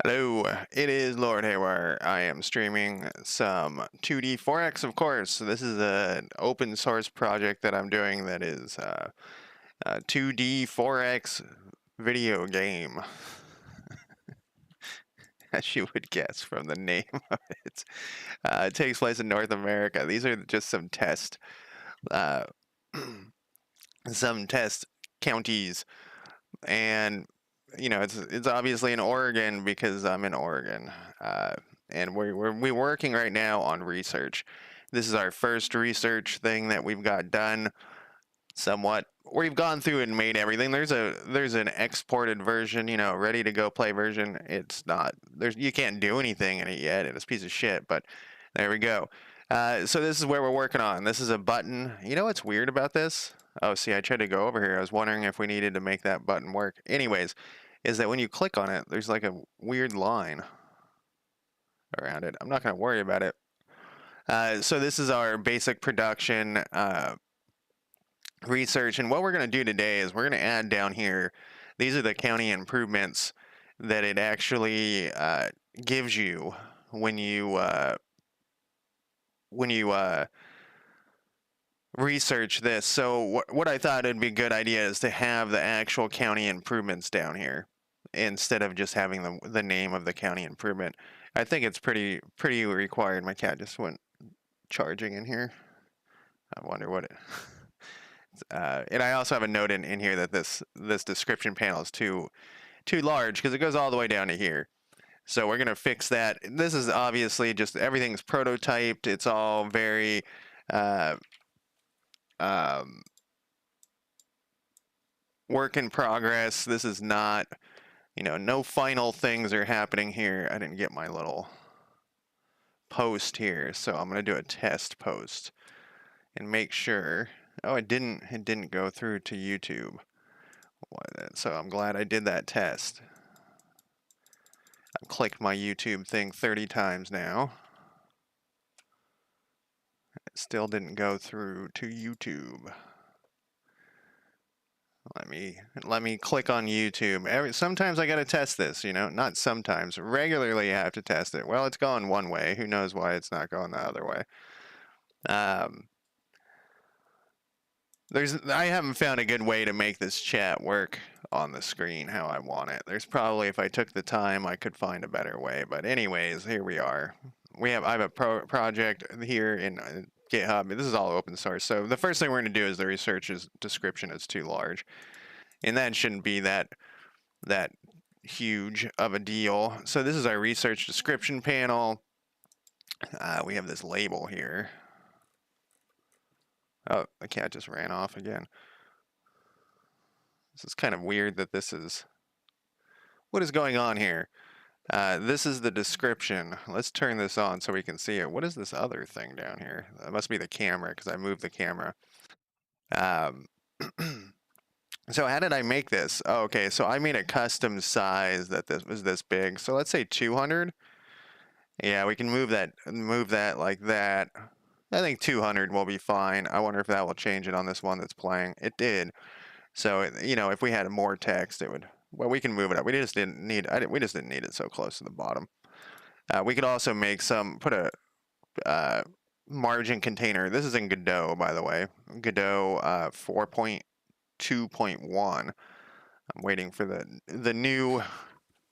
Hello, it is Lord Haywire. I am streaming some 2D 4X, of course. So this is an open source project that I'm doing that is a 2D 4X video game, as you would guess from the name of it. It takes place in North America. These are just uh, some test counties, and it's obviously in Oregon because I'm in Oregon, and we're working right now on research. This is our first research thing that we've got done. Somewhat, we've gone through and made everything. There's an exported version, ready to go play version. It's not you can't do anything in it yet. It's a piece of shit, but there we go. So this is where we're working on. This is a button. You know what's weird about this? Oh, see, I tried to go over here. I was wondering if we needed to make that button work. Anyways, is that when you click on it, there's like a weird line around it. I'm not going to worry about it. So this is our basic production research, and what we're going to do today is we're going to add down here. These are the county improvements that it actually gives you when you research this. So what I thought it'd be a good idea is to have the actual county improvements down here instead of just having the name of the county improvement. I think it's pretty required. My cat just went charging in here. I wonder what it. And I also have a note in here that this description panel is too large because it goes all the way down to here. So we're gonna fix that. This is obviously just everything's prototyped. It's all very work in progress. This is not, no final things are happening here. I didn't get my little post here, so I'm gonna do a test post and make sure. Oh, it didn't go through to YouTube. So I'm glad I did that test. I've clicked my YouTube thing 30 times now. It still didn't go through to YouTube. Let me click on YouTube. Sometimes I gotta test this, not sometimes. Regularly I have to test it. Well, it's going one way. Who knows why it's not going the other way? I haven't found a good way to make this chat work on the screen how I want it. There's probably, if I took the time, I could find a better way. But anyways, here we are. I have a project here in GitHub. This is all open source. So the first thing we're going to do is the research description is too large, and that shouldn't be that huge of a deal. So this is our research description panel. We have this label here. Oh, the cat just ran off again. This is kind of weird that this is... What is going on here? This is the description. Let's turn this on so we can see it. What is this other thing down here? That must be the camera because I moved the camera. So how did I make this? Oh, okay, so I made a custom size that this was this big. So let's say 200. Yeah, we can move that like that. I think 200 will be fine. I wonder if that will change it on this one that's playing. It did. So, if we had more text, it would... Well, we can move it up. We just didn't need it so close to the bottom. We could also put a margin container. This is in Godot, by the way. Godot 4.2.1. I'm waiting for the new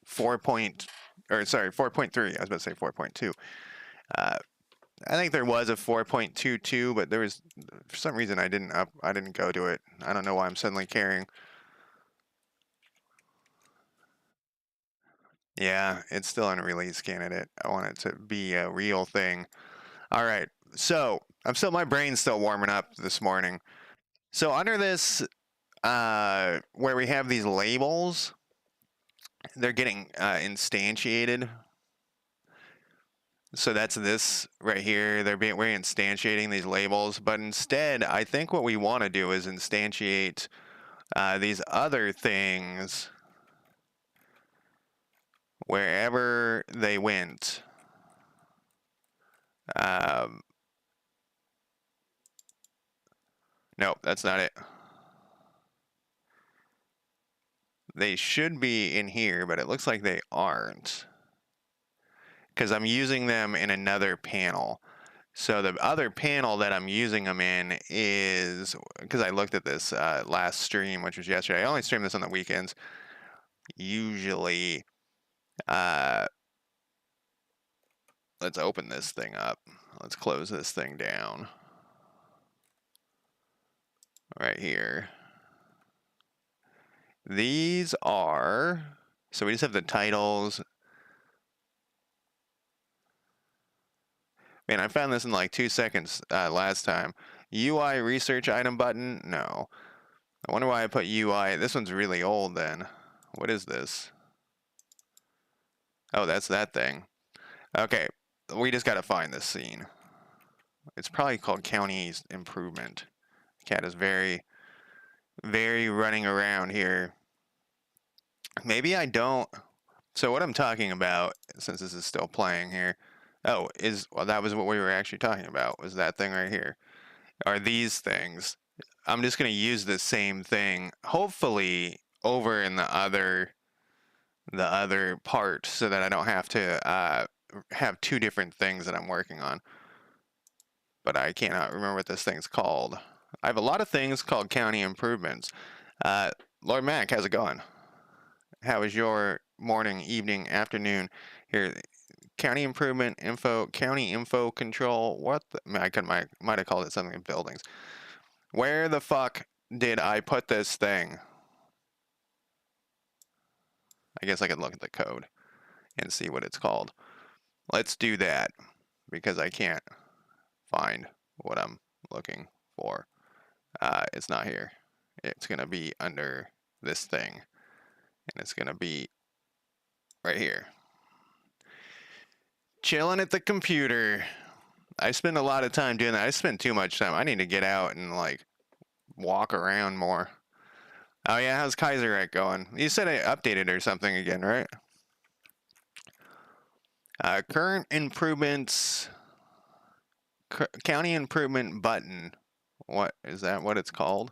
4.3. I was about to say 4.2. I think there was a 4.22, but there was, for some reason, I didn't go to it. I don't know why I'm suddenly caring. Yeah, it's still in release candidate. I want it to be a real thing. All right, so my brain's still warming up this morning. So under this, where we have these labels, they're getting instantiated. So that's this right here. We're instantiating these labels, but instead, I think what we want to do is instantiate these other things wherever they went. Nope, that's not it. They should be in here, but it looks like they aren't. because I'm using them in another panel. So the other panel that I'm using them in is, because I looked at this last stream, which was yesterday. I only stream this on the weekends. Usually, let's open this thing up. Let's close this thing down. Right here. These are, so we just have the titles. Man, I found this in like 2 seconds last time. UI research item button? No. I wonder why I put UI. This one's really old then. What is this? Oh, that's that thing. Okay, we just gotta find this scene. It's probably called County Improvement. Cat is very, very running around here. Maybe I don't. So what I'm talking about, since this is still playing here, oh, well, that was what we were actually talking about, was that thing right here. Are these things. I'm just going to use the same thing, hopefully over in the other part, so that I don't have to have two different things that I'm working on. But I cannot remember what this thing's called. I have a lot of things called county improvements. Lord Mac, how's it going? How is your morning, evening, afternoon here? County improvement info, county info control. What the, might have called it something in buildings. Where the fuck did I put this thing? I guess I could look at the code and see what it's called. Let's do that, because I can't find what I'm looking for. It's not here. It's gonna be under this thing, and it's gonna be right here. Chilling at the computer. I spend a lot of time doing that. I spend too much time. I need to get out and like walk around more. Oh yeah, how's Kaiserreich going? You said I updated or something again, right? Current improvements, county improvement button. What is that? What it's called?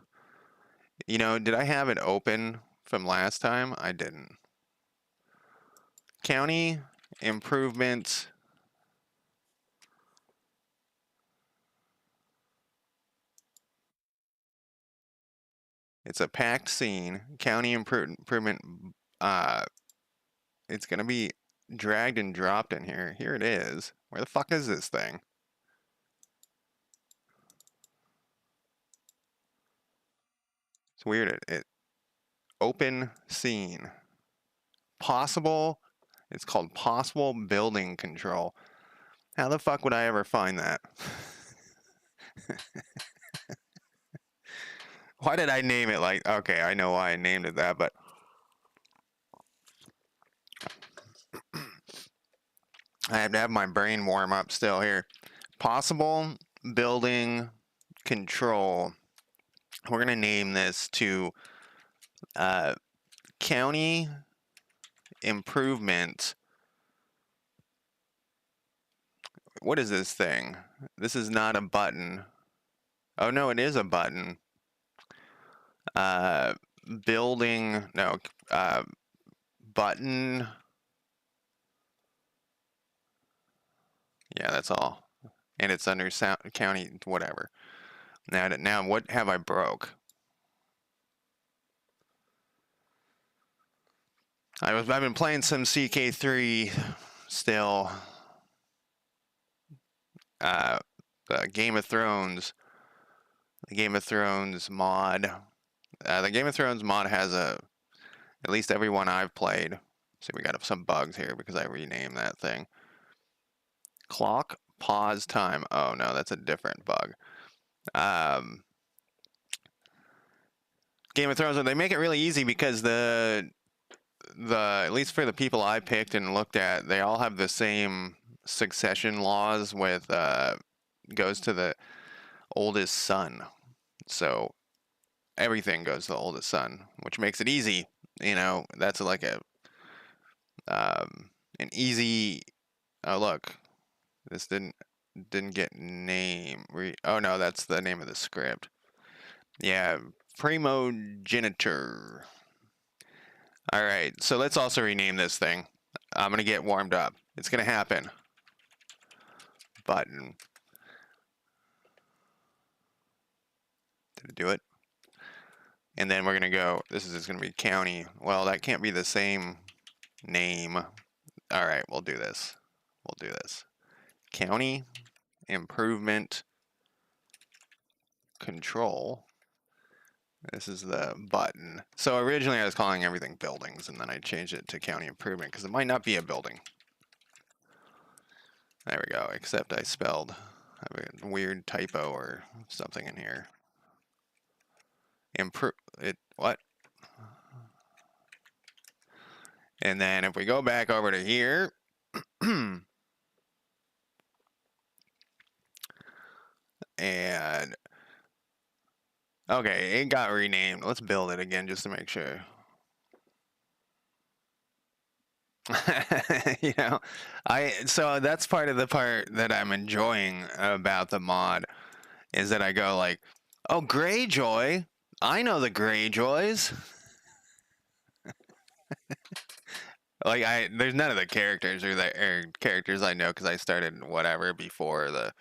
You know, did I have it open from last time? I didn't. County improvement. It's a packed scene. County improvement. It's gonna be dragged and dropped in here. Here it is. Where the fuck is this thing? It's weird. It open scene. Possible. It's called possible building control. How the fuck would I ever find that? Why did I name it like? Okay, I know why I named it that, but I have to have my brain warm up still here. Possible building control. We're gonna name this to county improvement. What is this thing? This is not a button. Oh no, it is a button. Building, no, button. Yeah, that's all. And it's under county, whatever. Now, what have I broke? I've been playing some CK3 still. The Game of Thrones mod. The Game of Thrones mod has at least every one I've played. See, we got some bugs here because I renamed that thing. Clock pause time. Oh no, that's a different bug. Game of Thrones, they make it really easy because the at least for the people I picked and looked at, they all have the same succession laws with goes to the oldest son. So everything goes to the oldest son, which makes it easy. You know, that's like a an easy. Oh look, this didn't get name. Oh no, that's the name of the script. Yeah, primogenitor. All right, so let's also rename this thing. I'm gonna get warmed up. It's gonna happen. button. Did it do it? And then we're going to go, this is just going to be county. Well, that can't be the same name. All right, we'll do this. We'll do this. County improvement control. This is the button. So originally I was calling everything buildings, and then I changed it to county improvement because it might not be a building. There we go, except I spelled, I have a weird typo or something in here. What? And then if we go back over to here, and okay, it got renamed. Let's build it again just to make sure. You know, so that's part of the part that I'm enjoying about the mod is that I go like, oh, Greyjoy, I know the Greyjoys. Like there's none of the characters or characters I know because I started whatever before the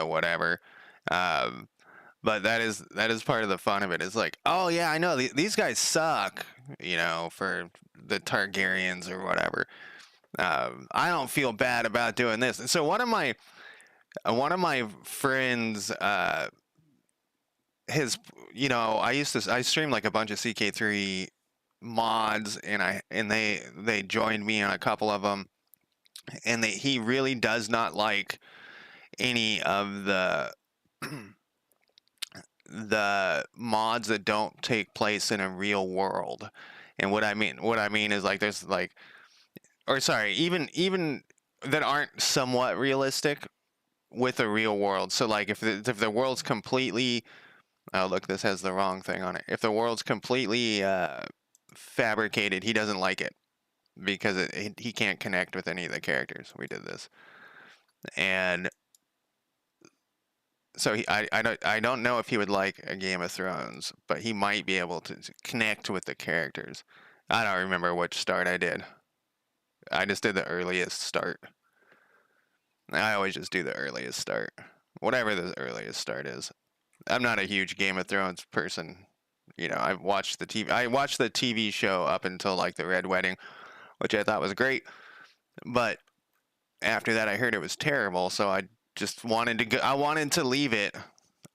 whatever. But that is part of the fun of it. It's like, oh yeah, I know these guys suck, you know, for the Targaryens or whatever. I don't feel bad about doing this. And so one of my friends, you know, I streamed like a bunch of CK3 mods, and they joined me on a couple of them, and he really does not like any of the the mods that don't take place in a real world. And what I mean is like there's like, or sorry, even that aren't somewhat realistic with a real world. So like if the world's completely, oh look, this has the wrong thing on it. If the world's completely fabricated, he doesn't like it because he can't connect with any of the characters. We did this, and so I don't know if he would like a Game of Thrones, but he might be able to connect with the characters. I don't remember which start I did. I just did the earliest start. I always just do the earliest start, whatever the earliest start is. I'm not a huge Game of Thrones person. You know, I watched the TV show up until like the Red Wedding, which I thought was great. But after that, I heard it was terrible, so I just wanted to go. I wanted to leave it.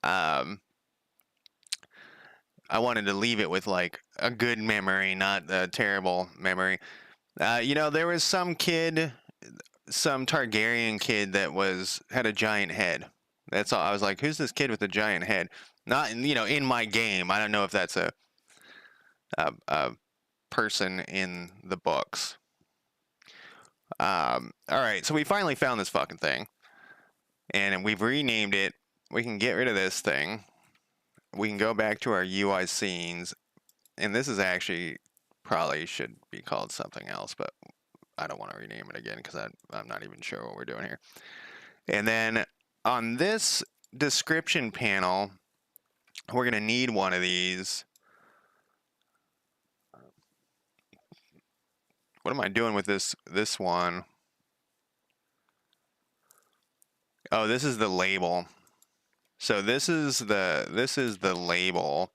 I wanted to leave it with like a good memory, not a terrible memory. You know, there was some Targaryen kid that had a giant head. That's all. I was like, who's this kid with a giant head? Not, you know, in my game. I don't know if that's a person in the books. All right, so we finally found this fucking thing, and we've renamed it. We can get rid of this thing. We can go back to our UI scenes, and this is actually probably should be called something else, but I don't want to rename it again because I'm not even sure what we're doing here. And then on this description panel, we're going to need one of these. What am I doing with this one? Oh, this is the label. So this is the label.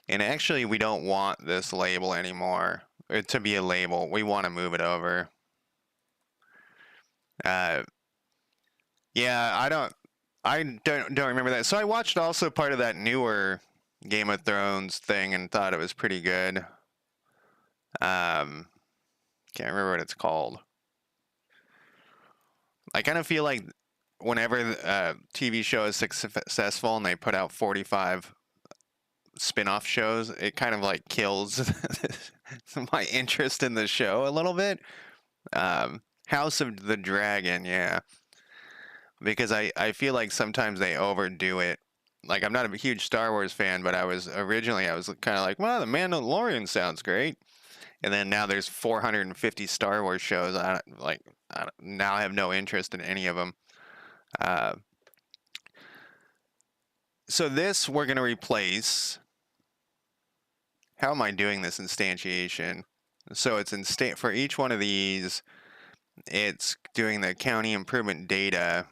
And actually we don't want this label anymore. To be a label. We want to move it over. Yeah, I don't remember that. So I watched also part of that newer Game of Thrones thing and thought it was pretty good. Can't remember what it's called. I kind of feel like whenever a TV show is successful and they put out 45 spin-off shows, it kind of like kills my interest in the show a little bit. House of the Dragon, yeah. Because I feel like sometimes they overdo it. Like, I'm not a huge Star Wars fan, but I was kind of like, well, The Mandalorian sounds great. And then now there's 450 Star Wars shows. Now I have no interest in any of them. So this we're going to replace. How am I doing this instantiation? So it's for each one of these, it's doing the county improvement data.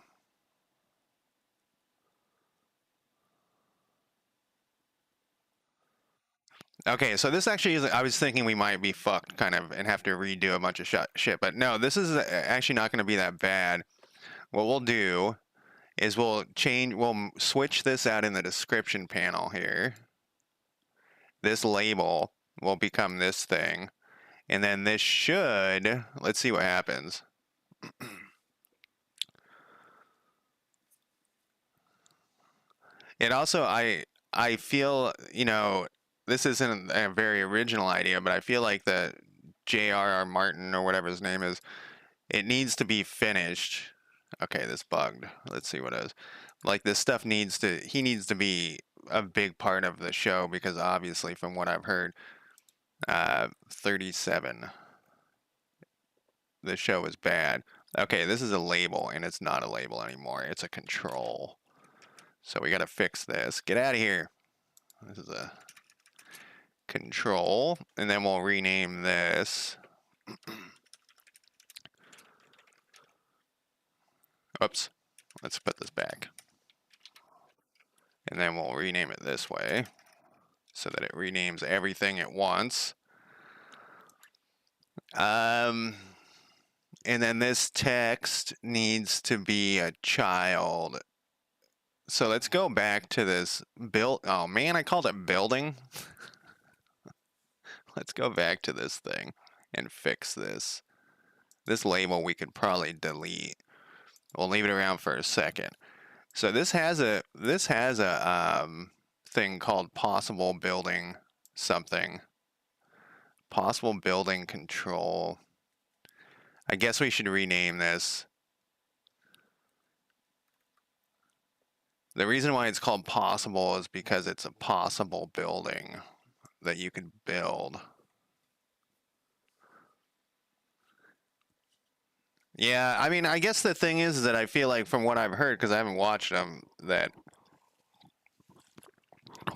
Okay, so this actually is. I was thinking we might be fucked, kind of, and have to redo a bunch of shit. But no, this is actually not going to be that bad. What we'll do is we'll switch this out in the description panel here. This label will become this thing, and then this should. Let's see what happens. It also, I feel, this isn't a very original idea, but I feel like the J.R.R. Martin or whatever his name is, it needs to be finished. Okay, this bugged. Let's see what it is. Like this stuff he needs to be a big part of the show because obviously from what I've heard, 37, the show is bad. Okay, this is a label and it's not a label anymore. It's a control. So we got to fix this. Get out of here. This is a control, and then we'll rename this. Oops. Let's put this back. And then we'll rename it this way so that it renames everything at once. And then this text needs to be a child. So let's go back to this build. Oh man, I called it building. Let's go back to this thing and fix this. This label we could probably delete. We'll leave it around for a second. So this has a thing called possible building something. Possible building control. I guess we should rename this. The reason why it's called possible is because it's a possible building that you could build. Yeah, I mean, I guess the thing is that I feel like from what I've heard, because I haven't watched them, that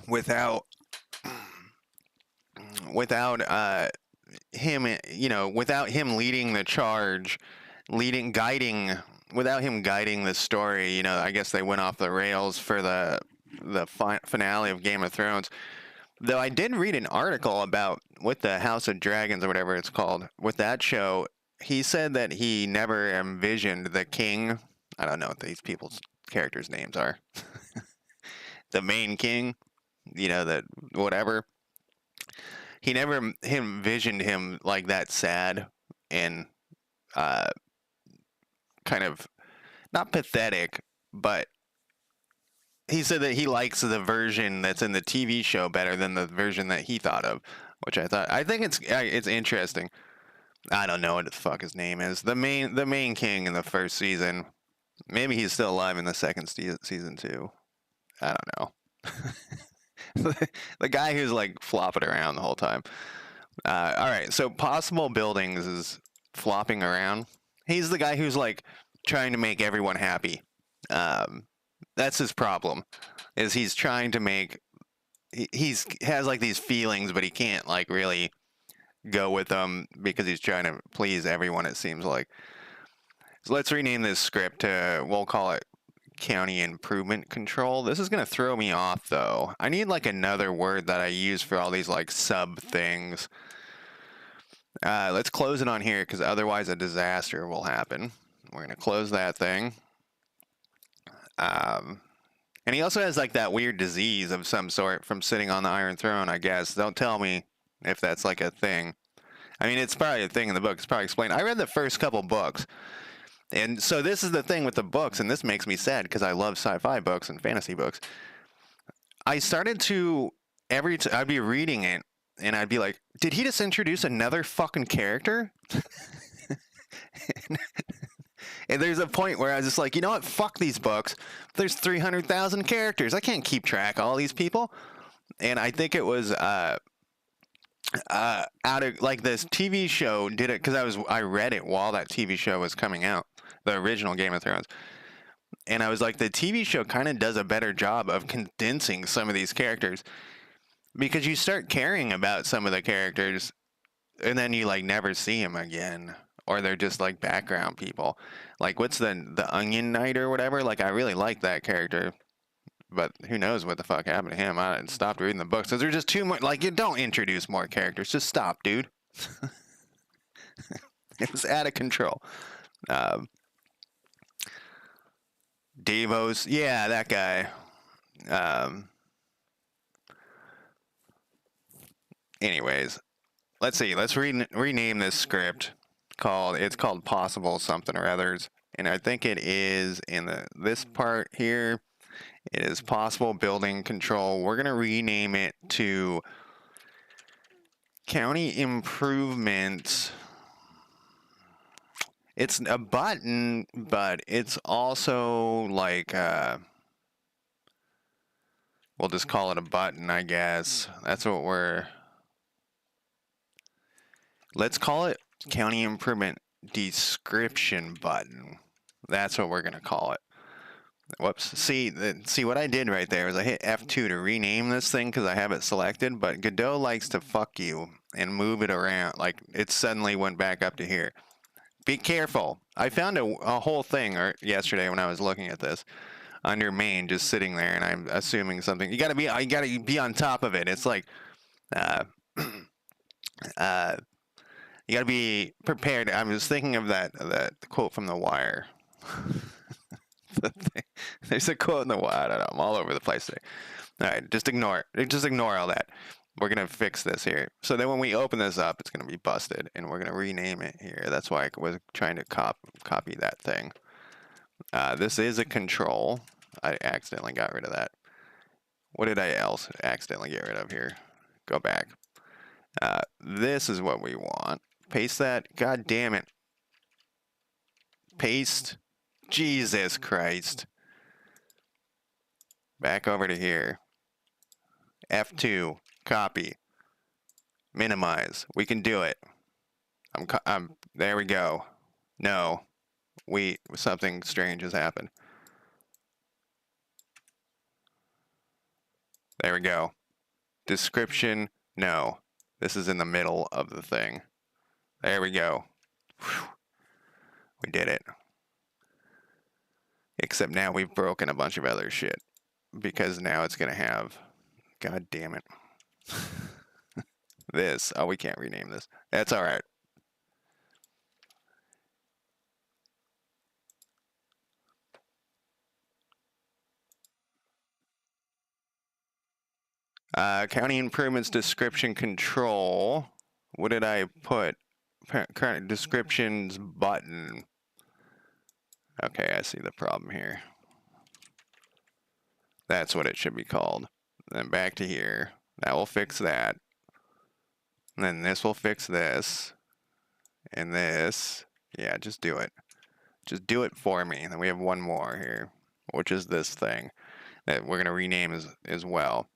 without him, without him leading the charge, without him guiding the story, I guess they went off the rails for the finale of Game of Thrones. Though I did read an article about with the House of Dragons or whatever it's called, with that show, he said that he never envisioned the king. I don't know what these people's characters' names are. The main king, that whatever. He never envisioned him like that sad and kind of not pathetic, but he said that he likes the version that's in the TV show better than the version that he thought of, which I think it's interesting. I don't know what the fuck his name is. The main king in the first season. Maybe he's still alive in the second season too. I don't know. The guy who's like flopping around the whole time. All right, so possible buildings is flopping around. He's the guy who's like trying to make everyone happy. That's his problem. Is he's trying to make has like these feelings, but he can't like really go with them because he's trying to please everyone, it seems like. So let's rename this script to, we'll call it County Improvement Control. This is going to throw me off though. I need like another word that I use for all these like sub things. Let's close it on here because otherwise a disaster will happen. We're going to close that thing. And he also has like that weird disease of some sort from sitting on the Iron Throne, I guess. Don't tell me if that's like a thing. I mean, it's probably a thing in the book. It's probably explained. I read the first couple books. And so this is the thing with the books, and this makes me sad because I love sci-fi books and fantasy books. I started to, I'd be reading it, and I'd be like, did he just introduce another fucking character? And there's a point where I was just like, you know what? Fuck these books. There's 300,000 characters. I can't keep track of all these people. And I think it was out of like this TV show did it because I read it while that TV show was coming out, the original Game of Thrones. And I was like, the TV show kind of does a better job of condensing some of these characters because you start caring about some of the characters and then you like never see them again. Or they're just like background people. Like what's the Onion Knight or whatever? Like I really like that character. but who knows what the fuck happened to him. I stopped reading the books because there's just too much. Like, you don't introduce more characters. Just stop, dude. It was out of control. Um, Devos, yeah, that guy. Um, anyways, let's see. Let's rename this script. It's called Possible something or others, and I think it is in this part here. It is possible building control. We're gonna rename it to county improvements. It's a button, but it's also like we'll just call it a button, I guess. That's what let's call it county improvement description button. That's what we're gonna call it. Whoops. See what I did right there is I hit F2 to rename this thing because I have it selected, but Godot likes to fuck you and move it around. Like, it suddenly went back up to here. Be careful. I found a whole thing yesterday when I was looking at this under main, just sitting there, and I'm assuming something. You gotta be on top of it. It's like, uh, you gotta be prepared. I was thinking of that quote from The Wire. There's a quote in The Wire. I don't know. I'm all over the place today. All right, just ignore all that. We're gonna fix this here. So then when we open this up, it's gonna be busted, and we're gonna rename it here. That's why I was trying to copy that thing. This is a control. I accidentally got rid of that. What did I else accidentally get rid of here? Go back. This is what we want. Paste that. God damn it. Paste. Jesus Christ. Back over to here. F2. Copy. Minimize. We can do it. There we go. No. Something strange has happened. There we go. Description. No. This is in the middle of the thing. There we go. Whew. We did it. Except now we've broken a bunch of other shit. Because now it's going to have... God damn it. This. Oh, we can't rename this. That's alright. County improvements description control. What did I put? Current descriptions button. Okay, I see the problem here. That's what it should be called. Then back to here. That will fix that. And then this will fix this. And this. Yeah, just do it. Just do it for me. And then we have one more here, which is this thing that we're going to rename as well.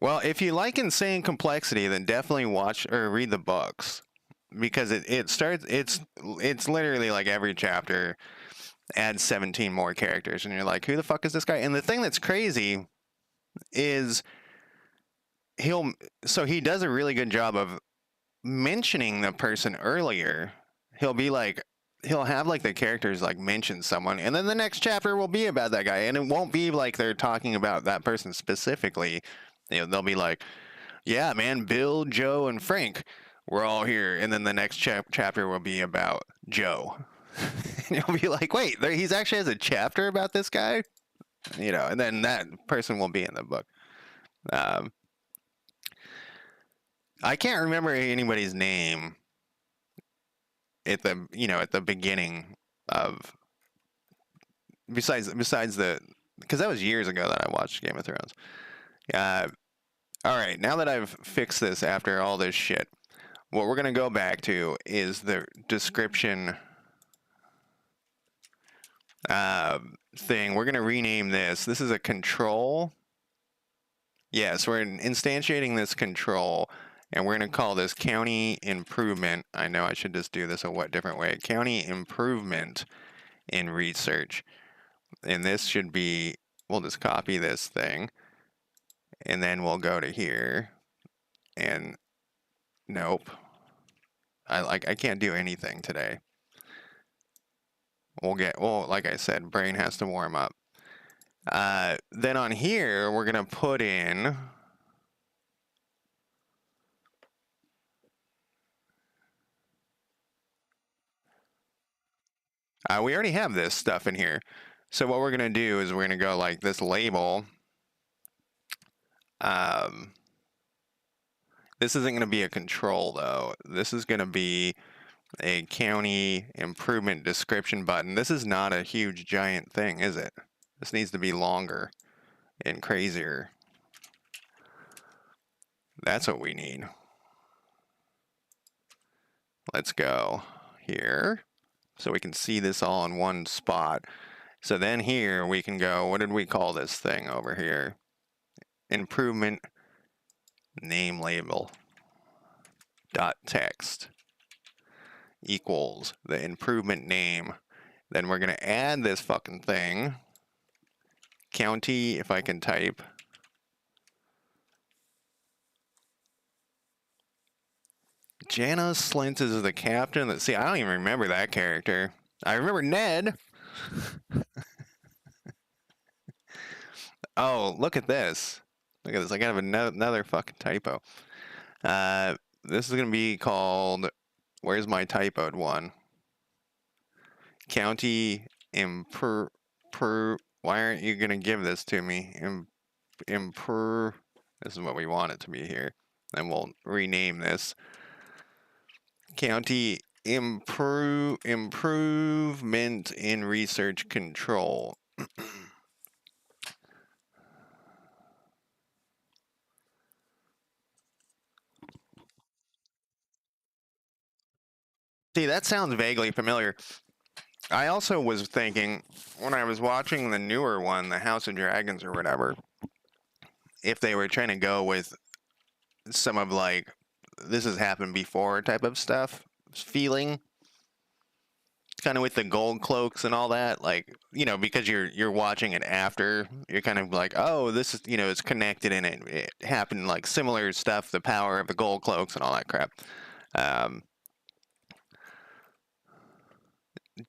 Well, if you like insane complexity, then definitely watch or read the books, because it's literally like every chapter adds 17 more characters, and you're like, who the fuck is this guy? And the thing that's crazy is he does a really good job of mentioning the person earlier. He'll have like the characters like mention someone, and then the next chapter will be about that guy, and it won't be like they're talking about that person specifically. They'll be like, yeah, man, Bill, Joe, and Frank, we're all here. And then the next chapter will be about Joe. And you'll be like, wait, he's actually has a chapter about this guy? And then that person will be in the book. I can't remember anybody's name at the beginning of, besides because that was years ago that I watched Game of Thrones. All right, now that I've fixed this after all this shit, what we're going to go back to is the description thing. We're going to rename this. This is a control. Yes, we're instantiating this control, and we're going to call this county improvement. I know I should just do this a different way. County improvement in research. And this should be, we'll just copy this thing. And then we'll go to here, and nope. I can't do anything today. well, like I said, brain has to warm up. Then on here, we're going to put in... we already have this stuff in here. So what we're going to do is we're going to go like this label. This isn't going to be a control, though. This is going to be a county improvement description button. This is not a huge, giant thing, is it? This needs to be longer and crazier. That's what we need. Let's go here so we can see this all in one spot. So then here we can go, what did we call this thing over here? Improvement name label dot text equals the improvement name. Then we're going to add this fucking thing. County, if I can type. Jana Slint is the captain. See, I don't even remember that character. I remember Ned. Oh, look at this. Look at this. I got another fucking typo. This is going to be called, where's my typoed one? County why aren't you going to give this to me? This is what we want it to be here. And we'll rename this. County improvement in research control. See, that sounds vaguely familiar. I also was thinking, when I was watching the newer one, the House of Dragons or whatever, if they were trying to go with some of like, this has happened before type of stuff, feeling, kind of with the gold cloaks and all that, like, you know, because you're watching it after, you're kind of like, oh, this is, you know, it's connected and it happened, like similar stuff, the power of the gold cloaks and all that crap.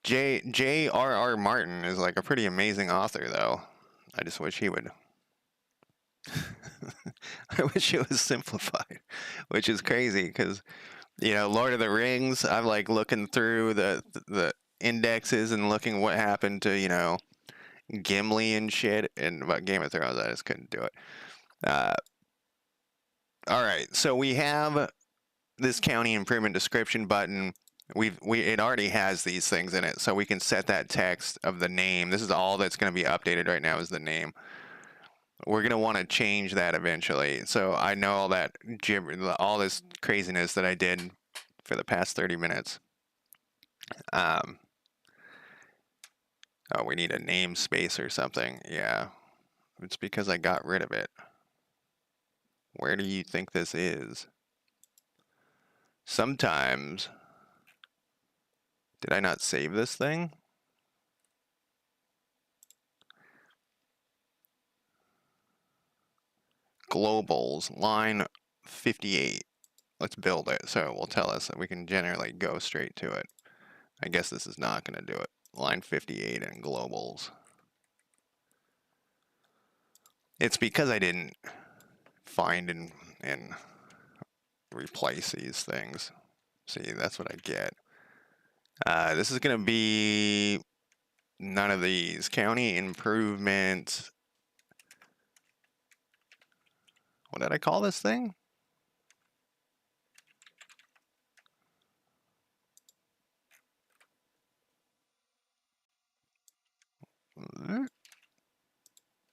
J.R.R. Martin is like a pretty amazing author, though. I just wish he would. I wish it was simplified, which is crazy because, you know, Lord of the Rings, I'm like looking through the indexes and looking what happened to, you know, Gimli and shit, and about Game of Thrones, I just couldn't do it. All right, so we have this county improvement description button. It already has these things in it, so we can set that text of the name. This is all that's going to be updated right now is the name. We're going to want to change that eventually. So I know all that all this craziness that I did for the past 30 minutes. Oh, we need a namespace or something. Yeah, it's because I got rid of it. Where do you think this is? Sometimes... Did I not save this thing? Globals, line 58. Let's build it so it will tell us that we can generally go straight to it. I guess this is not going to do it. Line 58 and globals. It's because I didn't find and replace these things. See, that's what I get. This is going to be none of these. County improvement. What did I call this thing?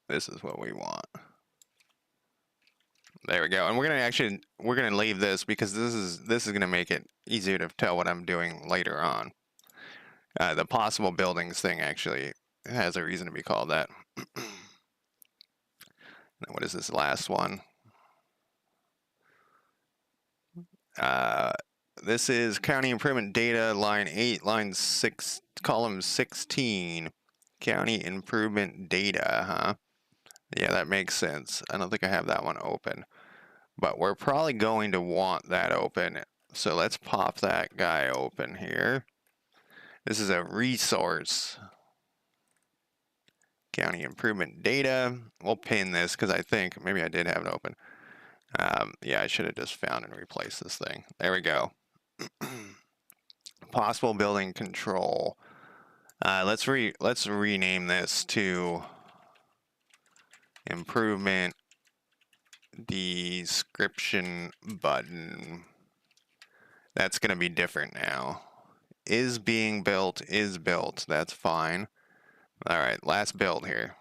This is what we want. There we go. And we're gonna leave this because this is gonna make it easier to tell what I'm doing later on. The possible buildings thing actually has a reason to be called that. What is this last one? This is county improvement data, line 8, line 6, column 16. County improvement data, huh? Yeah, that makes sense. I don't think I have that one open. But we're probably going to want that open. So let's pop that guy open here. This is a resource. County improvement data. We'll pin this because I think maybe I did have it open. Yeah, I should have just found and replaced this thing. There we go. Possible building control. Let's rename this to improvement description button. That's going to be different now. Is being built is built. That's fine. All right, last build here.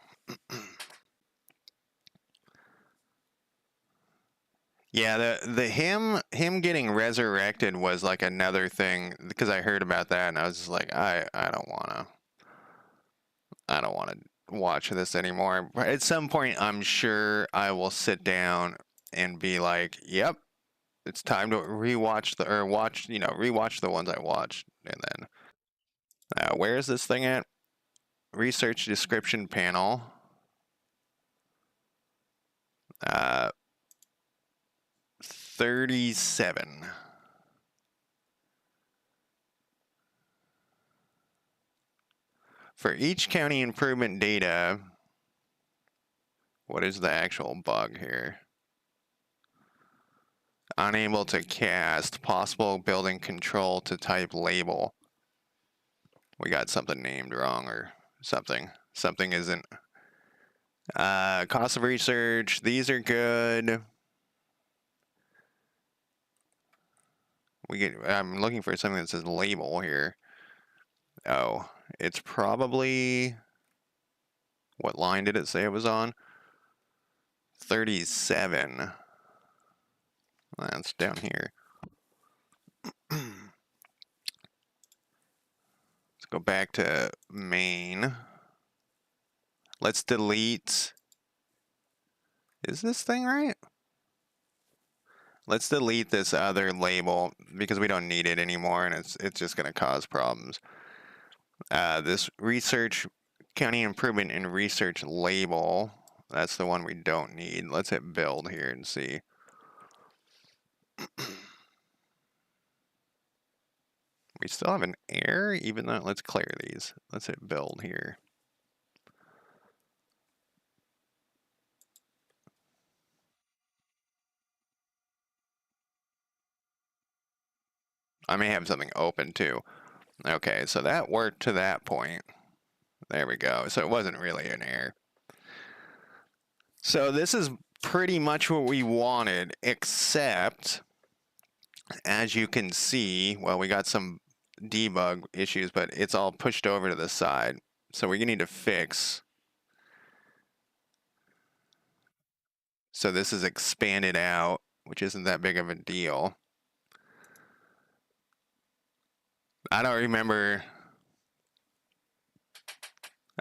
Yeah, the him getting resurrected was like another thing because I heard about that and I was just like, I don't wanna watch this anymore. But at some point, I'm sure I will sit down and be like, yep, it's time to rewatch rewatch the ones I watched, and then where is this thing at? Research description panel. 37. For each county improvement data, what is the actual bug here? Unable to cast, possible building control to type label. We got something named wrong or something. Something isn't. Cost of research, these are good. I'm looking for something that says label here. Oh, it's probably, what line did it say it was on? 37. That's down here. Let's go back to main. Let's delete. Is this thing right? Let's delete this other label because we don't need it anymore and it's just going to cause problems. This research, county improvement and research label, that's the one we don't need. Let's hit build here and see. We still have an error, even though, let's clear these. Let's hit build here. I may have something open too. Okay, so that worked to that point. There we go. So it wasn't really an error. So this is pretty much what we wanted, except as you can see, well, we got some debug issues, but it's all pushed over to the side. So we need to fix. So this is expanded out, which isn't that big of a deal. I don't remember.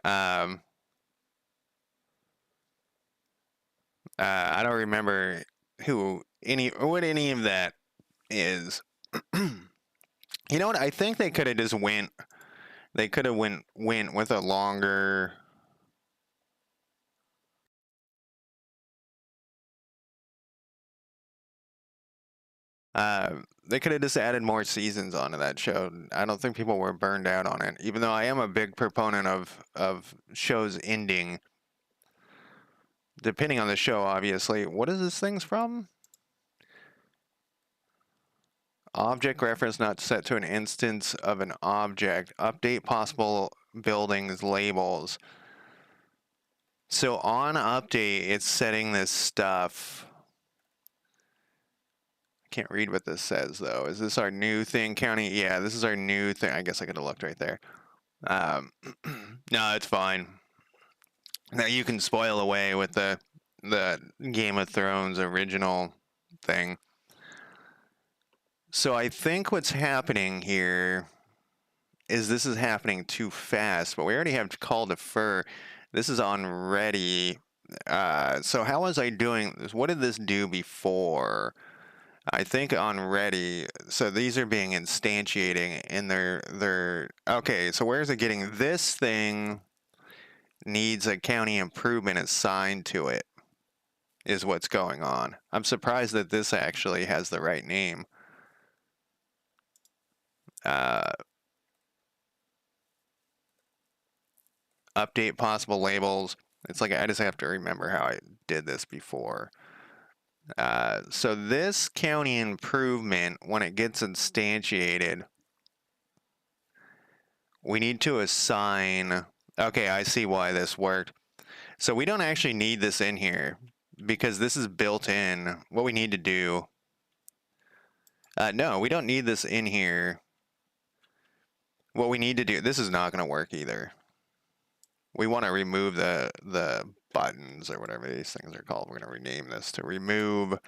I don't remember what any of that is. You know what? I think they could have just went. They could have went with a longer. They could have just added more seasons onto that show. I don't think people were burned out on it, even though I am a big proponent of shows ending. Depending on the show, obviously. What is this thing's from? Object reference not set to an instance of an object. Update possible buildings labels. So on update, it's setting this stuff. I can't read what this says though. Is this our new thing, county? Yeah, this is our new thing. I guess I could have looked right there. No, it's fine. Now you can spoil away with the Game of Thrones original thing. So I think what's happening here is this is happening too fast, but we already have call defer. This is on ready. So how was I doing this? What did this do before? I think on ready. So these are being instantiating and they're okay. So where's it getting? This thing needs a county improvement assigned to it is what's going on. I'm surprised that this actually has the right name. update possible labels. It's like I just have to remember how I did this before. So this county improvement, when it gets instantiated, we need to assign. Okay, I see why this worked. So we don't actually need this in here because this is built in. What we need to do. No, we don't need this in here. What we need to do. This is not going to work either. We want to remove the buttons or whatever these things are called. We're going to rename this to remove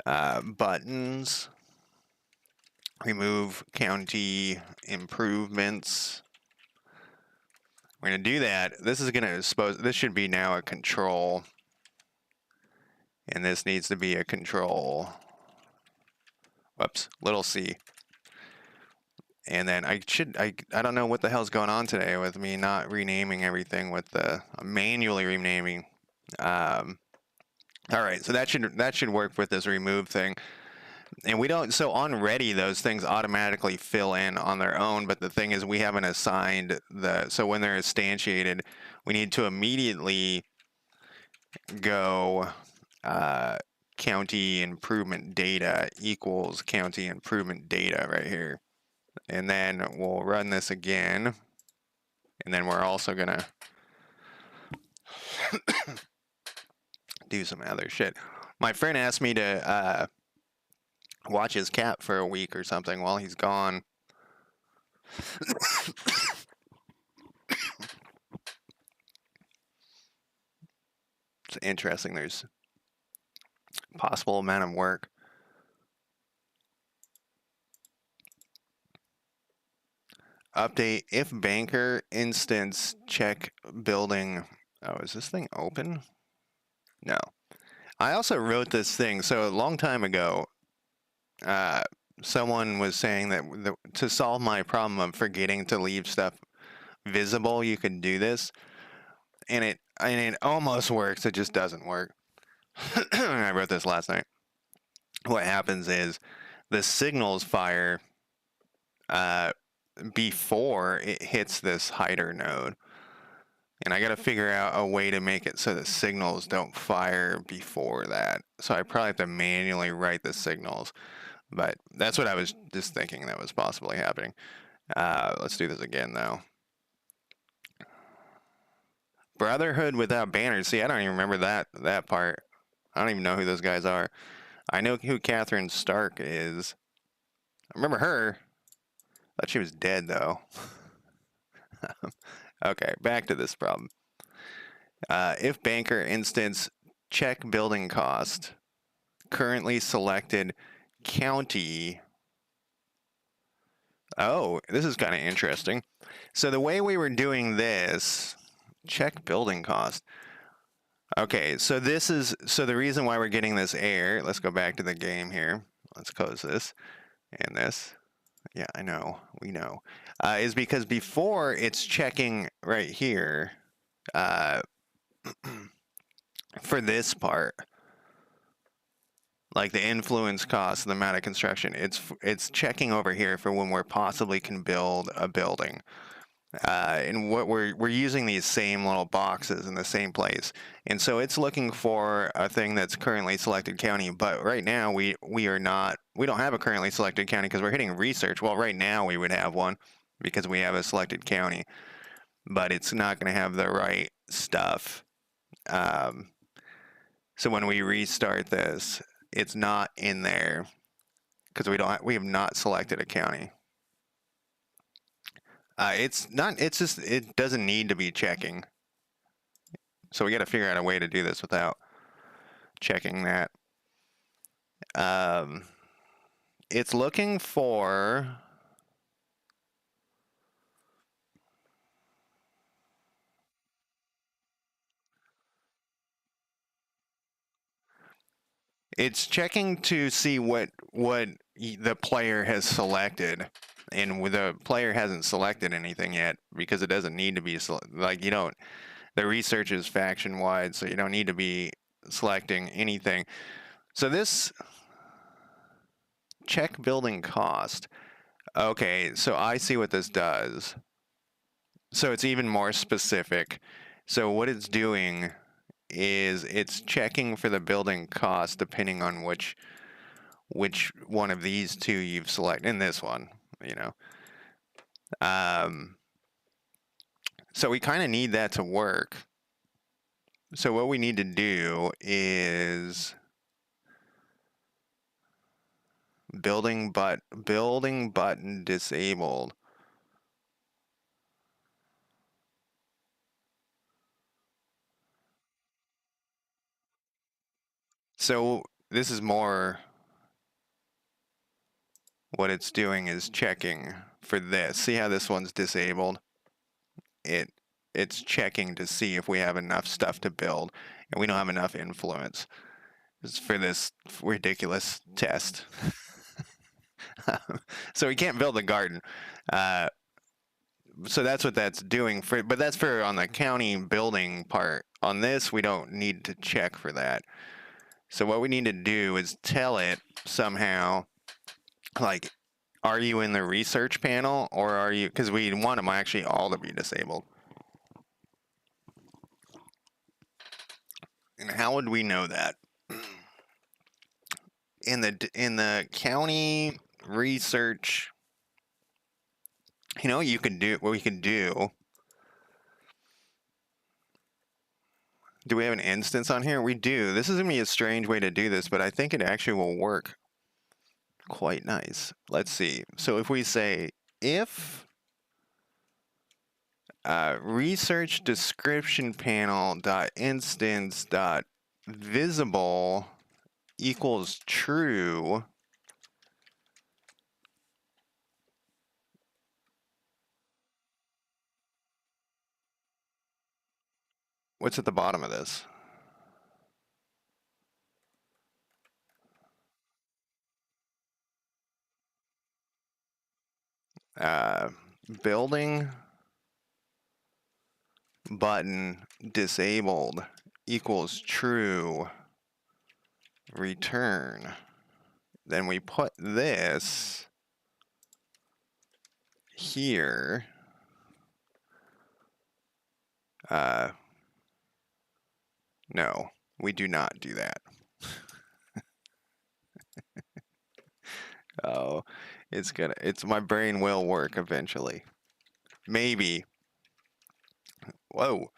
buttons. Remove county improvements. We're going to do that. This is going to this should be now a control. And this needs to be a control. Whoops, little c. And then I don't know what the hell's going on today with me not renaming everything with the manually renaming. All right, so that should work with this remove thing. And we don't, so on ready, those things automatically fill in on their own, but the thing is we haven't assigned so when they're instantiated, we need to immediately go county improvement data equals county improvement data right here. And then we'll run this again. And then we're also gonna do some other shit. My friend asked me to watch his cat for a week or something while he's gone. It's interesting. There's possible amount of work. Update if banker instance check building. Oh, is this thing open? No. I also wrote this thing. So a long time ago, someone was saying that to solve my problem of forgetting to leave stuff visible, you could do this, and it almost works. It just doesn't work. I wrote this last night. What happens is the signals fire before it hits this hider node. And I got to figure out a way to make it so the signals don't fire before that. So I probably have to manually write the signals. But that's what I was just thinking that was possibly happening. Let's do this again, though. Brotherhood without banners. See, I don't even remember that part. I don't even know who those guys are. I know who Catherine Stark is. I remember her. Thought she was dead, though. Okay, back to this problem. If banker instance check building cost currently selected county. Oh, this is kind of interesting. So the way we were doing this, check building cost. Okay, so the reason why we're getting this error, let's go back to the game here. Let's close this and this. Yeah, I know, we know. Is because before it's checking right here for this part, like the influence cost, the amount of construction, it's checking over here for when we possibly can build a building. And what we're using these same little boxes in the same place, and so it's looking for a thing that's currently selected county. But right now we don't have a currently selected county because we're hitting research. Well, right now we would have one because we have a selected county, but it's not going to have the right stuff. So when we restart this, it's not in there because we have not selected a county. It doesn't need to be checking. So we got to figure out a way to do this without checking that. It's looking for it's checking to see what the player has selected, and the player hasn't selected anything yet because it doesn't need to be like you don't. The research is faction wide, so you don't need to be selecting anything. So this check building cost. Okay, so I see what this does. So it's even more specific. So what it's doing is it's checking for the building cost depending on which one of these two you've selected. In this one, you know. Um, so we kind of need that to work. So what we need to do is building button disabled. So this is more what it's doing is checking for this. See how this one's disabled? It's checking to see if we have enough stuff to build, and we don't have enough influence. It's for this ridiculous test. So we can't build the garden. Uh, so that's what that's doing for, but that's for on the county building part. On this, we don't need to check for that. So what we need to do is tell it somehow, like, are you in the research panel or are you, because we want them actually all to be disabled. And how would we know that? In the county research, you know, you can do what we can do. Do we have an instance on here? We do. This is gonna be a strange way to do this, but I think it actually will work quite nice. Let's see. So if we say if research description panel dot instance dot visible equals true, what's at the bottom of this? Building button disabled equals true, return. Then we put this here. No, we do not do that. Oh, it's my brain will work eventually. Maybe. Whoa,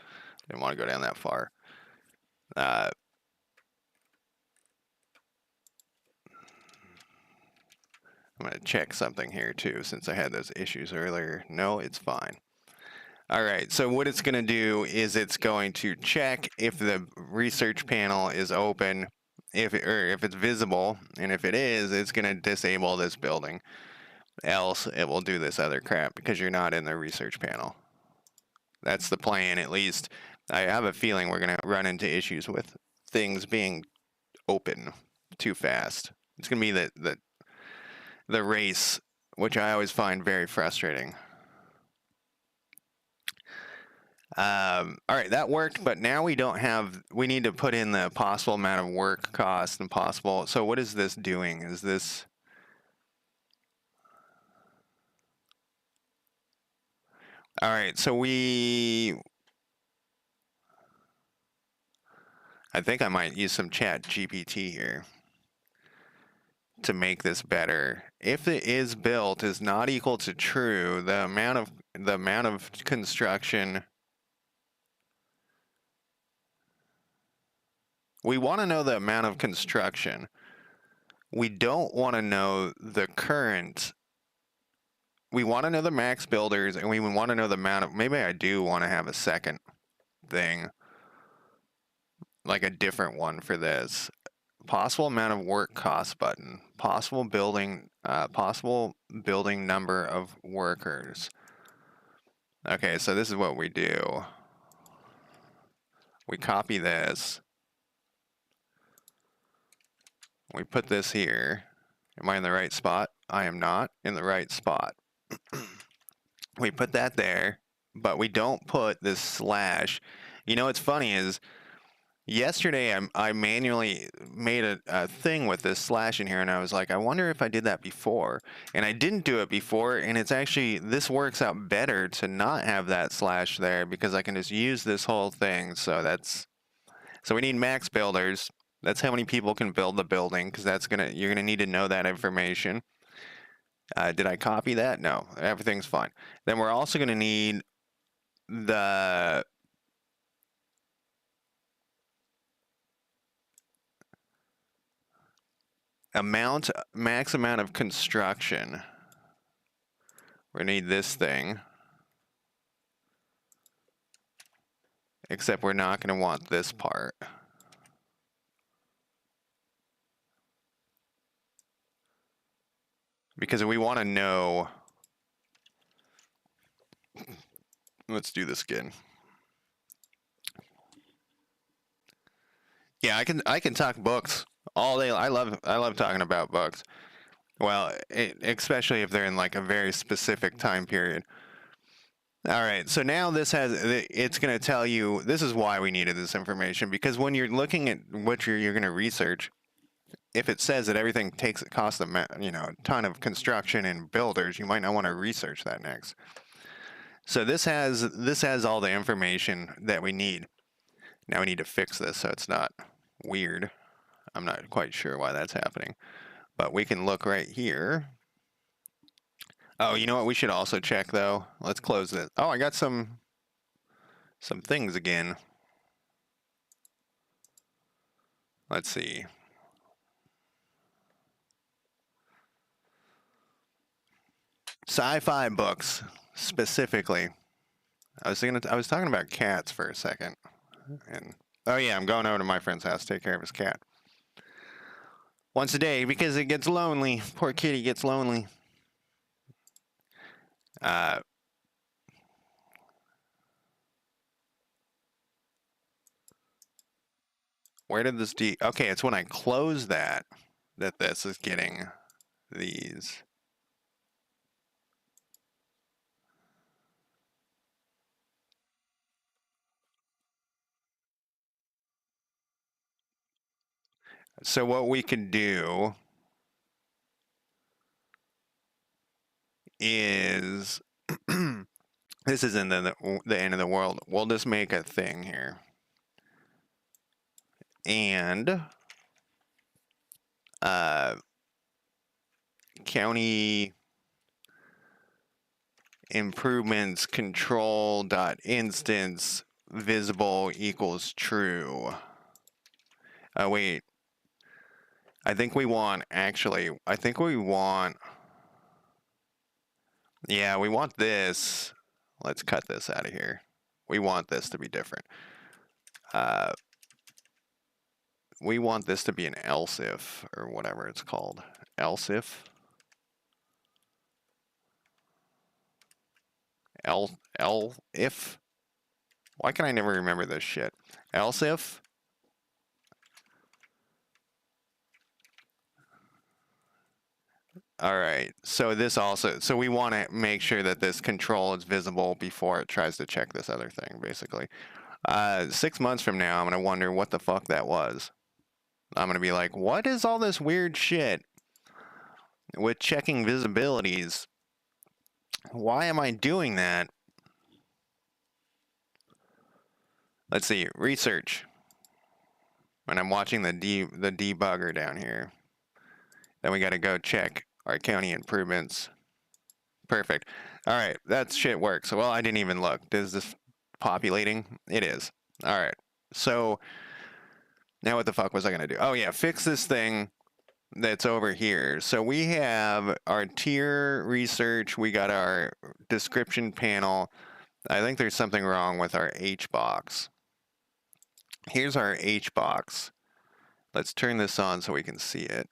didn't want to go down that far. I'm going to check something here too, since I had those issues earlier. No, it's fine. All right, so what it's going to do is it's going to check if the research panel is open, if it's visible, and if it is, it's going to disable this building. Else, it will do this other crap because you're not in the research panel. That's the plan, at least. I have a feeling we're going to run into issues with things being open too fast. It's going to be the race, which I always find very frustrating. All right, that worked, but now we don't have, we need to put in the possible amount of work cost and possible. So what is this doing? Is this, all right, so I think I might use some chat GPT here to make this better. If the is built is not equal to true, the amount of construction, we want to know the amount of construction. We don't want to know the current. We want to know the max builders, and we want to know the amount of, maybe I do want to have a second thing, like a different one for this. Possible amount of work cost button, possible building number of workers. Okay, so this is what we do. We copy this. We put this here. Am I in the right spot? I am not in the right spot. We put that there, but we don't put this slash. You know what's funny is Yesterday, I manually made a thing with this slash in here, and I was like, I wonder if I did that before. And I didn't do it before, and it's actually, this works out better to not have that slash there because I can just use this whole thing. So we need max builders. That's how many people can build the building, because you're gonna need to know that information. Did I copy that? No, everything's fine. Then we're also gonna need the max amount of construction. We're gonna need this thing. Except we're not gonna want this part. Because we want to know. Let's do this again. Yeah, I can talk books all day. I love talking about books. Well, especially if they're in like a very specific time period. All right, so now it's going to tell you, this is why we needed this information, because when you're looking at what you're going to research, if it says that everything costs a ton of construction and builders, you might not want to research that next. So this has all the information that we need. Now we need to fix this so it's not weird. I'm not quite sure why that's happening, but we can look right here. Oh, you know what? We should also check though. Let's close this. Oh, I got some things again. Let's see. Sci-fi books specifically. I was talking about cats for a second, and oh yeah, I'm going over to my friend's house to take care of his cat once a day because it gets lonely. Poor kitty gets lonely. Where did this okay, it's when I close that this is getting these. So what we can do is this isn't the end of the world. We'll just make a thing here. And county improvements control dot instance visible equals true. Wait. I think we want yeah, we want this. Let's cut this out of here. We want this to be different. We want this to be an else if, or whatever it's called. Else if. If. Why can I never remember this shit? Else if. All right. So we want to make sure that this control is visible before it tries to check this other thing, basically. 6 months from now, I'm going to wonder what the fuck that was. I'm going to be like, what is all this weird shit with checking visibilities? Why am I doing that? Let's see, research. When I'm watching the debugger down here. Then we got to go check our county improvements. Perfect. All right, that shit works. Well, I didn't even look. Is this populating? It is. All right. So now what the fuck was I going to do? Oh, yeah, fix this thing that's over here. So we have our tier research. We got our description panel. I think there's something wrong with our H box. Here's our H box. Let's turn this on so we can see it.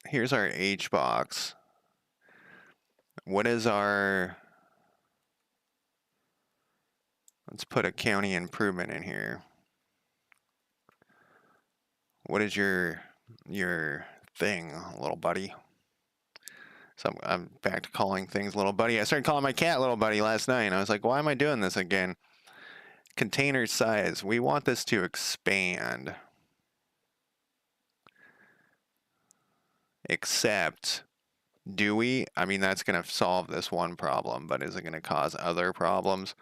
Here's our H box. What is our... Let's put a county improvement in here. What is your thing, little buddy? So I'm back to calling things little buddy. I started calling my cat little buddy last night, and I was like, why am I doing this again? container size. We want this to expand. Except, do we? I mean, that's going to solve this one problem, but is it going to cause other problems?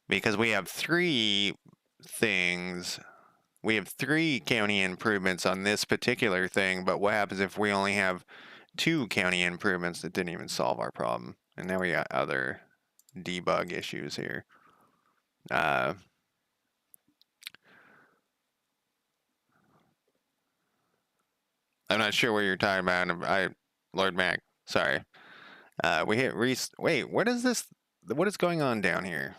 Because we have three things. We have three county improvements on this particular thing, but what happens if we only have two county improvements that didn't even solve our problem? And now we got other debug issues here. I'm not sure what you're talking about. Lord Mac, sorry. We hit wait, what is this? What is going on down here?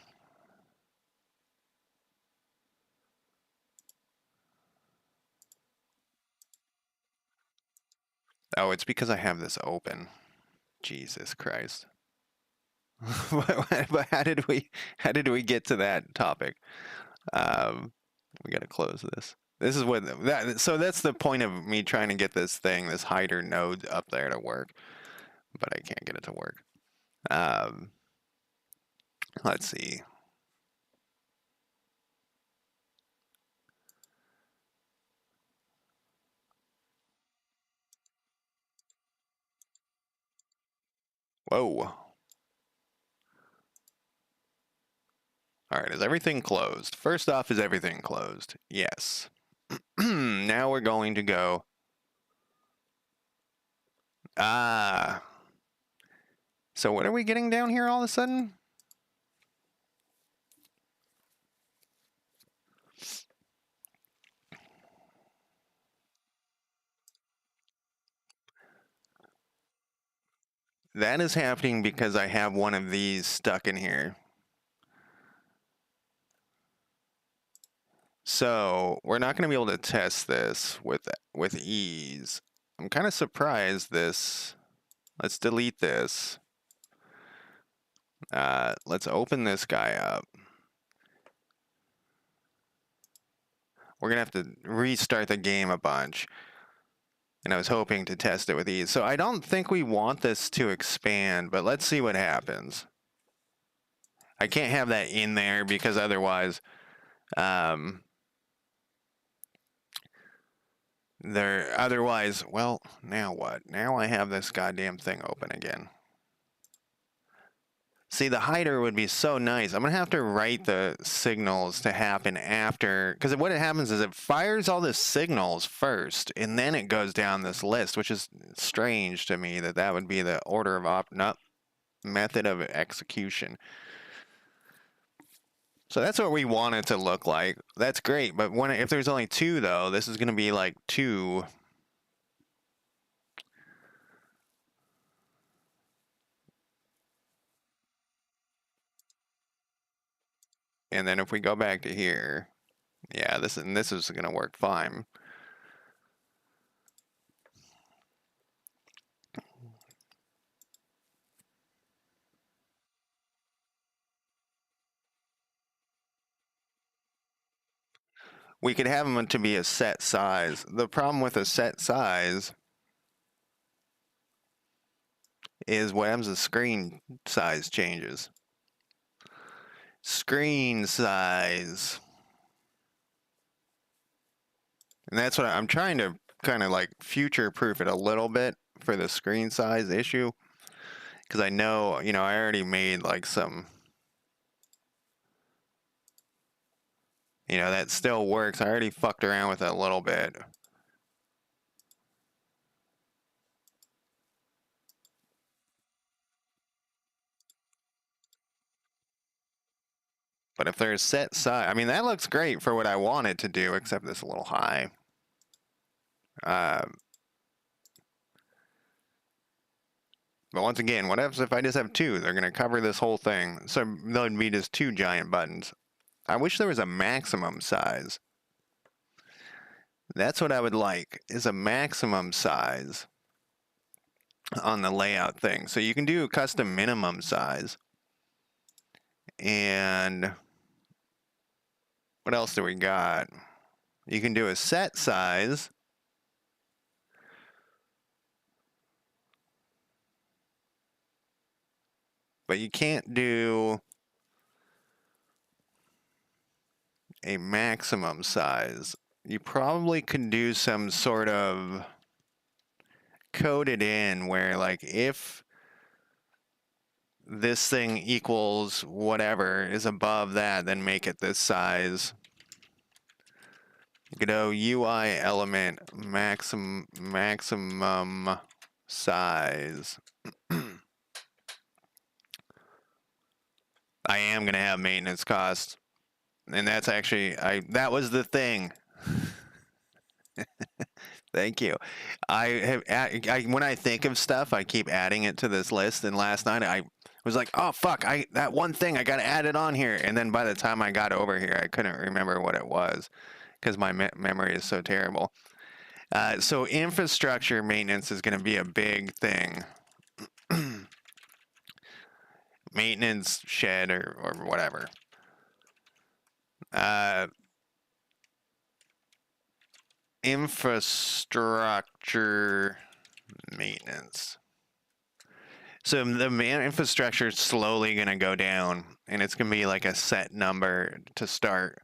Oh, it's because I have this open. Jesus Christ. But how did we get to that topic? We gotta close this. This is what so that's the point of me trying to get this hider node up there to work, but I can't get it to work. Let's see. Whoa. All right, is everything closed? First off, is everything closed? Yes. Now we're going to go. Ah. So what are we getting down here all of a sudden? That is happening because I have one of these stuck in here. So we're not going to be able to test this with ease. I'm kind of surprised this. Let's delete this. Let's open this guy up. We're going to have to restart the game a bunch. And I was hoping to test it with ease. So I don't think we want this to expand, but let's see what happens. I can't have that in there because otherwise, well, now what? Now I have this goddamn thing open again. See, the hider would be so nice. I'm going to have to write the signals to happen after, because what happens is it fires all the signals first, and then it goes down this list, which is strange to me that would be the order of not method of execution. So that's what we want it to look like. That's great, but if there's only two, though, this is going to be like two. And then if we go back to here, yeah, this is going to work fine. We could have them to be a set size. The problem with a set size is what happens the screen size changes. Screen size. And that's what I'm trying to kind of like future-proof it a little bit for the screen size issue. Because I know, I already made like some, that still works. I already fucked around with it a little bit. But if there's set size, I mean, that looks great for what I want it to do, except it's a little high. But once again, what happens if I just have two? They're going to cover this whole thing. So there'll be just two giant buttons. I wish there was a maximum size. That's what I would like, is a maximum size on the layout thing. So you can do a custom minimum size. And what else do we got? You can do a set size. But you can't do a maximum size, you probably could do some sort of coded in where, like, if this thing equals whatever is above that, then make it this size. Godot UI element maximum size. I am gonna have maintenance costs, and that's actually that was the thing. Thank you. When I think of stuff, I keep adding it to this list. And last night I was like, oh fuck, that one thing I got to add it on here. And then by the time I got over here, I couldn't remember what it was because my memory is so terrible. So infrastructure maintenance is going to be a big thing. Maintenance shed or whatever. Infrastructure maintenance. So the infrastructure is slowly going to go down, and it's going to be like a set number to start.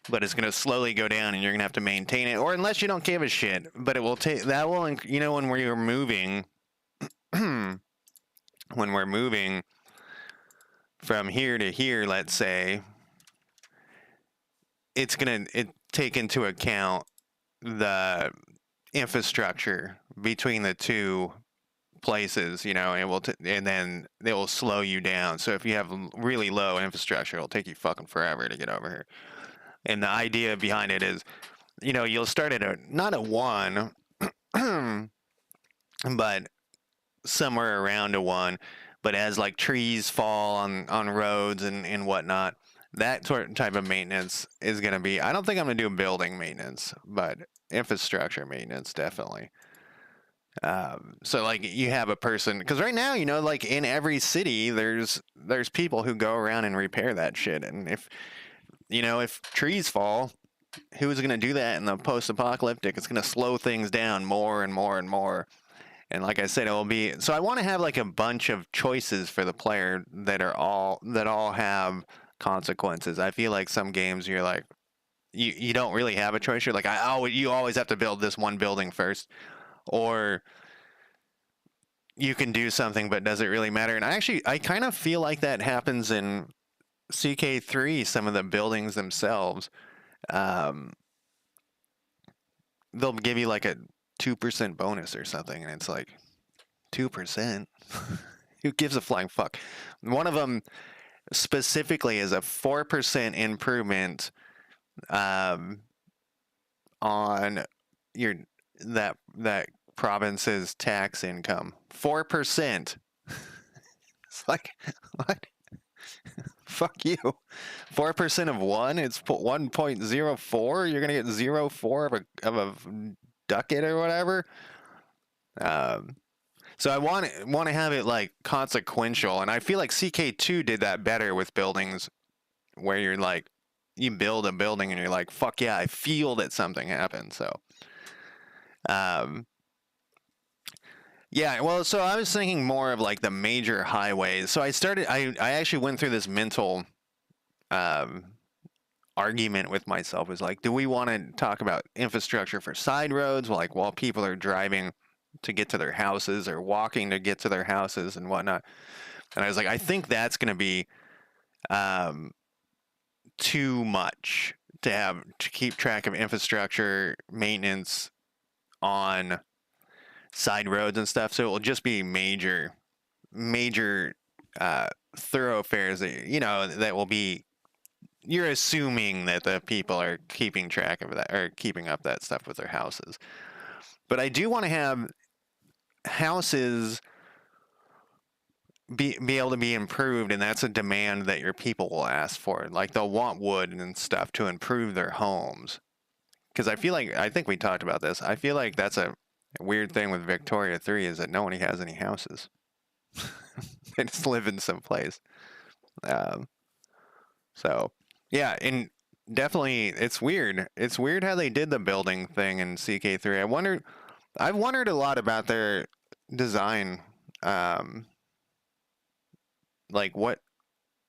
But it's going to slowly go down, and you're going to have to maintain it, or unless you don't give a shit. But it will take that will, you know, when we're moving, when we're moving from here to here, let's say, it's going to take into account the infrastructure between the two places, you know, and and then they will slow you down. So if you have really low infrastructure, it'll take you fucking forever to get over here. And the idea behind it is, you know, you'll start at not a 1, but somewhere around a 1. But as like trees fall on roads and whatnot, that type of maintenance is going to be, I don't think I'm going to do building maintenance, but infrastructure maintenance, definitely. So like you have a person, because right now, you know, like in every city, there's people who go around and repair that shit. And if, you know, if trees fall, who's going to do that in the post-apocalyptic? It's going to slow things down more and more and more. And like I said, it will be, so I want to have like a bunch of choices for the player that all have consequences. I feel like some games you're like, you don't really have a choice. You're like, you always have to build this one building first, or you can do something, but does it really matter? And I kind of feel like that happens in CK3. Some of the buildings themselves, they'll give you like a 2% bonus or something, and it's like 2%. Who gives a flying fuck? One of them specifically is a 4% improvement on your that province's tax income. 4%. It's like, what? Fuck you. 4% of 1, it's 1.04. You're gonna get 0.4 of a ducat or whatever. So I want to have it like consequential, and I feel like CK2 did that better with buildings, where you're like, you build a building and you're like, fuck yeah, I feel that something happened. So, yeah, well, so I was thinking more of like the major highways. So I actually went through this mental argument with myself. It was like, do we want to talk about infrastructure for side roads, like while people are driving to get to their houses or walking to get to their houses and whatnot? And I was like, I think that's going to be too much to keep track of infrastructure maintenance on side roads and stuff. So it will just be major thoroughfares that, you know, that will be, you're assuming that the people are keeping track of that or keeping up that stuff with their houses. But I do want to have houses be able to be improved, and that's a demand that your people will ask for. Like they'll want wood and stuff to improve their homes. Because I think we talked about this. I feel like that's a weird thing with Victoria 3 is that nobody has any houses. They just live in some place. So, yeah, and definitely it's weird. It's weird how they did the building thing in CK3. I've wondered a lot about their design. Like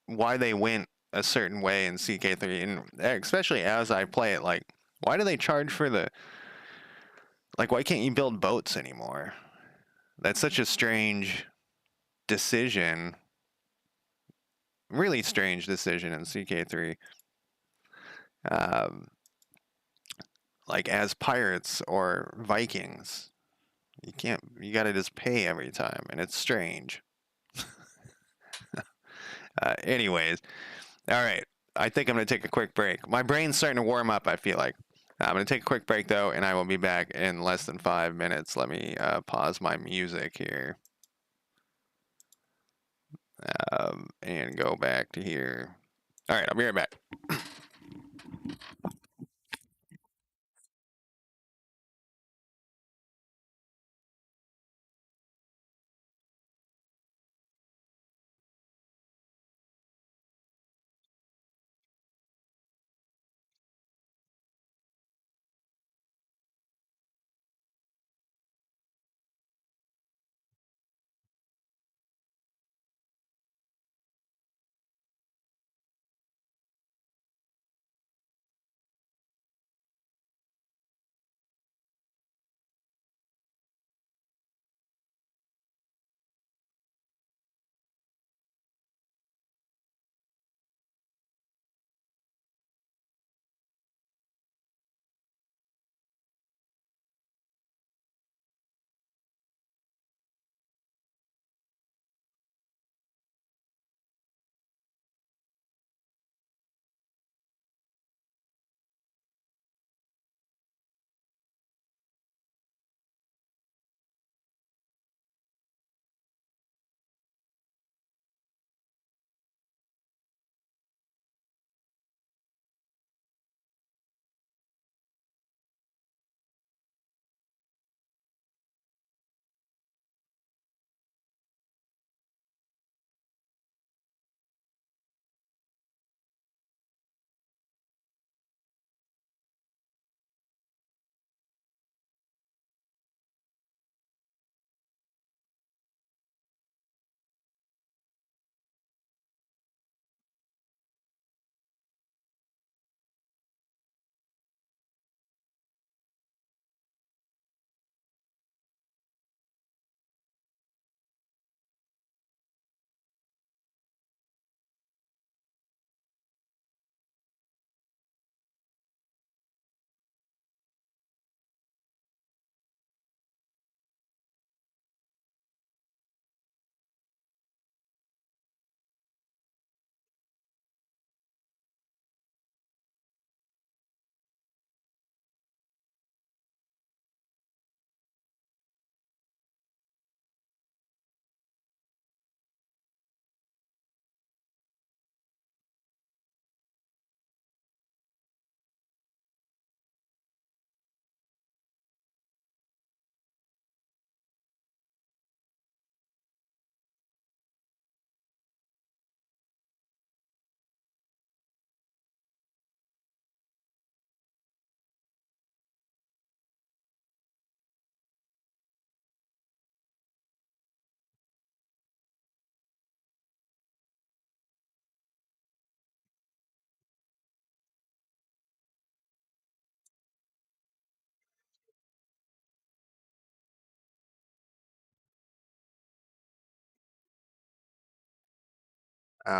why they went a certain way in CK3, and especially as I play it, like, why do they charge for the, like, why can't you build boats anymore? That's such a strange decision, really strange decision in CK3. Um, like, as pirates or Vikings, you gotta just pay every time, and it's strange. Anyways, all right. I think I'm going to take a quick break. My brain's starting to warm up, I feel like. I'm going to take a quick break, though, and I will be back in less than 5 minutes. Let me pause my music here and go back to here. All right, I'll be right back.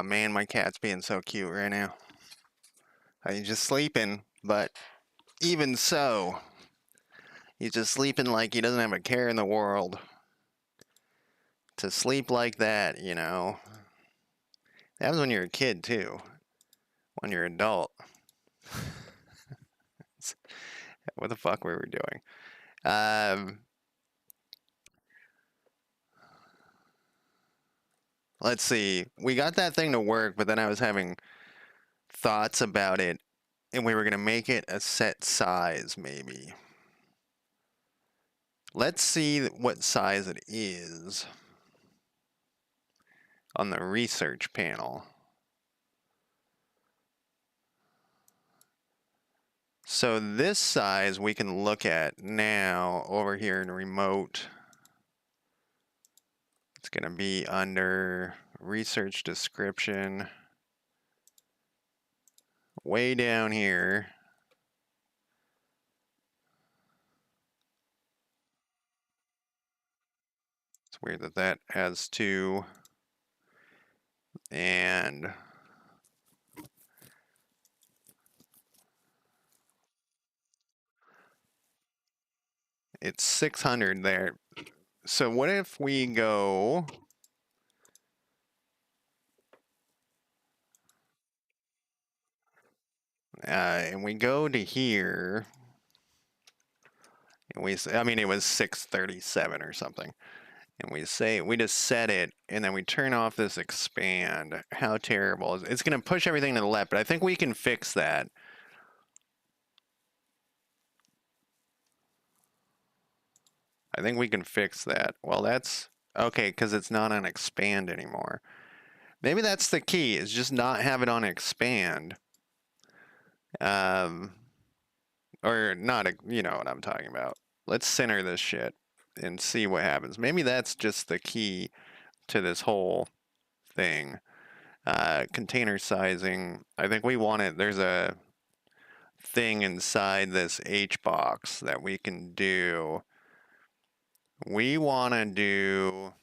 Man, my cat's being so cute right now. He's just sleeping, but even so, he's just sleeping like he doesn't have a care in the world. To sleep like that, you know. That was when you're a kid, too. When you're an adult. What the fuck were we doing? Let's see. We got that thing to work, but then I was having thoughts about it, and we were going to make it a set size, maybe. Let's see what size it is on the research panel. So this size we can look at now over here in remote. It's going to be under research description. way down here. It's weird that that has 2, and it's 600 there. So what if we go and we go to here, and I mean, it was 637 or something. And we just set it, and then we turn off this expand. How terrible is it? It's going to push everything to the left, but I think we can fix that. I think we can fix that. Well, that's okay, because it's not on expand anymore. Maybe that's the key, is just not have it on expand. Or not, you know what I'm talking about. Let's center this shit and see what happens. Maybe that's just the key to this whole thing. Container sizing. I think we want it. There's a thing inside this H box that we can do. We want to do.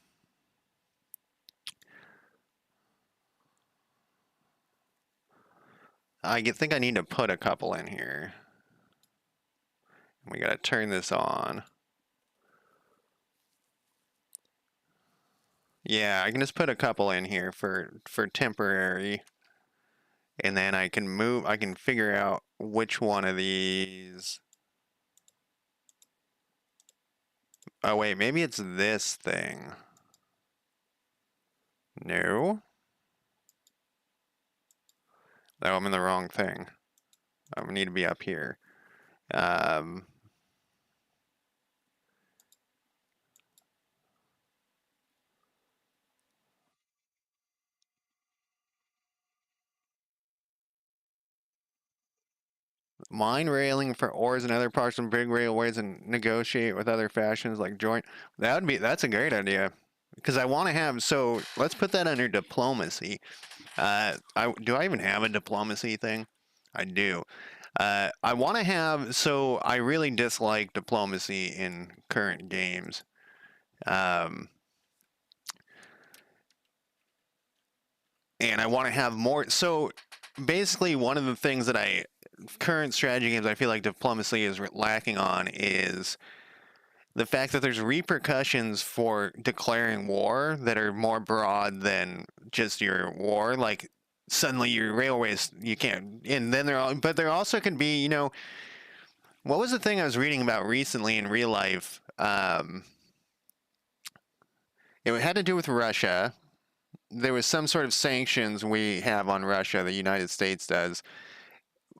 I think I need to put a couple in here. We got to turn this on. Yeah, I can just put a couple in here for temporary. And then I can figure out which one of these. Oh wait, maybe it's this thing. No. Oh, I'm in the wrong thing. I need to be up here. Mine railing for ores and other parts of big railways and negotiate with other factions like joint. That's a great idea. Because I want to have, so let's put that under diplomacy. Do I even have a diplomacy thing? I do. I want to have, so I really dislike diplomacy in current games. And I want to have more. So basically, one of the things that current strategy games I feel like diplomacy is lacking on is the fact that there's repercussions for declaring war that are more broad than just your war. Like suddenly your railways you can't, and then but there also can be, what was the thing I was reading about recently in real life? It had to do with Russia. There was some sort of sanctions we have on Russia, the United States does,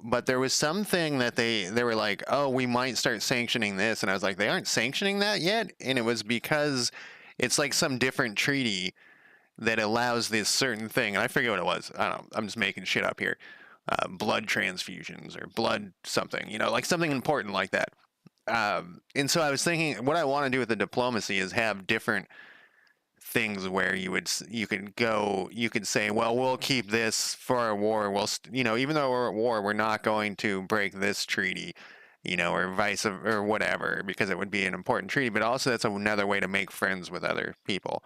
but there was something that they were like, oh, we might start sanctioning this, and I was like, they aren't sanctioning that yet, and it was because it's like some different treaty that allows this certain thing, and I forget what it was. I don't know. I'm just making shit up here. Blood transfusions or blood something, like something important like that. And so I was thinking, what I want to do with the diplomacy is have different things where you could say, well, we'll keep this for our war. We'll, even though we're at war, we're not going to break this treaty, or or whatever, because it would be an important treaty. But also, that's another way to make friends with other people.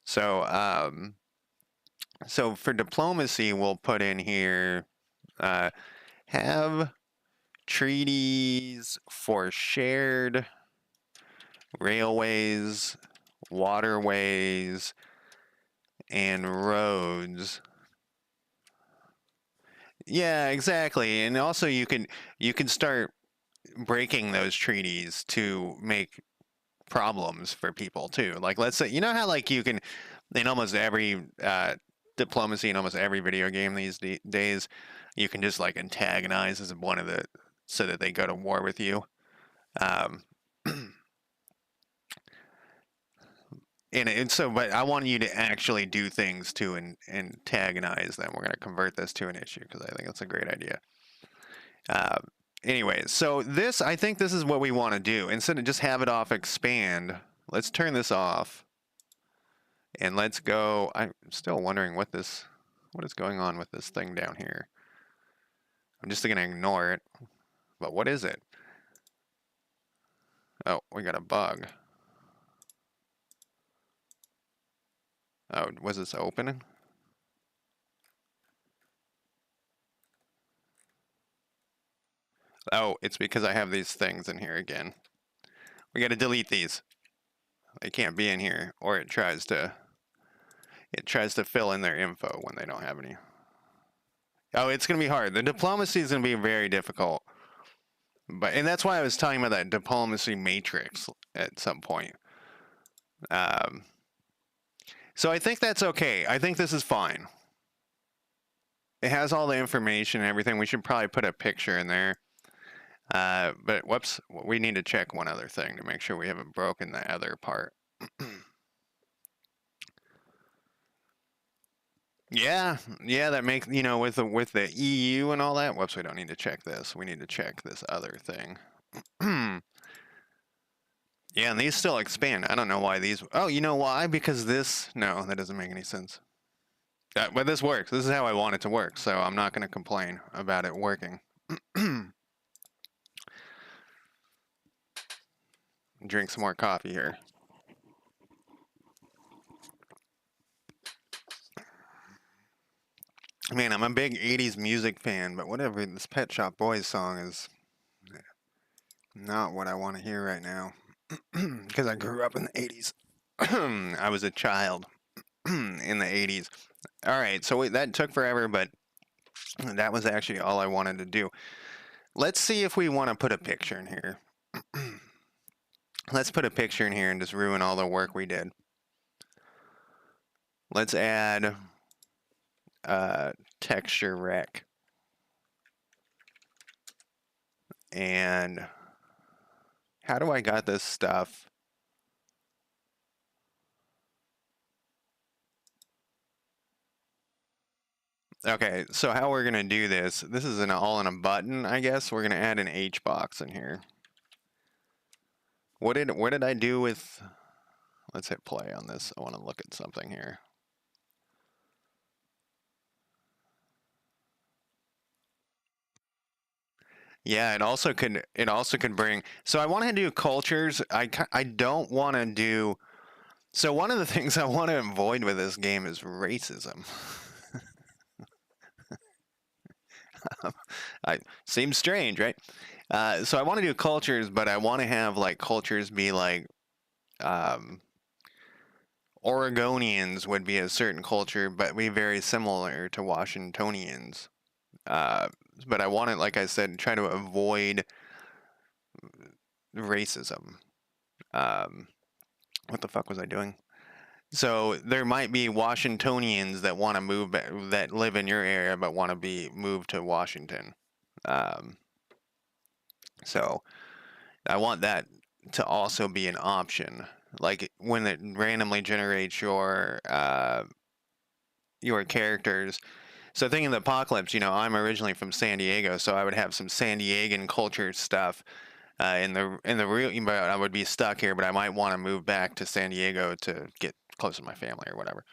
So, so for diplomacy, we'll put in here, have treaties for shared railways, waterways, and roads. Yeah, exactly. And also you can start breaking those treaties to make problems for people too. Like let's say, how like you can in almost every diplomacy in almost every video game these days, you can just like antagonize as one of the so that they go to war with you. Um, and so, but I want you to actually do things to antagonize them. We're going to convert this to an issue because I think it's a great idea. Uh, Anyways, so I think this is what we want to do. Instead of just have it off expand, let's turn this off. And let's go. I'm still wondering what is going on with this thing down here. I'm just gonna ignore it. But what is it? Oh, we got a bug. Oh, was this open? Oh, it's because I have these things in here again. We gotta delete these. They can't be in here, or it tries to fill in their info when they don't have any. Oh, it's gonna be hard. The diplomacy is gonna be very difficult. And that's why I was talking about that diplomacy matrix at some point. So I think that's okay. I think this is fine. It has all the information and everything. We should probably put a picture in there. But whoops, we need to check one other thing to make sure we haven't broken the other part. Yeah, that makes, with the EU and all that. Whoops, we don't need to check this. We need to check this other thing. Yeah, and these still expand. I don't know why these. Oh, you know why? Because this. No, that doesn't make any sense. But this works. This is how I want it to work, so I'm not going to complain about it working. Drink some more coffee here. Man, I'm a big 80s music fan, but whatever, this Pet Shop Boys song is not what I want to hear right now. Because I grew up in the 80s. I was a child in the 80s. All right, so that took forever, but that was actually all I wanted to do. Let's see if we want to put a picture in here. Let's put a picture in here and just ruin all the work we did. Let's add texture rec. And how do I got this stuff? Okay, so how we're gonna do this is all in a button, I guess. We're gonna add an H box in here. What did I do with, let's hit play on this. I wanna look at something here. Yeah, it also could bring, so I want to do cultures. I don't want to do, so one of the things I want to avoid with this game is racism. Seems strange, right? So I want to do cultures, but I want to have like cultures be like Oregonians would be a certain culture, but be very similar to Washingtonians. But I want to, like I said, try to avoid racism. What the fuck was I doing? So there might be Washingtonians that want to move, that live in your area, but want to be moved to Washington. So I want that to also be an option. Like when it randomly generates your characters. So thinking the apocalypse, I'm originally from San Diego, so I would have some San Diegan culture stuff in the real. But I would be stuck here, but I might want to move back to San Diego to get close to my family or whatever.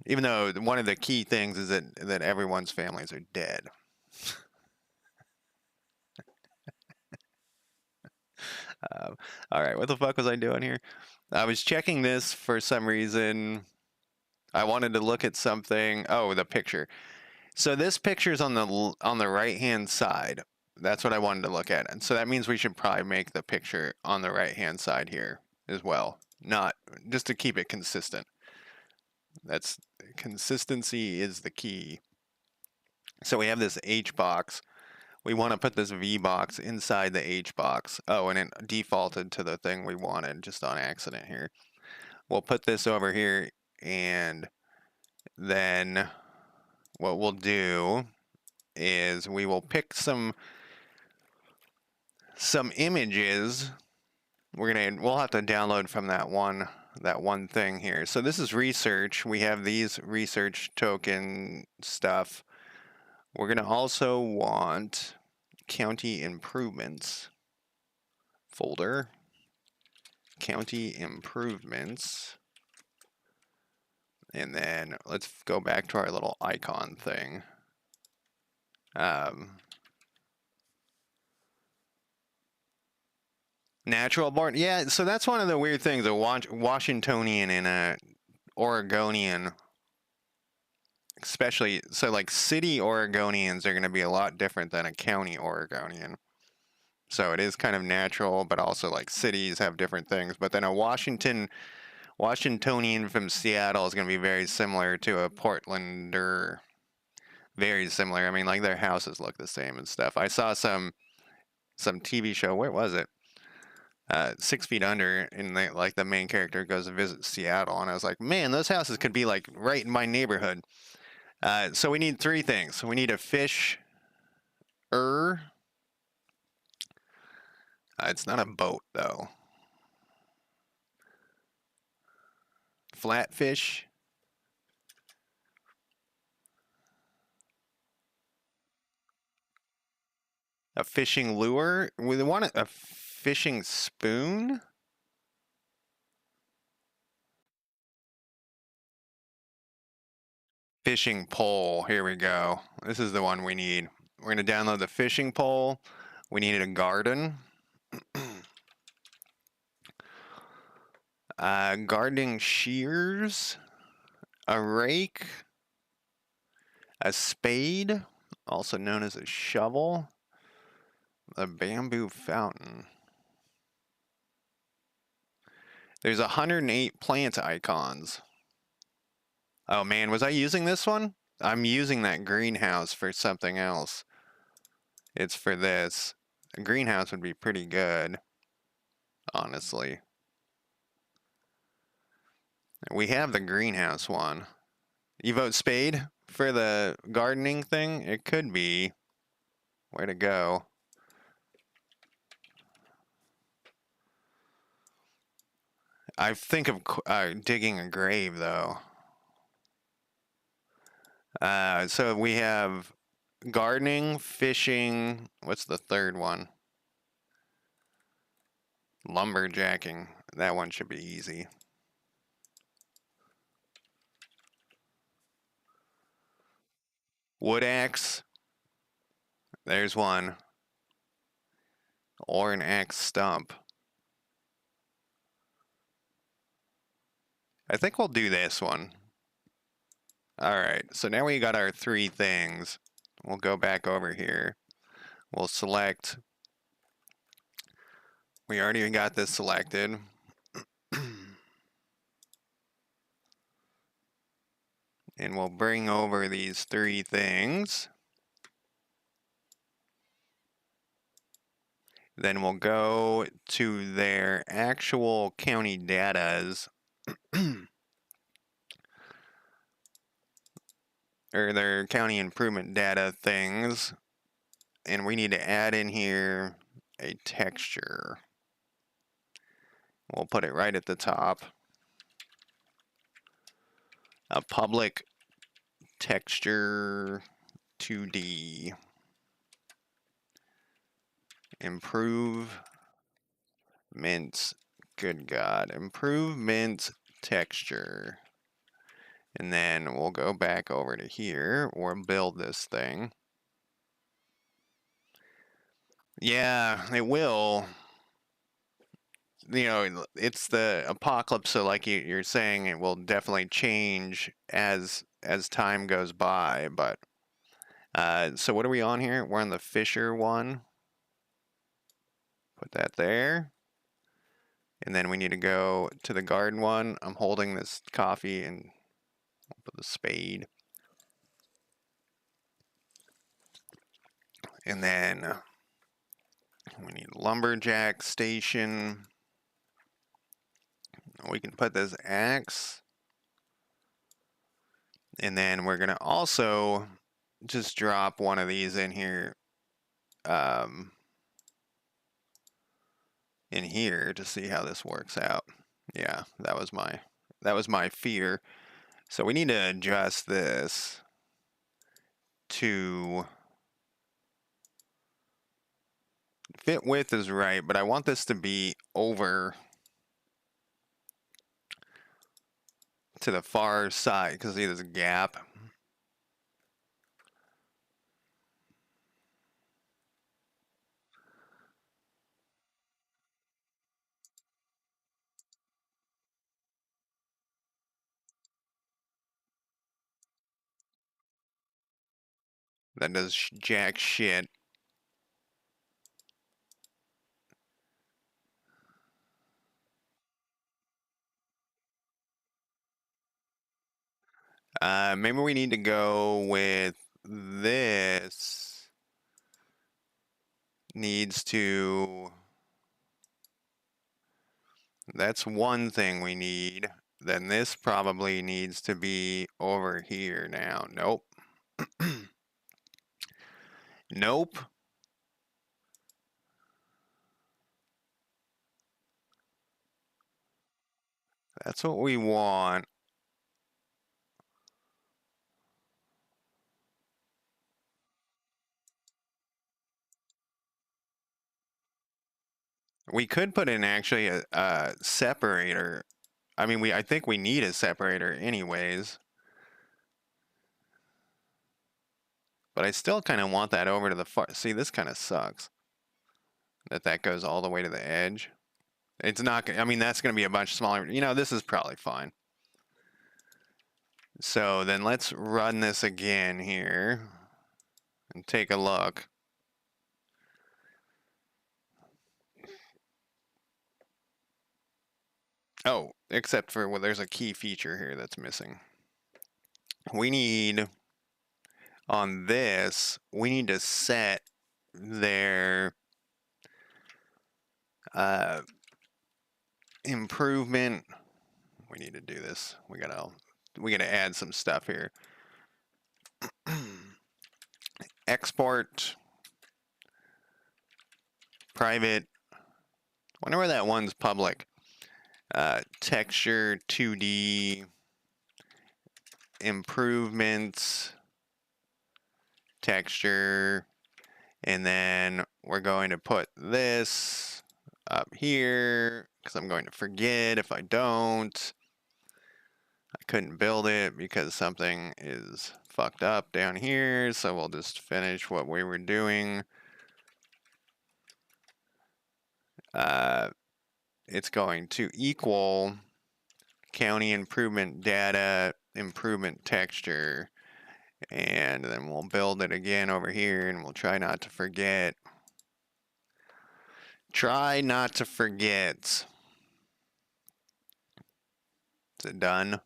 Even though one of the key things is that everyone's families are dead. All right, what the fuck was I doing here? I was checking this for some reason. I wanted to look at something. Oh, the picture. So this picture's on the right-hand side. That's what I wanted to look at. And so that means we should probably make the picture on the right-hand side here as well. Not just to keep it consistent. That's consistency is the key. So we have this H box. We want to put this V box inside the H box. Oh, and it defaulted to the thing we wanted just on accident here. We'll put this over here, and then what we'll do is we will pick some images. We'll have to download from that one thing here. So this is research. We have these research token stuff. We're gonna also want county improvements folder. County improvements. And then let's go back to our little icon thing. Natural born. Yeah, so that's one of the weird things. A Washingtonian and a Oregonian, especially. So, like, city Oregonians are going to be a lot different than a county Oregonian. So it is kind of natural, but also like cities have different things. But then a Washingtonian from Seattle is going to be very similar to a Portlander. Very similar. I mean, like their houses look the same and stuff. I saw some TV show. Where was it? 6 Feet Under, and like the main character goes to visit Seattle, and I was like, man, those houses could be like right in my neighborhood. So we need three things. We need a fish. It's not a boat though. Flatfish. A fishing lure. We want a fishing spoon. Fishing pole. Here we go. This is the one we need. We're going to download the fishing pole. We needed a garden. Gardening shears. A rake. A spade, also known as a shovel. A bamboo fountain. There's 108 plant icons. Oh man, was I using this one? I'm using that greenhouse for something else. It's for this. A greenhouse would be pretty good, honestly. We have the greenhouse one. You vote spade for the gardening thing? It could be. Way to go. I think of digging a grave, though. So we have gardening, fishing. What's the third one? Lumberjacking. That one should be easy. Wood axe. There's one. Or an axe stump. I think we'll do this one. Alright, so now we got our three things. We'll go back over here. We'll select. We already got this selected. And we'll bring over these three things. Then we'll go to their actual county datas. Or their county improvement data things. And we need to add in here a texture. We'll put it right at the top. A public texture 2D. Improvements. Good God. Improvements texture. And then we'll go back over to here. We'll build this thing. Yeah, it will. You know, it's the apocalypse, so like you're saying, it will definitely change as time goes by. But so what are we on here? We're on the Fisher one. Put that there. And then we need to go to the garden one. I'm holding this coffee and I'll put the spade. And then we need lumberjack station. We can put this axe. And then we're going to also just drop one of these in here. In here to see how this works out. Yeah, that was my fear. So we need to adjust this to fit width is right, but I want this to be over to the far side because see there's a gap. That does jack shit. Maybe we need to go with this. Needs to. That's one thing we need. Then this probably needs to be over here now. Nope. Nope. That's what we want. We could put in actually a separator. I mean, I think we need a separator anyways. But I still kind of want that over to the far. See, this kind of sucks. That goes all the way to the edge. It's not. I mean, that's going to be a bunch smaller. You know, this is probably fine. So then let's run this again here and take a look. Oh, except for, well, there's a key feature here that's missing. We need, on this, we need to set their improvement. We need to do this. We gotta add some stuff here. Export private. Wonder where that one's public. Texture 2D improvements texture, and then we're going to put this up here because I'm going to forget if I don't. I couldn't build it because something is fucked up down here, so we'll just finish what we were doing. It's going to equal county improvement data improvement texture, and then we'll build it again over here, and we'll try not to forget. Try not to forget. Is it done?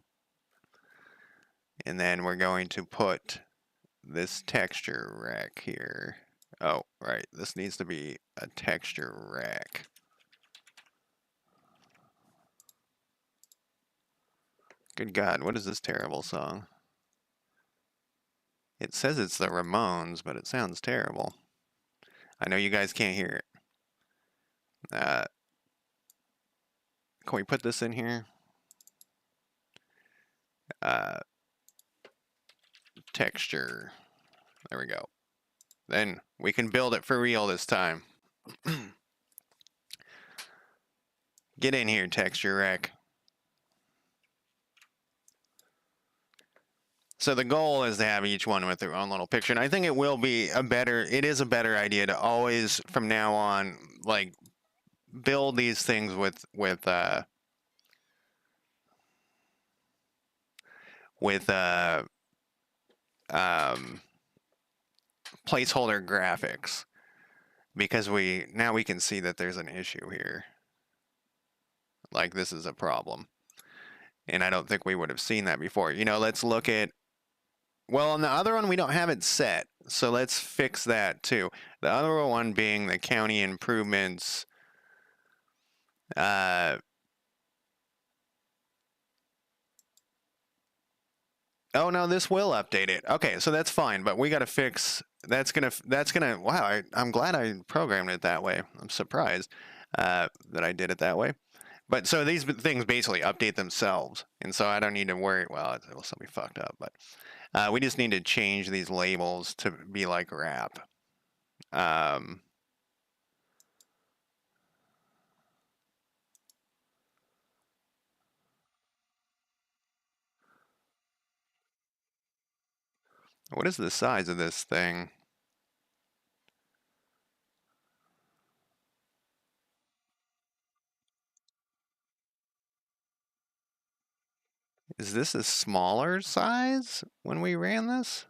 And then we're going to put this texture rack here. Oh, right. This needs to be a texture rack. Good God, what is this terrible song? It says it's the Ramones, but it sounds terrible. I know you guys can't hear it. Can we put this in here? Texture. There we go. Then we can build it for real this time. Get in here, texture rack. So the goal is to have each one with their own little picture, and I think it will be it is a better idea to always, from now on, like, build these things with placeholder graphics, because now we can see that there's an issue here. Like, this is a problem, and I don't think we would have seen that before. You know, let's look at, well, on the other one we don't have it set, so let's fix that too. The other one being the county improvements. Oh no, this will update it. Okay, so that's fine, but we got to fix. That's gonna. Wow, I'm glad I programmed it that way. I'm surprised that I did it that way. But so these things basically update themselves, and so I don't need to worry. Well, it will still be fucked up, but we just need to change these labels to be like wrap. What is the size of this thing? Is this a smaller size when we ran this?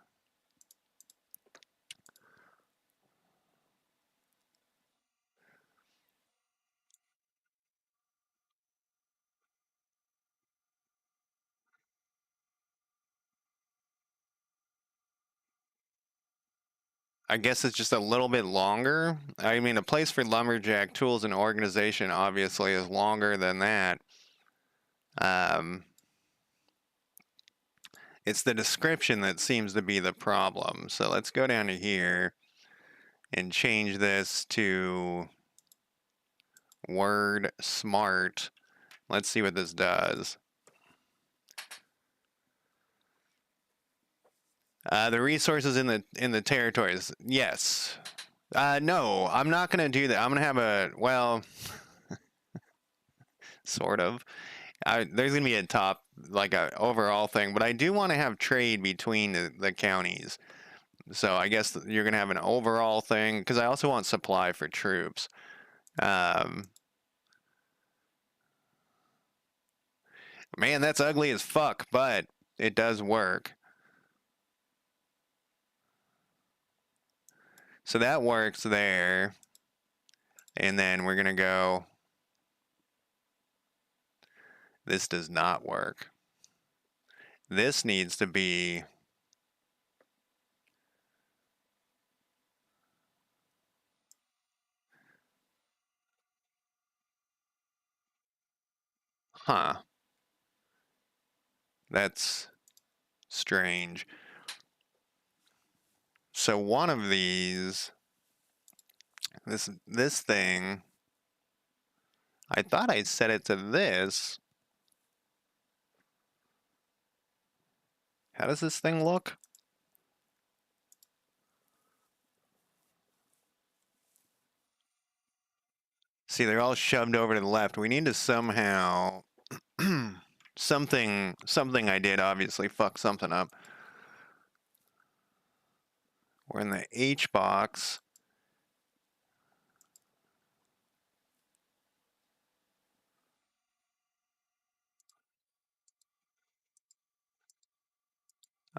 I guess it's just a little bit longer. I mean, a place for lumberjack tools and organization obviously is longer than that. Um, it's the description that seems to be the problem. So let's go down to here and change this to Word Smart. Let's see what this does. The resources in the territories. Yes. No, I'm not gonna do that. I'm gonna have well, sort of. There's gonna be a top, like a overall thing, but I do want to have trade between the counties. So I guess you're gonna have an overall thing because I also want supply for troops. Um, Man, that's ugly as fuck, but it does work. So that works there. And then we're going to go. This does not work. This needs to be. Huh. That's strange. So one of these. This thing. I thought I set it to this. How does this thing look? See, they're all shoved over to the left. We need to somehow something I did obviously fuck something up. We're in the H box.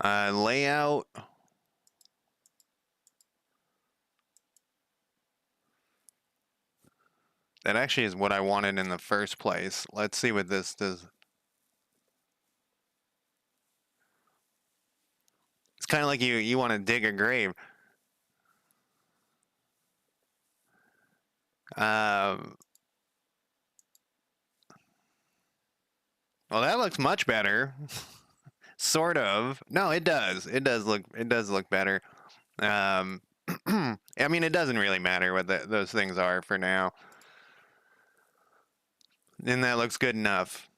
Layout. That actually is what I wanted in the first place. Let's see what this does. It's kind of like you want to dig a grave. Well, that looks much better. Sort of. No, it does. It does look better. I mean, it doesn't really matter what those things are for now. And that looks good enough.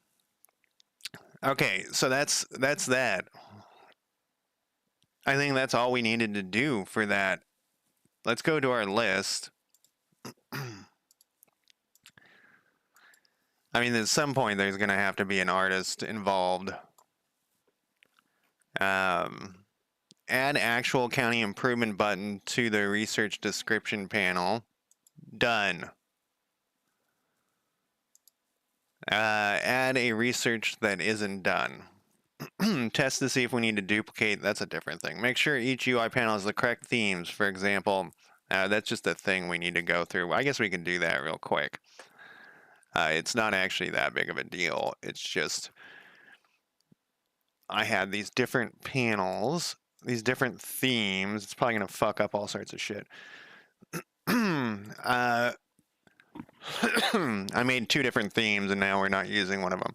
Okay, so that's that. I think that's all we needed to do for that. Let's go to our list. I mean, at some point there's going to have to be an artist involved. Add actual county improvement button to the research description panel. Done. Add a research that isn't done. Test to see if we need to duplicate. That's a different thing. Make sure each UI panel has the correct themes. For example, that's just a thing we need to go through. I guess we can do that real quick. It's not actually that big of a deal. It's just I had these different panels, these different themes. It's probably going to fuck up all sorts of shit. I made two different themes and now we're not using one of them.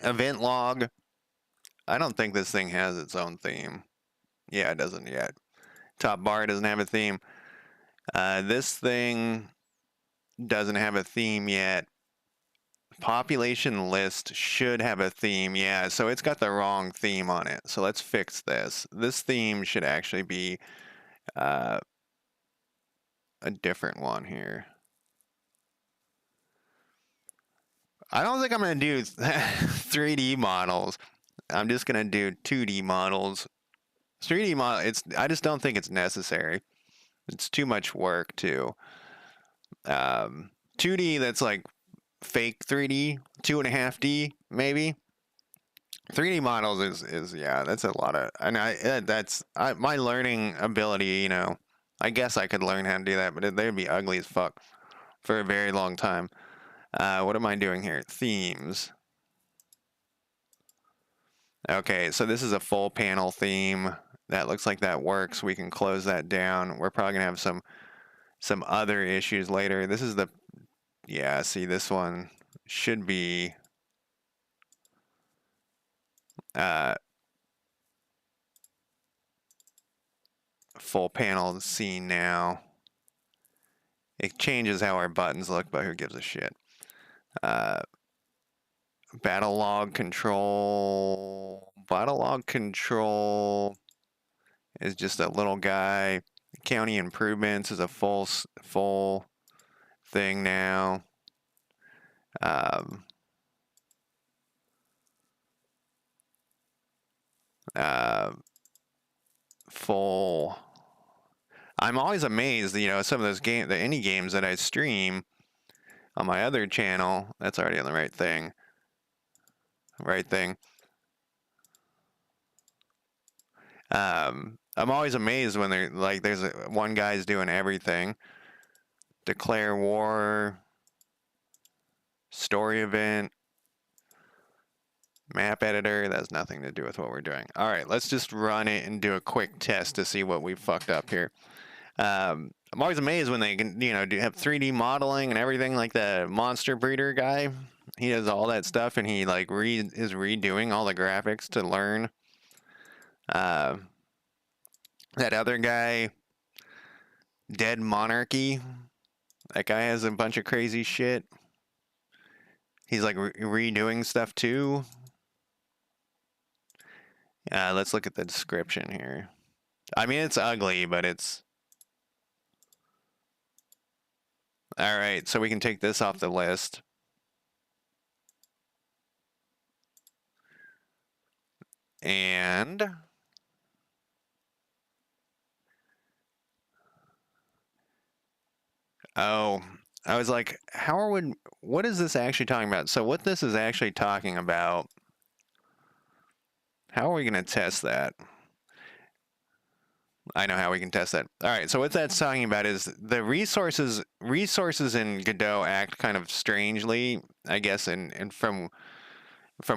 Event log. I don't think this thing has its own theme. Yeah, it doesn't yet. Top bar doesn't have a theme. This thing doesn't have a theme yet. Population list should have a theme. Yeah, so it's got the wrong theme on it. So let's fix this. This theme should actually be a different one here. I don't think I'm going to do 3D models. I'm just going to do 2D models. 3D model, I just don't think it's necessary. It's too much work too. 2D, that's like fake 3D, 2.5D maybe. 3D models is yeah, that's a lot of, and my learning ability, you know, I guess I could learn how to do that, but they'd be ugly as fuck for a very long time. What am I doing here? Themes. Okay, so this is a full panel theme. That looks like that works. We can close that down. We're probably gonna have some other issues later. This is the, yeah, see, this one should be uh, full panel scene now. It changes how our buttons look, but who gives a shit? Uh, Battle log control. Battle log control is just a little guy. County improvements is a full thing now. Um, uh, full. I'm always amazed, some of those the indie games that I stream on my other channel. That's already on the right thing. Right thing. I'm always amazed when they're like, one guy's doing everything. Declare war, story event, map editor. That has nothing to do with what we're doing. All right, let's just run it and do a quick test to see what we fucked up here. I'm always amazed when they can, do have 3D modeling and everything, like the monster breeder guy. He does all that stuff, and he like is redoing all the graphics to learn. That other guy, Dead Monarchy, that guy has a bunch of crazy shit. He's like redoing stuff too. Let's look at the description here. I mean, it's ugly, but it's... All right, so we can take this off the list. And... Oh, I was like, what is this actually talking about? So what this is actually talking about, how are we going to test that? I know how we can test that. All right, so what that's talking about is the resources in Godot act kind of strangely, I guess, and from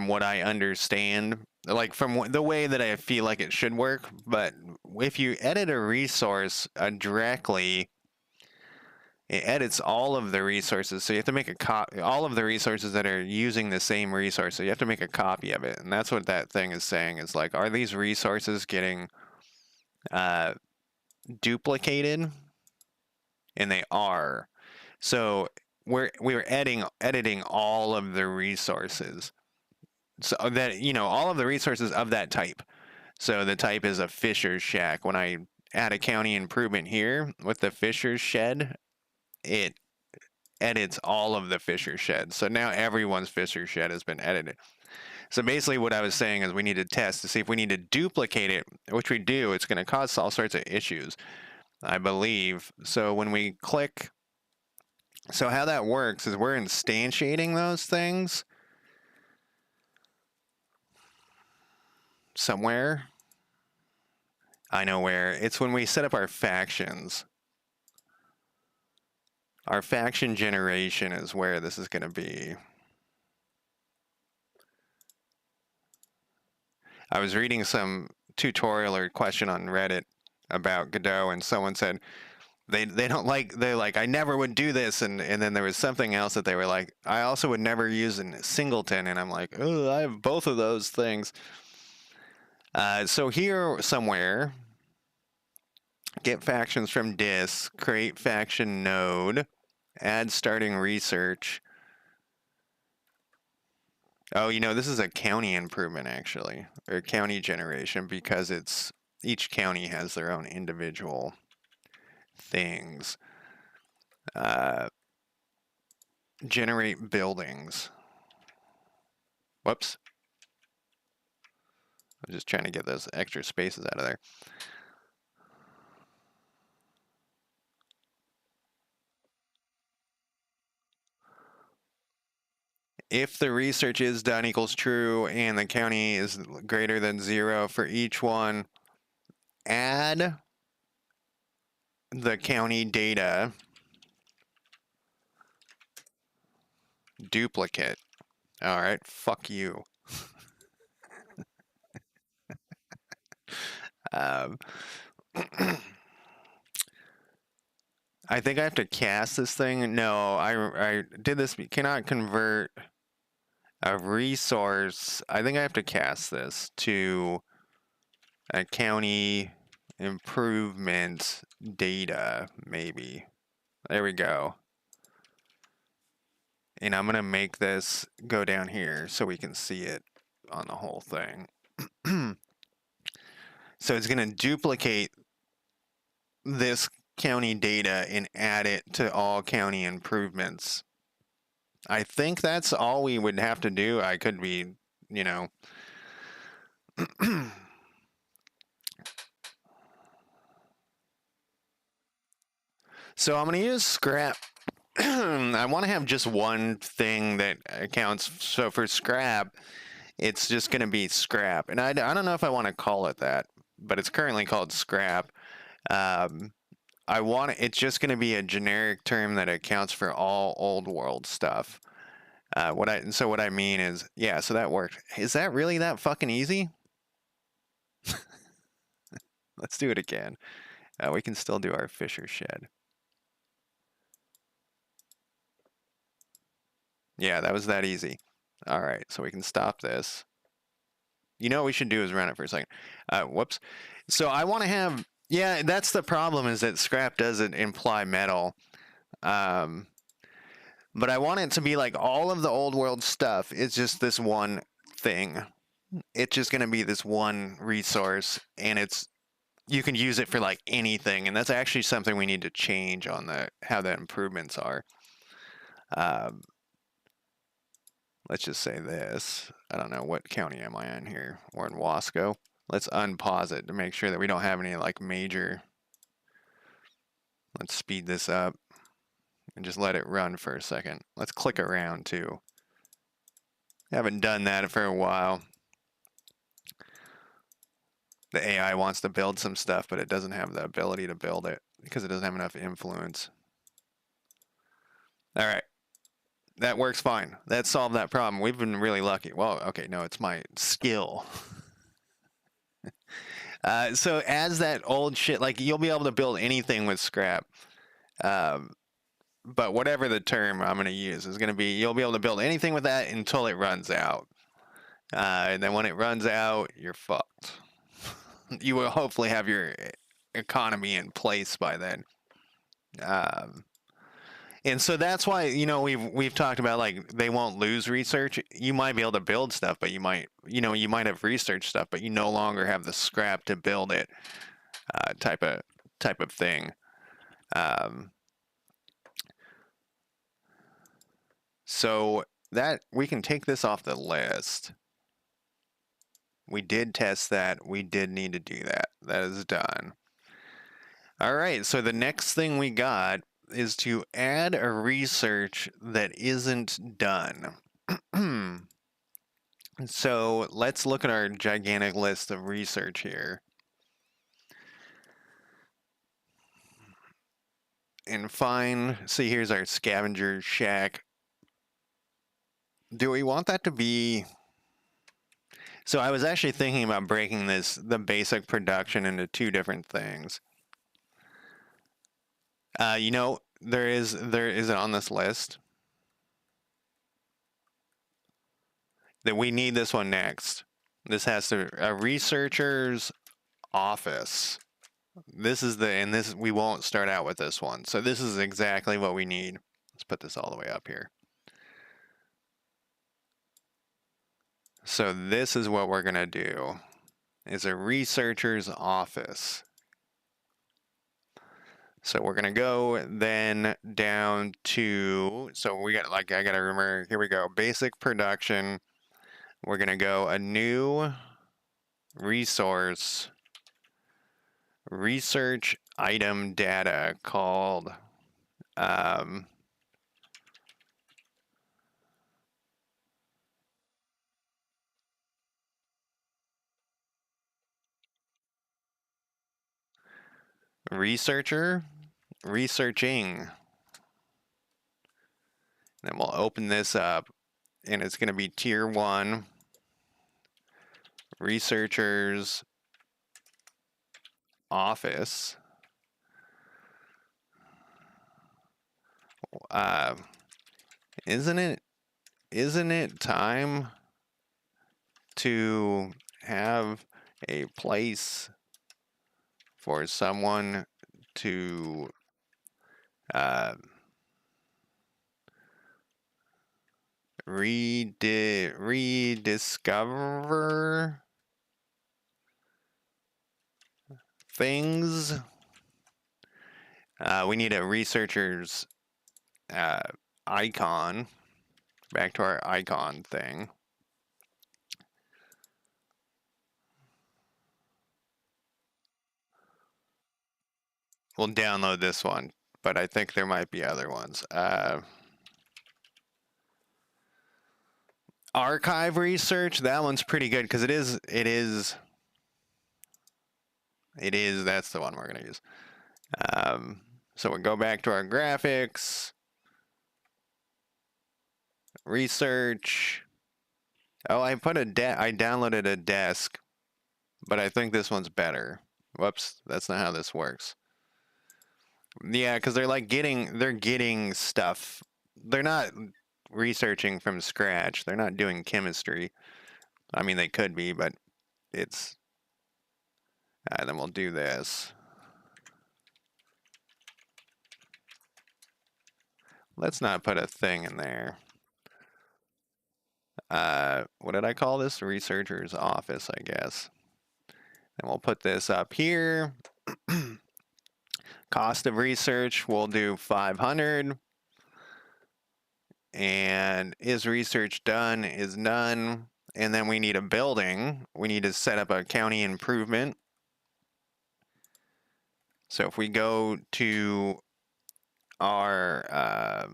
what I understand, like from the way that I feel like it should work. But if you edit a resource directly, it edits all of the resources. So you have to make a copy, all of the resources that are using the same resource. So you have to make a copy of it. And that's what that thing is saying, is like, are these resources getting duplicated? And they are. So we were editing all of the resources. So that, all of the resources of that type. So the type is a fisher's shack. When I add a county improvement here with the fisher's shed, it edits all of the fisher sheds. So now everyone's fisher shed has been edited. So basically what I was saying is we need to test to see if we need to duplicate it, which we do. It's going to cause all sorts of issues, I believe. So when we click, so how that works is we're instantiating those things somewhere. I know where. It's when we set up our factions. Our faction generation is where this is going to be. I was reading some tutorial or question on Reddit about Godot, and someone said they don't like, they're like, I never would do this, and then there was something else that they were like, I also would never use a singleton, and I'm like, oh, I have both of those things. So here somewhere, get factions from disk, create faction node, add starting research. Oh, this is a county improvement, actually, or county generation, because each county has their own individual things. Generate buildings. Whoops. I'm just trying to get those extra spaces out of there. If the research is done equals true and the county is greater than 0 for each one, add the county data duplicate. All right, fuck you. Um, I think I have to cast this thing. No, I did this. Cannot convert a resource. I think I have to cast this to a county improvement data, maybe. There we go. And I'm going to make this go down here so we can see it on the whole thing. So it's going to duplicate this county data and add it to all county improvements. I think that's all we would have to do. I could be, you know. So I'm going to use scrap. I want to have just one thing that accounts. So for scrap, it's just going to be scrap. And I don't know if I want to call it that, but it's currently called scrap. It's just going to be a generic term that accounts for all old world stuff. What I mean is, yeah, so that worked. Is that really that fucking easy? Let's do it again. We can still do our Fisher shed. Yeah, that was that easy. All right, so we can stop this. You know what we should do is run it for a second. Whoops. So I want to have, yeah, that's the problem, is that scrap doesn't imply metal. But I want it to be like all of the old world stuff is just this one thing. It's just going to be this one resource, and you can use it for like anything, and that's actually something we need to change on how the improvements are. Let's just say this. I don't know, what county am I in here? We're in Wasco. Let's unpause it to make sure that we don't have any like major. Let's speed this up and just let it run for a second. Let's click around too. Haven't done that for a while. The AI wants to build some stuff, but it doesn't have the ability to build it because it doesn't have enough influence. All right. That works fine. That solved that problem. We've been really lucky. Well, okay, no, it's my skill. So as that old shit, like you'll be able to build anything with scrap. But whatever the term I'm going to use is going to be, you'll be able to build anything with that until it runs out. And then when it runs out, you're fucked. You will hopefully have your economy in place by then. And so that's why, you know, we've talked about like they won't lose research. You might be able to build stuff, but you might have research stuff, but you no longer have the scrap to build it, type of thing. So that we can take this off the list. We did test that. We did need to do that. That is done. All right. So the next thing we got is to add a research that isn't done. So let's look at our gigantic list of research here. And see, here's our scavenger shack. Do we want that to be... So I was actually thinking about breaking the basic production into two different things. You know, there is it on this list that we need this one next. This has to a researcher's office. We won't start out with this one. So this is exactly what we need. Let's put this all the way up here. So this is what we're gonna do, is a researcher's office. So we're gonna go then down to, so we got, like, I gotta remember, here we go, basic production. We're gonna go a new resource, research item data called researcher, researching. Then we'll open this up, and it's going to be tier 1, researchers, office. Uh, isn't it time to have a place for someone to uh, rediscover things? We need a researcher's icon. Back to our icon thing. We'll download this one, but I think there might be other ones. Archive research, that one's pretty good because it is, that's the one we're going to use. So we'll go back to our graphics, research. Oh, I downloaded a desk, but I think this one's better. Whoops, that's not how this works. Yeah, because they're getting stuff. They're not researching from scratch. They're not doing chemistry. I mean, they could be, but it's... then we'll do this. Let's not put a thing in there. What did I call this? Researcher's office, I guess. And we'll put this up here. Cost of research, we'll do 500. And is research done? Is none. And then we need a building. We need to set up a county improvement. So if we go to our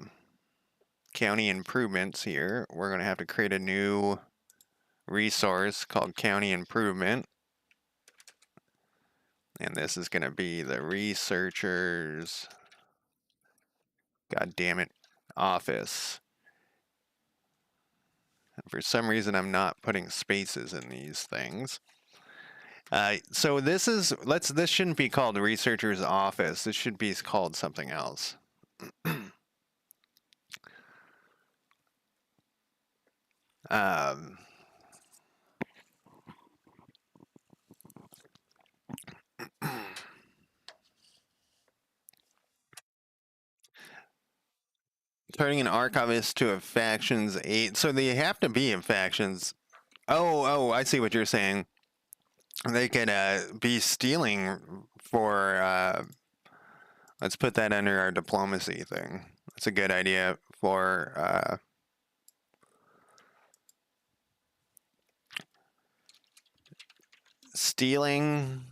county improvements here, we're going to have to create a new resource called county improvement. And this is going to be the researchers, god damn it, office. For some reason, I'm not putting spaces in these things. So this shouldn't be called the researcher's office. This should be called something else. Turning an archivist to a factions 8. So they have to be in factions. Oh, I see what you're saying. They could be stealing for... let's put that under our diplomacy thing. That's a good idea for... stealing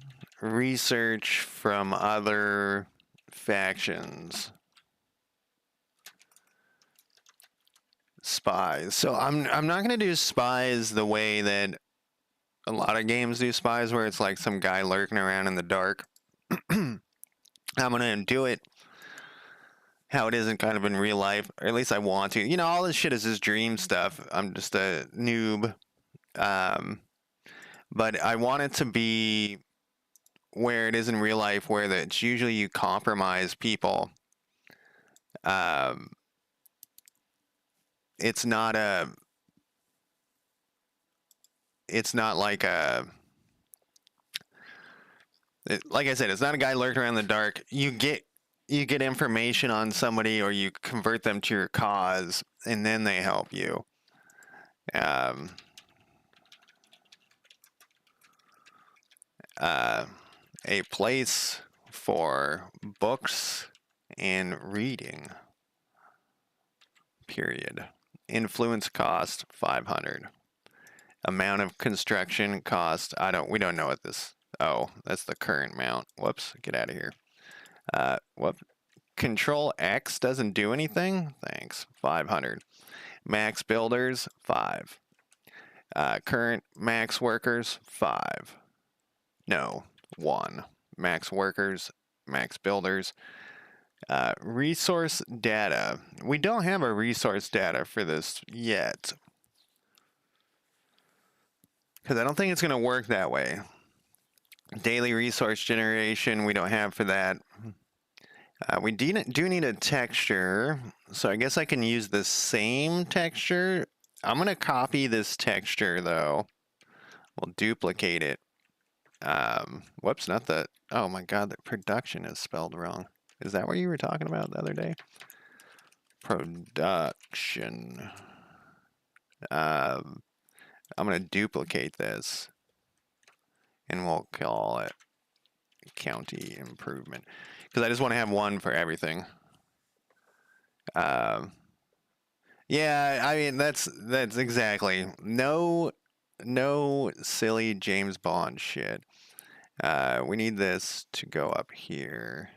research from other factions. Spies. So I'm not going to do spies the way that a lot of games do spies, where it's like some guy lurking around in the dark. I'm going to do it how it isn't kind of in real life, or at least I want to. You know, all this shit is just dream stuff. I'm just a noob. But I want it to be where it is in real life, where it's usually you compromise people. It's not like like I said, it's not a guy lurking around in the dark. You get information on somebody, or you convert them to your cause, and then they help you. A place for books and reading. Period. Influence cost 500. Amount of construction cost, we don't know what this... Oh, that's the current amount. Whoops, get out of here. Whoop. Control X doesn't do anything? Thanks. 500. Max builders, 5. Current max workers, 5. No, 1. Max workers, max builders. Resource data. We don't have a resource data for this yet, because I don't think it's going to work that way. Daily resource generation, we don't have for that. We do need a texture, so I guess I can use the same texture. I'm going to copy this texture, though. We'll duplicate it. Whoops, not the... Oh my god, the production is spelled wrong. Is that what you were talking about the other day? Production. I'm going to duplicate this, and we'll call it county improvement, because I just want to have one for everything. Yeah, I mean that's exactly no silly James Bond shit. We need this to go up here,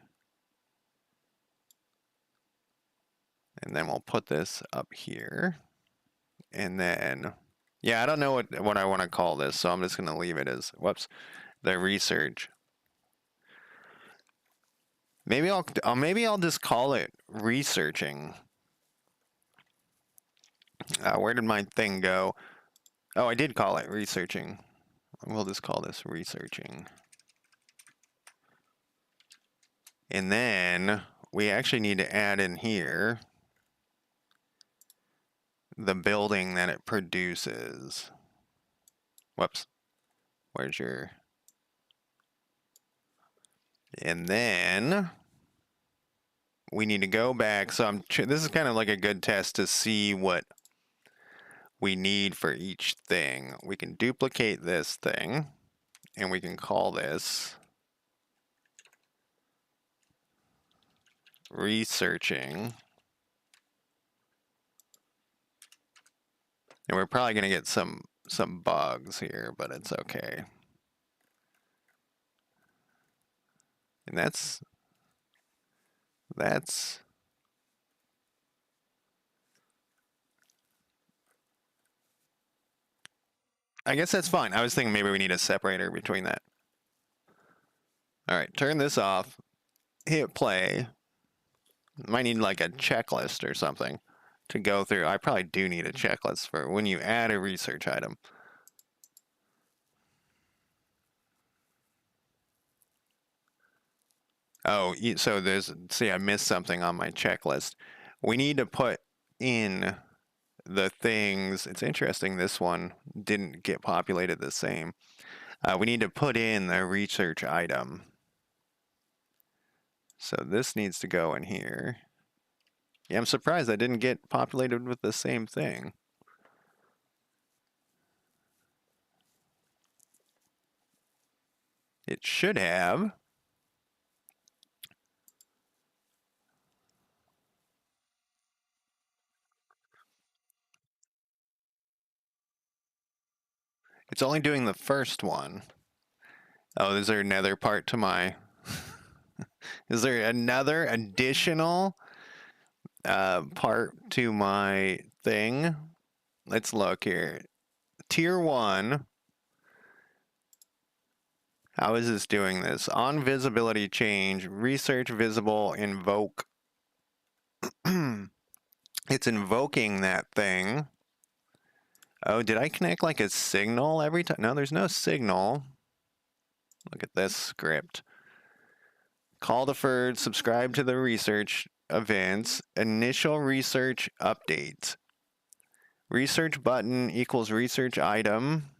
and then we'll put this up here, and then yeah, I don't know what I want to call this, so I'm just gonna leave it as the research. Maybe I'll just call it researching. Where did my thing go? Oh, I did call it researching. We'll just call this researching. And then we actually need to add in here the building that it produces. Whoops. Where's your... And then we need to go back. So this is kind of like a good test to see what we need for each thing. We can duplicate this thing, and we can call this researching. And we're probably going to get some bugs here, but it's okay. And that's I guess that's fine. I was thinking maybe we need a separator between that. All right, turn this off. Hit play. Might need like a checklist or something to go through. I probably do need a checklist for when you add a research item. Oh, so see, I missed something on my checklist. We need to put in the things. It's interesting this one didn't get populated the same. We need to put in the research item. So this needs to go in here. Yeah, I'm surprised that didn't get populated with the same thing. It should have. It's only doing the first one. Oh, is there another part to my... Is there another additional part to my thing? Let's look here. Tier 1. How is this doing this? On visibility change, research visible, invoke. It's invoking that thing. Oh, did I connect like a signal every time? No, there's no signal. Look at this script. Call deferred, subscribe to the research events, initial research updates. Research button equals research item.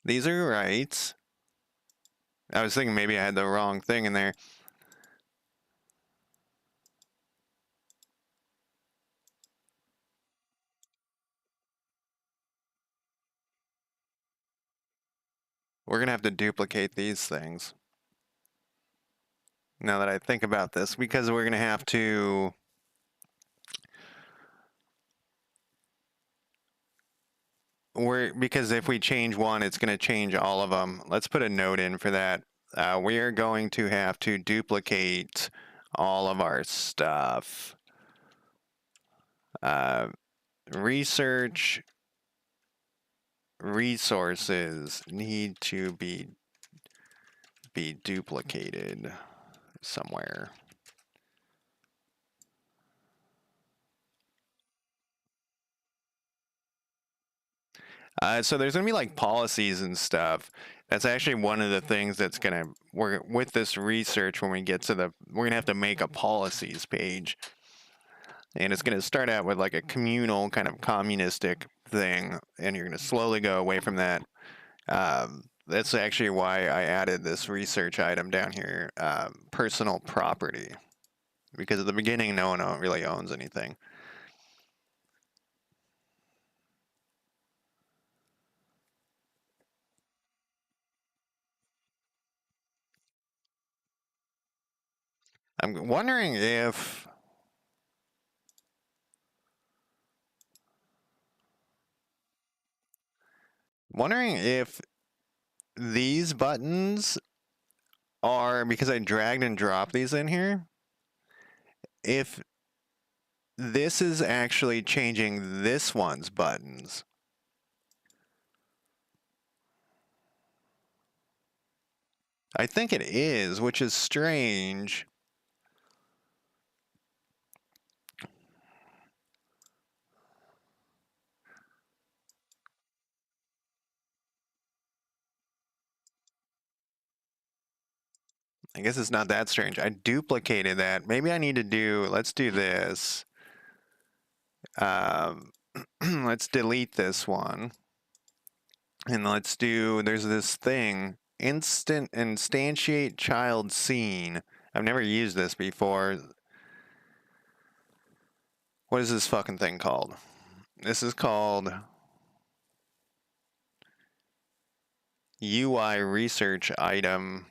These are right. I was thinking maybe I had the wrong thing in there. We're going to have to duplicate these things. Now that I think about this, because we're going to have to... Because if we change one, it's going to change all of them. Let's put a note in for that. We are going to have to duplicate all of our stuff. Research resources need to be duplicated somewhere. So there's gonna be like policies and stuff. That's actually one of the things that's gonna we're with this research when we get to we're gonna have to make a policies page, and it's gonna start out with like a communal kind of communistic thing, and you're gonna slowly go away from that. That's actually why I added this research item down here, personal property, because at the beginning no one really owns anything. I'm wondering if these buttons are, because I dragged and dropped these in here, if this is actually changing this one's buttons. I think it is, which is strange. I guess it's not that strange. I duplicated that. Maybe I need to let's do this. Let's delete this one. And there's this thing, instant instantiate child scene. I've never used this before. What is this fucking thing called? This is called UI research item.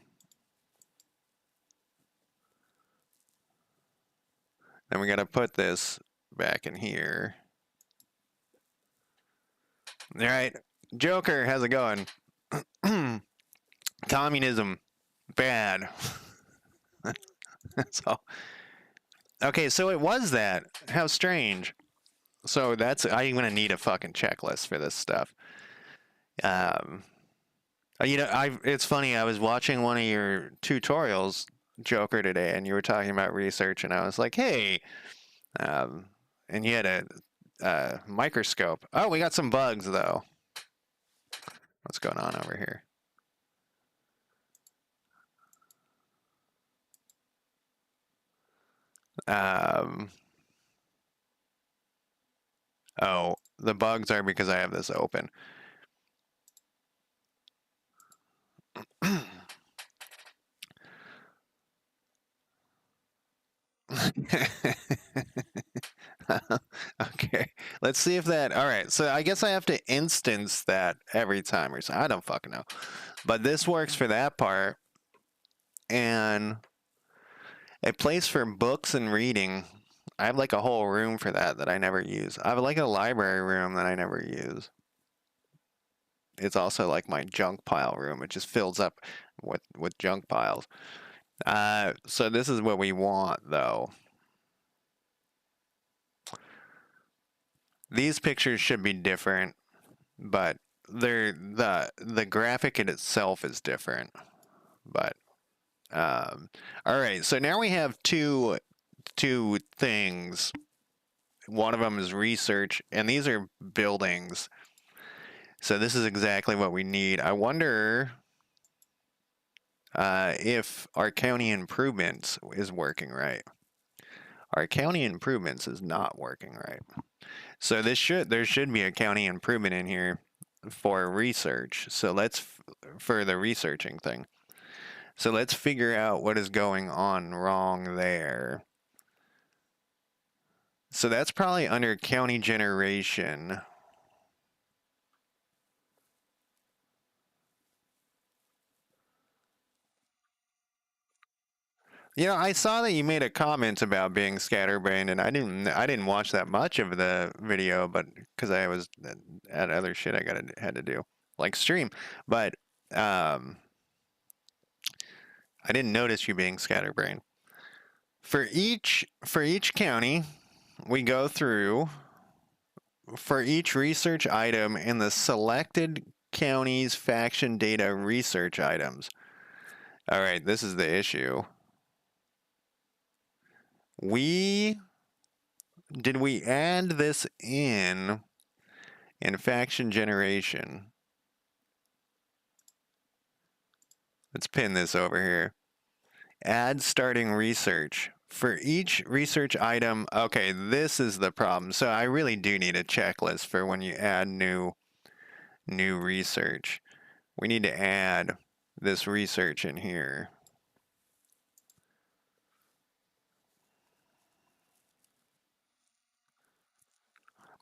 Then we gotta put this back in here. All right, Joker, how's it going? Communism, bad. That's all. Okay, so it was that. How strange. So I'm gonna need a fucking checklist for this stuff. Um, it's funny. I was watching one of your tutorials, Joker, today, and you were talking about research, and I was like, hey, and you had a microscope. Oh, we got some bugs though. What's going on over here? Oh, the bugs are because I have this open. Okay, let's see if that. All right, so I guess I have to instance that every time or something. I don't fucking know, but this works for that part, and a place for books and reading. I have like a whole room for that I never use. I have like a library room that I never use. It's also like my junk pile room. It just fills up with junk piles. So this is what we want though. These pictures should be different, but the graphic in itself is different. But all right, so now we have two things. One of them is research, and these are buildings. So this is exactly what we need. I wonder if our county improvements is working right. Our county improvements is not working right. So there should be a county improvement in here for research. So for the researching thing. So let's figure out what is going on wrong there. So that's probably under county generation. You know, I saw that you made a comment about being scatterbrained, and I didn't watch that much of the video, but because I was at other shit had to do, like stream. But I didn't notice you being scatterbrained. For each county, we go through for each research item in the selected county's faction data research items. All right, this is the issue. Did we add this in faction generation? Let's pin this over here. Add starting research. For each research item, okay, this is the problem. So I really do need a checklist for when you add new research. We need to add this research in here.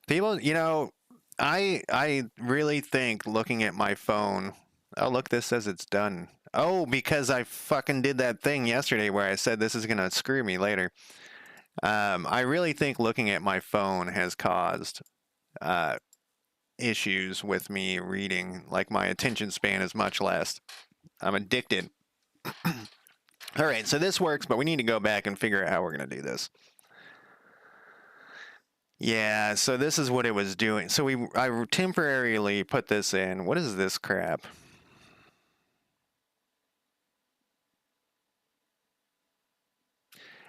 People, I really think looking at my phone. Oh, look, this says it's done. Oh, because I fucking did that thing yesterday where I said this is gonna screw me later. I really think looking at my phone has caused uh, issues with me reading. Like my attention span is much less. I'm addicted. All right, so this works, but we need to go back and figure out how we're gonna do this. Yeah, so this is what it was doing. So I temporarily put this in. What is this crap?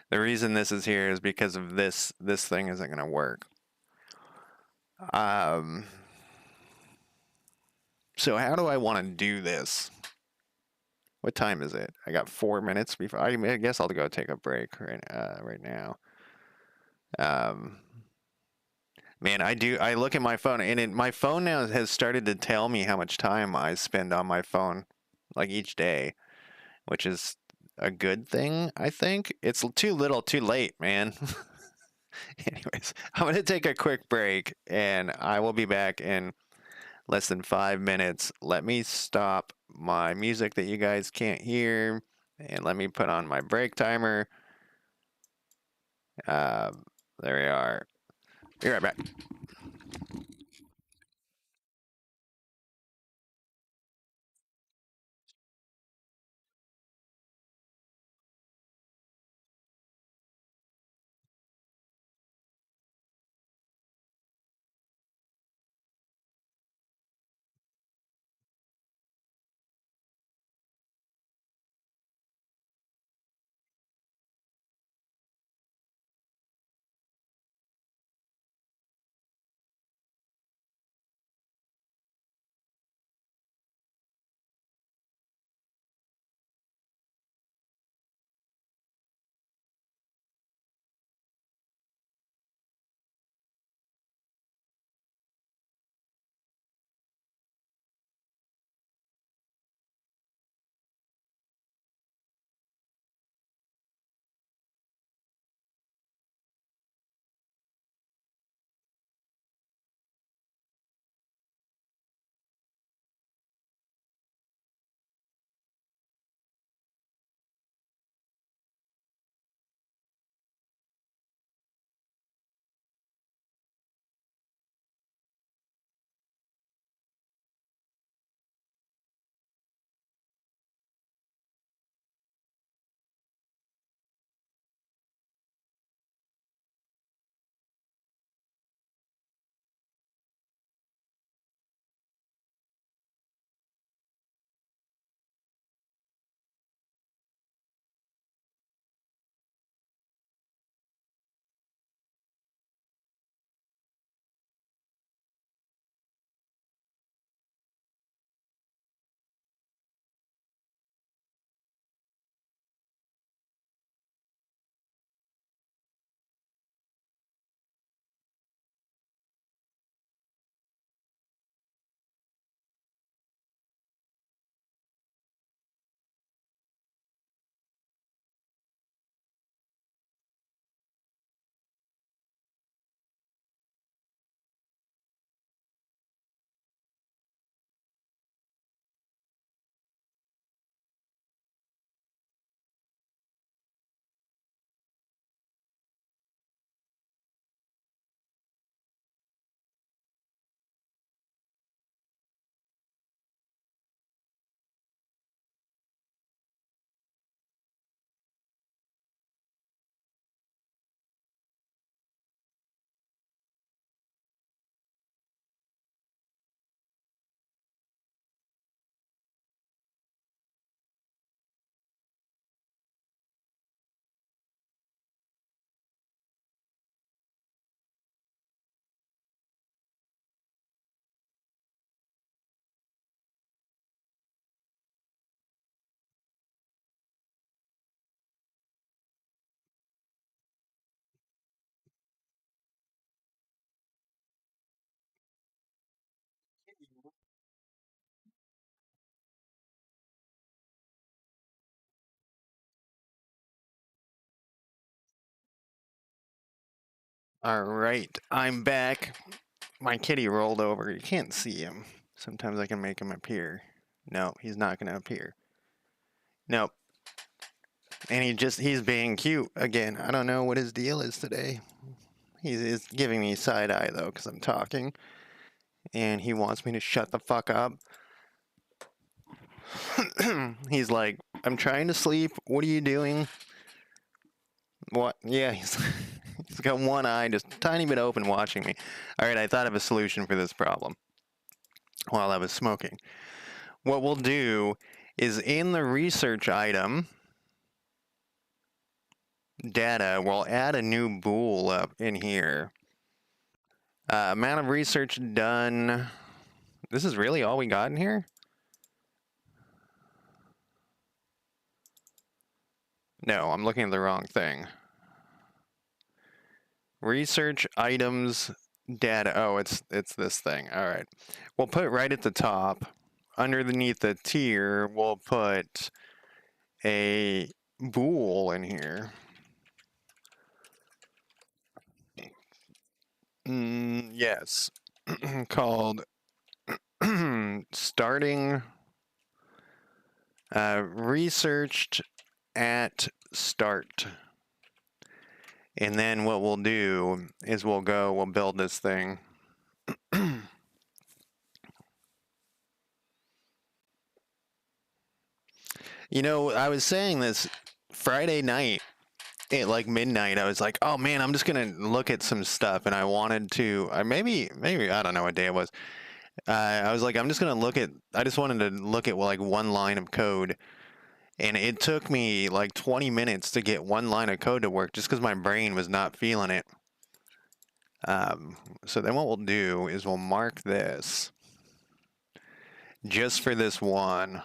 The reason this is here is because of this. This thing isn't going to work. Um, so how do I want to do this? What time is it? I got 4 minutes before. I guess I'll go take a break right now. Um, man, I look at my phone, and my phone now has started to tell me how much time I spend on my phone, like each day, which is a good thing. I think it's too little, too late, man. Anyways, I'm gonna take a quick break, and I will be back in less than 5 minutes. Let me stop my music that you guys can't hear, and let me put on my break timer. There we are. Be right back. All right, I'm back. My kitty rolled over. You can't see him. Sometimes I can make him appear. No, he's not going to appear. Nope. And he's being cute again. I don't know what his deal is today. He's giving me side eye though because I'm talking. And he wants me to shut the fuck up. He's like, I'm trying to sleep. What are you doing? What? Yeah, he's got one eye just a tiny bit open watching me. All right, I thought of a solution for this problem while I was smoking. What we'll do is in the research item data, we'll add a new bool up in here. Amount of research done. This is really all we got in here? No, I'm looking at the wrong thing. Research items data. Oh, it's this thing. All right. We'll put right at the top. Underneath the tier, we'll put a bool in here. Yes. Called starting researched at start. And then what we'll do is we'll build this thing. You know, I was saying this Friday night at like midnight. I was like, oh man, I'm just going to look at some stuff. And I wanted to, maybe, I don't know what day it was. I was like, I just wanted to look at like one line of code. And it took me like 20 minutes to get one line of code to work just because my brain was not feeling it. So then what we'll do is we'll mark this just for this one.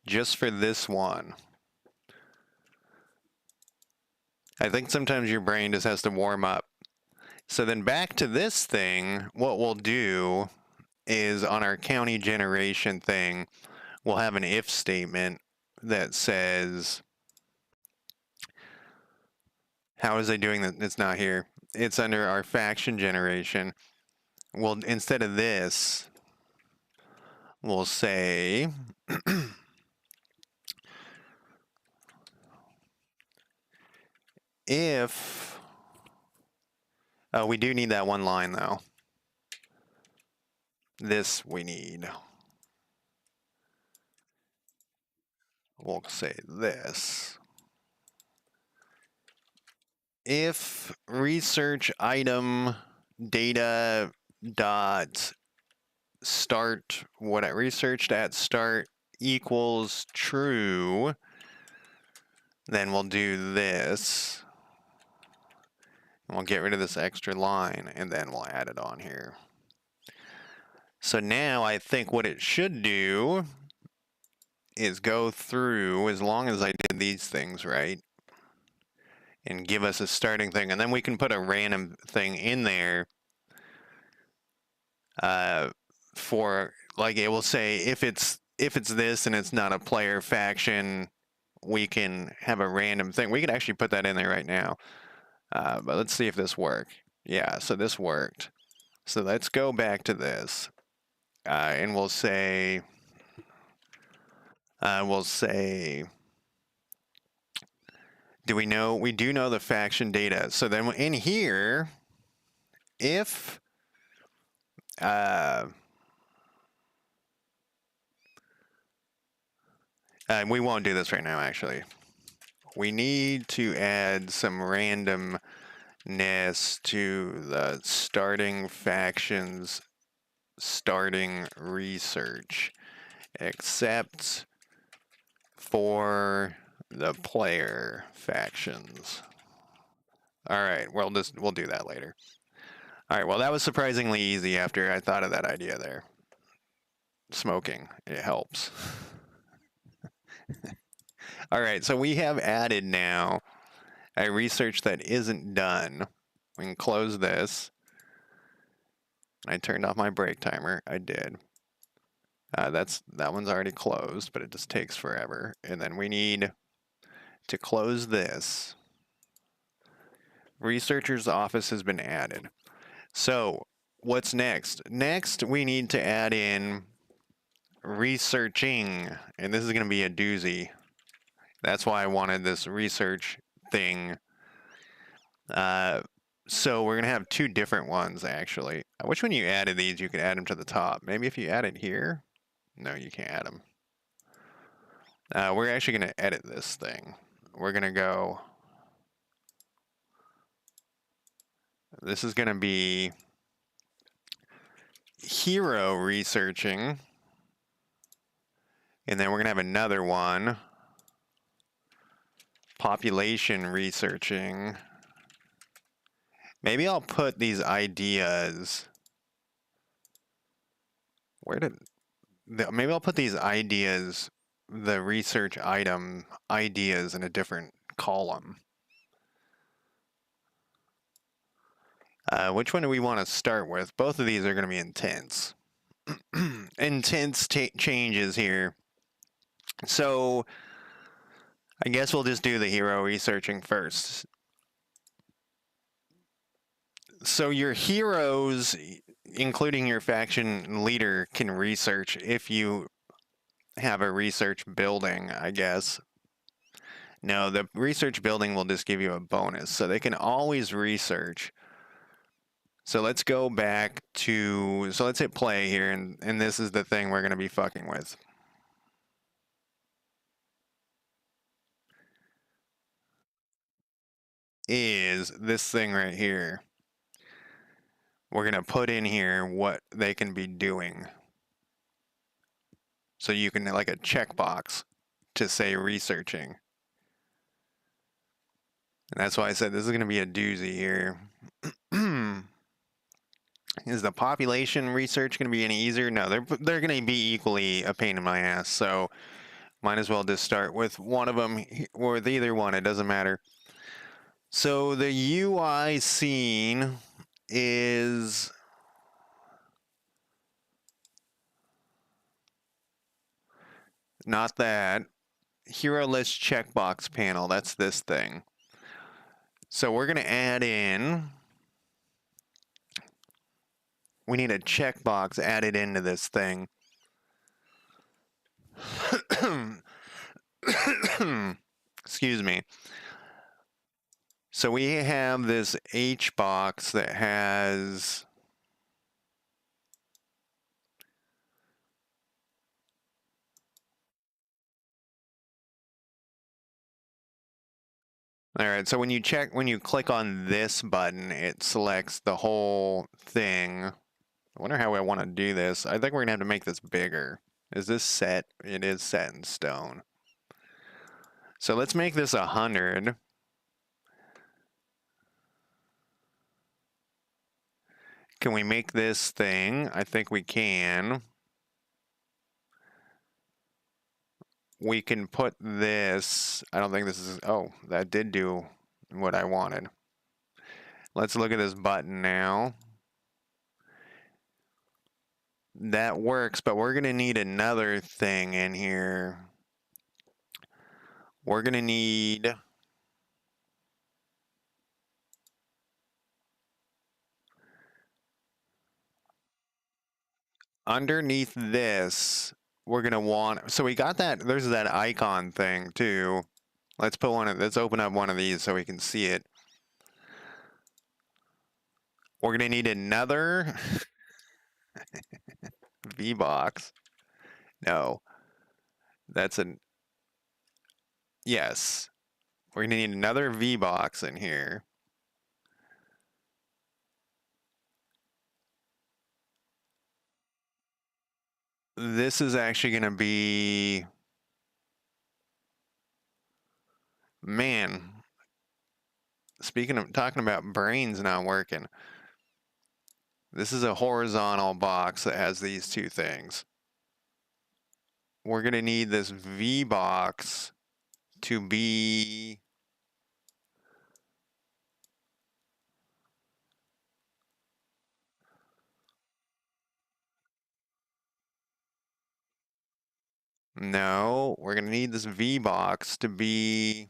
Just for this one. I think sometimes your brain just has to warm up. So then back to this thing, what we'll do is on our county generation thing, we'll have an if statement that says, how is it doing that? It's not here. It's under our faction generation. Well, instead of this, we'll say if we do need that one line though. This we need. We'll say this. If research item data dot start what I researched at start equals true, then we'll do this. And we'll get rid of this extra line and then we'll add it on here. So now I think what it should do is go through, as long as I did these things right, and give us a starting thing. And then we can put a random thing in there for, like, it will say if it's this and it's not a player faction, we can have a random thing. We could actually put that in there right now. But let's see if this worked. Yeah, so this worked. So let's go back to this. And we'll say, do we know? We do know the faction data. So then in here, if we won't do this right now, actually. We need to add some randomness to the starting factions, starting research, except for the player factions. All right, we'll do that later. All right, well, that was surprisingly easy after I thought of that idea there. Smoking, it helps. All right, so we have added now a research that isn't done. We can close this. I turned off my break timer. I did. That one's already closed, but it just takes forever. And then we need to close this. Researcher's office has been added. So what's next? Next, we need to add in researching, and this is going to be a doozy. That's why I wanted this research thing. So we're going to have two different ones, actually. I wish when you added these, you could add them to the top. Maybe if you add it here. No, you can't add them. We're actually going to edit this thing. We're going to go. This is going to be hero researching. And then we're going to have another one. Population researching. Maybe I'll put these ideas. Maybe I'll put these ideas, the research item ideas in a different column. Which one do we want to start with? Both of these are going to be intense. Intense changes here. So I guess we'll just do the hero researching first. So your heroes, including your faction leader, can research if you have a research building, I guess. No, the research building will just give you a bonus, so they can always research. So let's go back to, so let's hit play here, and this is the thing we're going to be fucking with. Is this thing right here. We're going to put in here what they can be doing. So you can, like a checkbox to say researching. And that's why I said this is going to be a doozy here. Is the population research going to be any easier? No, they're going to be equally a pain in my ass. So might as well just start with one of them or with either one. It doesn't matter. So the UI scene is not that. Hero list checkbox panel. That's this thing. So we're going to add in. We need a checkbox added into this thing. Excuse me. So we have this H box that has. All right, so when you click on this button, it selects the whole thing. I wonder how I want to do this. I think we're gonna have to make this bigger. Is this set? It is set in stone. So let's make this 100. Can we make this thing? I think we can. We can put this. I don't think this is. Oh, that did do what I wanted. Let's look at this button now. That works, but we're going to need another thing in here. We're going to need. Underneath this, we're going to want. So we got that. There's that icon thing too. Let's put one. Let's open up one of these so we can see it. We're going to need another V box. No. That's an. Yes. We're going to need another V box in here. This is actually going to be. Man. Speaking of talking about brains not working. This is a horizontal box that has these two things. We're going to need this V box to be. No, we're gonna need this V box to be.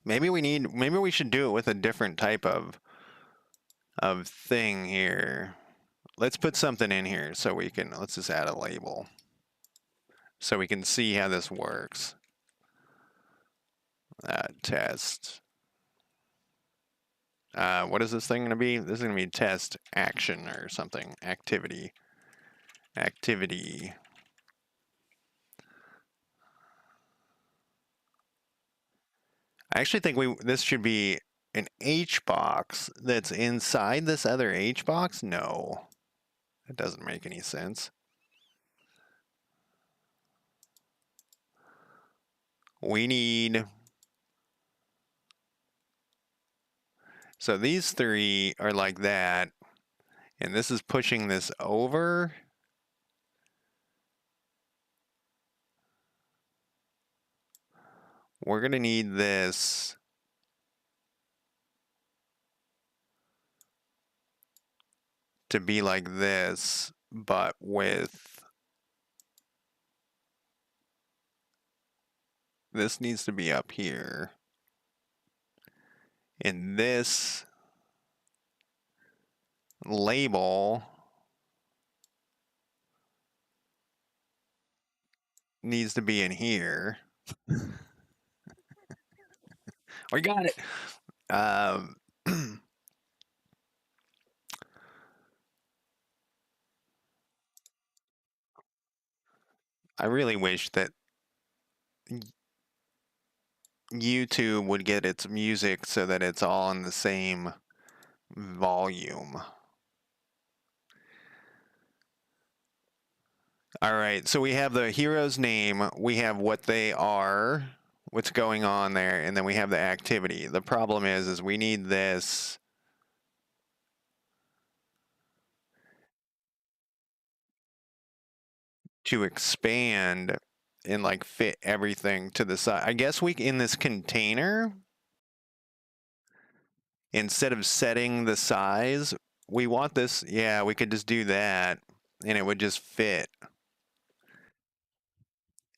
Maybe we should do it with a different type of thing here. Let's put something in here so we can, let's just add a label so we can see how this works. Test. What is this thing going to be? This is going to be test action or something. Activity. Activity. I actually think this should be an H box that's inside this other H box. No, that doesn't make any sense. We need. So these three are like that, and this is pushing this over. We're going to need this to be like this, but with this needs to be up here. And this label needs to be in here. We got it. Um, I really wish that YouTube would get its music so that it's all in the same volume. All right, so we have the hero's name, we have what they are, what's going on there, and then we have the activity. The problem is we need this to expand and like fit everything to the side. I guess we in this container, instead of setting the size, we want this. Yeah, we could just do that and it would just fit.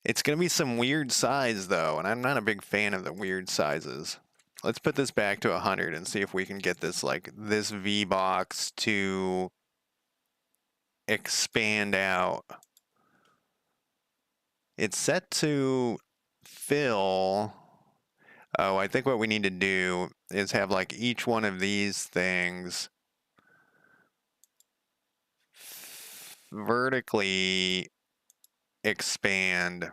It's going to be some weird size though, and I'm not a big fan of the weird sizes. Let's put this back to 100 and see if we can get this like this V box to expand out. It's set to fill. Oh, I think what we need to do is have like each one of these things vertically expand.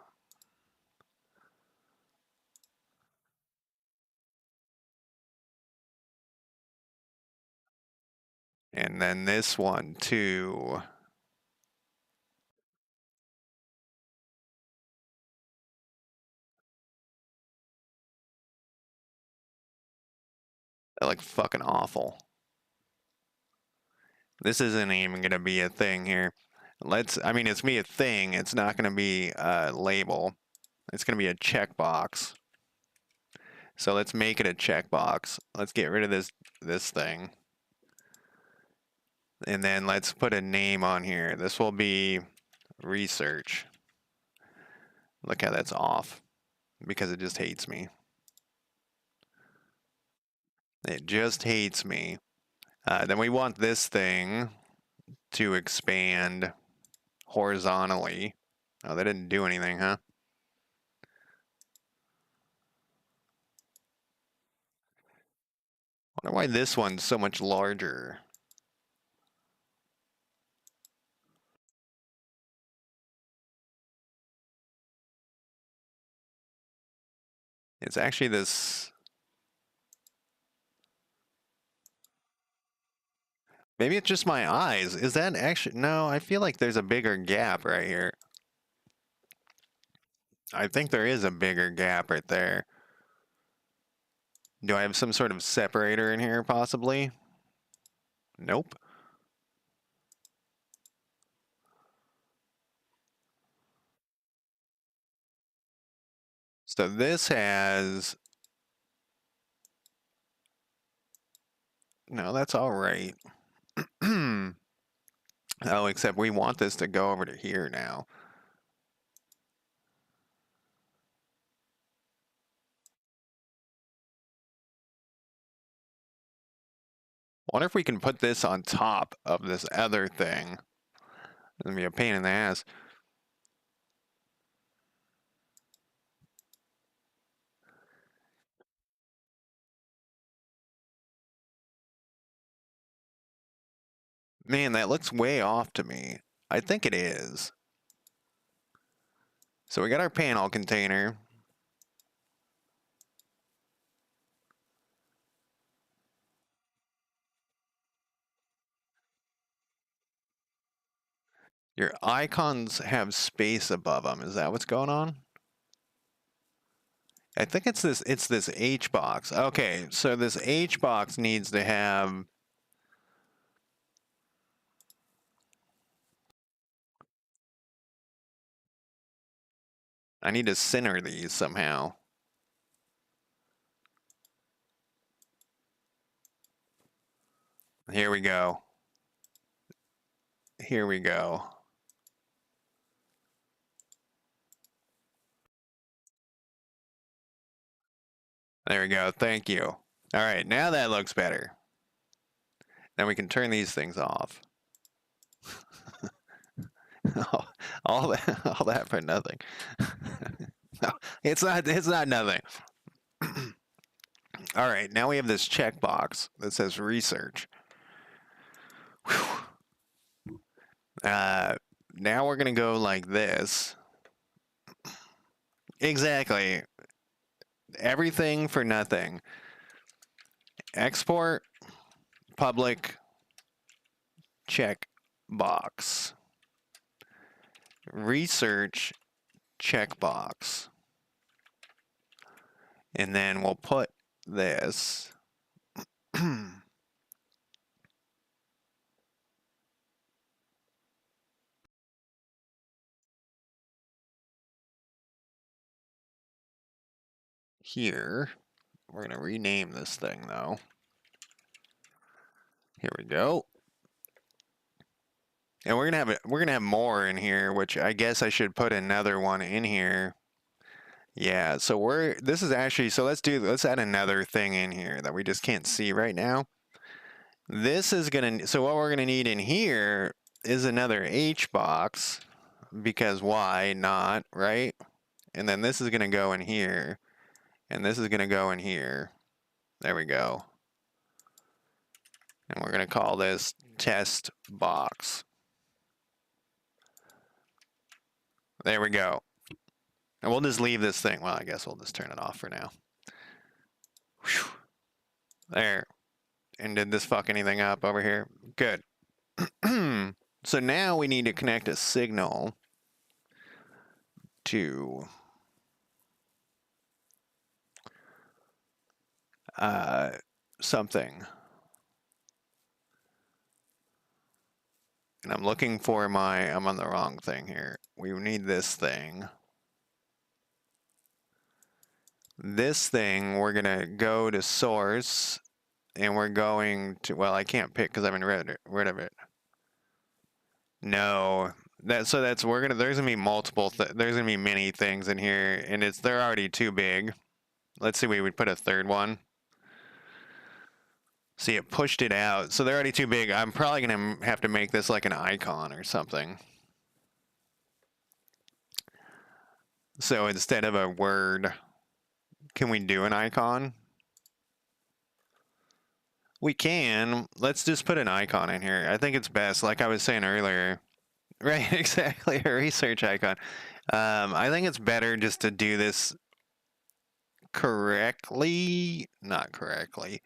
And then this one too. They're like fucking awful. This isn't even going to be a thing here. I mean, it's me a thing. It's not going to be a label. It's going to be a checkbox. So let's make it a checkbox. Let's get rid of this thing. And then let's put a name on here. This will be research. Look how that's off because it just hates me. It just hates me. Then we want this thing to expand horizontally. Oh, that didn't do anything, huh? Wonder why this one's so much larger. It's actually this. Maybe it's just my eyes. Is that actually? No, I feel like there's a bigger gap right here. I think there is a bigger gap right there. Do I have some sort of separator in here, possibly? Nope. So this has. No, that's all right. Oh, except we want this to go over to here now. Wonder if we can put this on top of this other thing. It's gonna be a pain in the ass. Man, that looks way off to me. I think it is. So we got our panel container. Your icons have space above them. Is that what's going on? I think it's this H box. Okay, so this H box needs to have I need to center these somehow. Here we go. Here we go. There we go. Thank you. All right, now that looks better. Now we can turn these things off. all that for nothing. No, it's not nothing. All right, now we have this checkbox that says research. Now we're gonna go like this. Exactly. Everything for nothing. Export public checkbox. Research checkbox. And then we'll put this here. We're gonna rename this thing though. Here we go. And we're gonna have more in here, which I guess I should put another one in here. Yeah, so let's add another thing in here that we just can't see right now. So what we're gonna need in here is another H box, because why not, right? And then this is gonna go in here, and this is gonna go in here. There we go. And we're gonna call this test box. There we go. And we'll just leave this thing. Well, I guess we'll just turn it off for now. Whew. There. And did this fuck anything up over here? Good. So now we need to connect a signal to something. And I'm looking for I'm on the wrong thing here. We need this thing. This thing, we're gonna go to source, and we're going to, well, I can't pick because I haven't rid of it. No, there's gonna be there's gonna be many things in here, and they're already too big. Let's see, we would put a third one. See, it pushed it out, so they're already too big. I'm probably gonna have to make this like an icon or something. So instead of a word, can we do an icon? We can. Let's just put an icon in here. I think it's best, like I was saying earlier. Right, exactly, a research icon. I think it's better just to do this correctly, not correctly.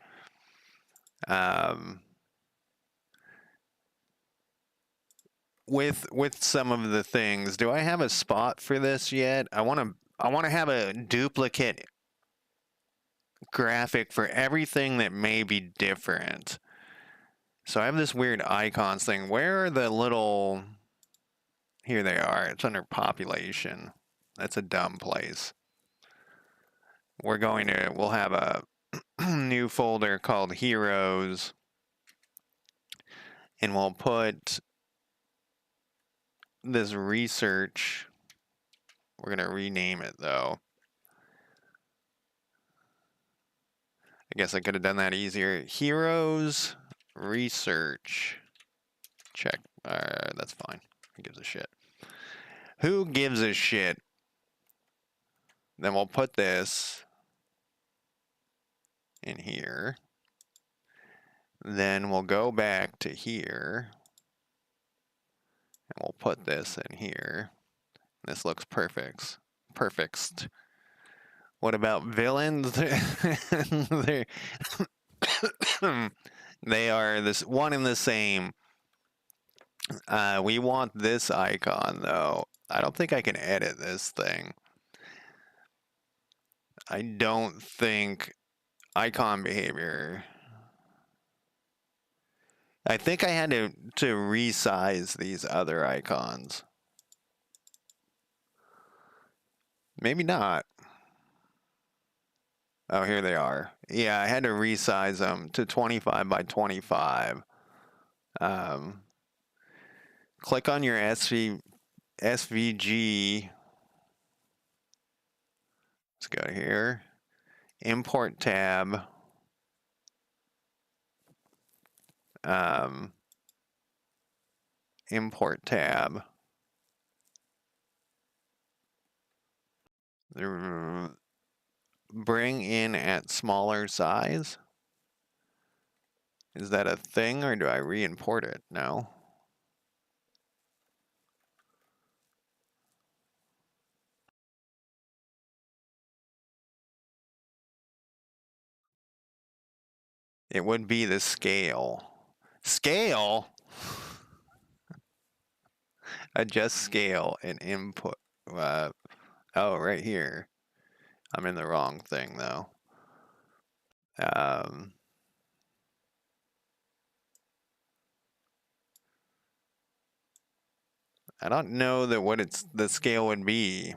With some of the things, do I have a spot for this yet? I want to have a duplicate graphic for everything that may be different. So I have this weird icons thing. Where are the little... Here they are. It's under population. That's a dumb place. We'll have a new folder called Heroes. And we'll put this research. We're going to rename it though. I guess I could have done that easier. Heroes research check. That's fine. Who gives a shit? Who gives a shit? Then we'll put this in here. Then we'll go back to here. And we'll put this in here. This looks perfect. Perfect. What about villains? They are this one and the same. We want this icon though. I don't think I can edit this thing. I don't think icon behavior. I think I had to resize these other icons. Maybe not. Oh, here they are. Yeah, I had to resize them to 25 by 25. Click on your SVG. Let's go to here. Import tab. Import tab. Bring in at smaller size. Is that a thing or do I re-import it? No. It would be the scale. Scale? Adjust scale and input. Oh, right here. I'm in the wrong thing though. I don't know that what the scale would be.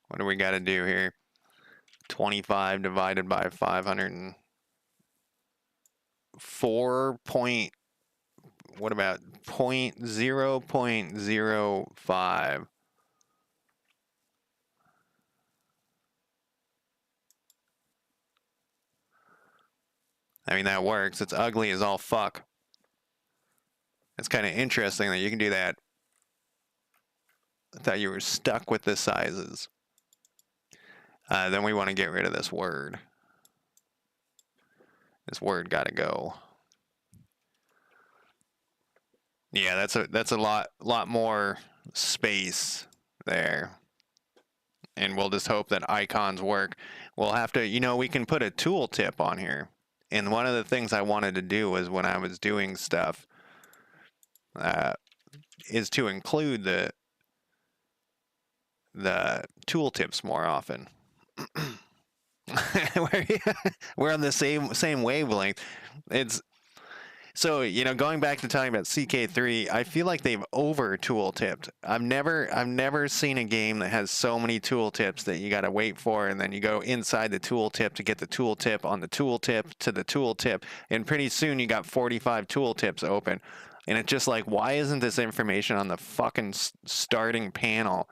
What do we got to do here? 25 divided by 504 point. What about 0.05? I mean, that works. It's ugly as all fuck. It's kind of interesting that you can do that. I thought you were stuck with the sizes. Then we want to get rid of this word. This word got to go. Yeah, that's a lot more space there. And we'll just hope that icons work. We'll have to, we can put a tooltip on here. And one of the things I wanted to do was when I was doing stuff, is to include the tooltips more often. We're on the same wavelength. It's so going back to talking about CK3, I feel like they've over tooltipped. I've never seen a game that has so many tooltips that you got to wait for, and then you go inside the tooltip to get the tooltip on the tooltip to the tooltip, and pretty soon you got 45 tooltips open, and it's just like, why isn't this information on the fucking starting panel?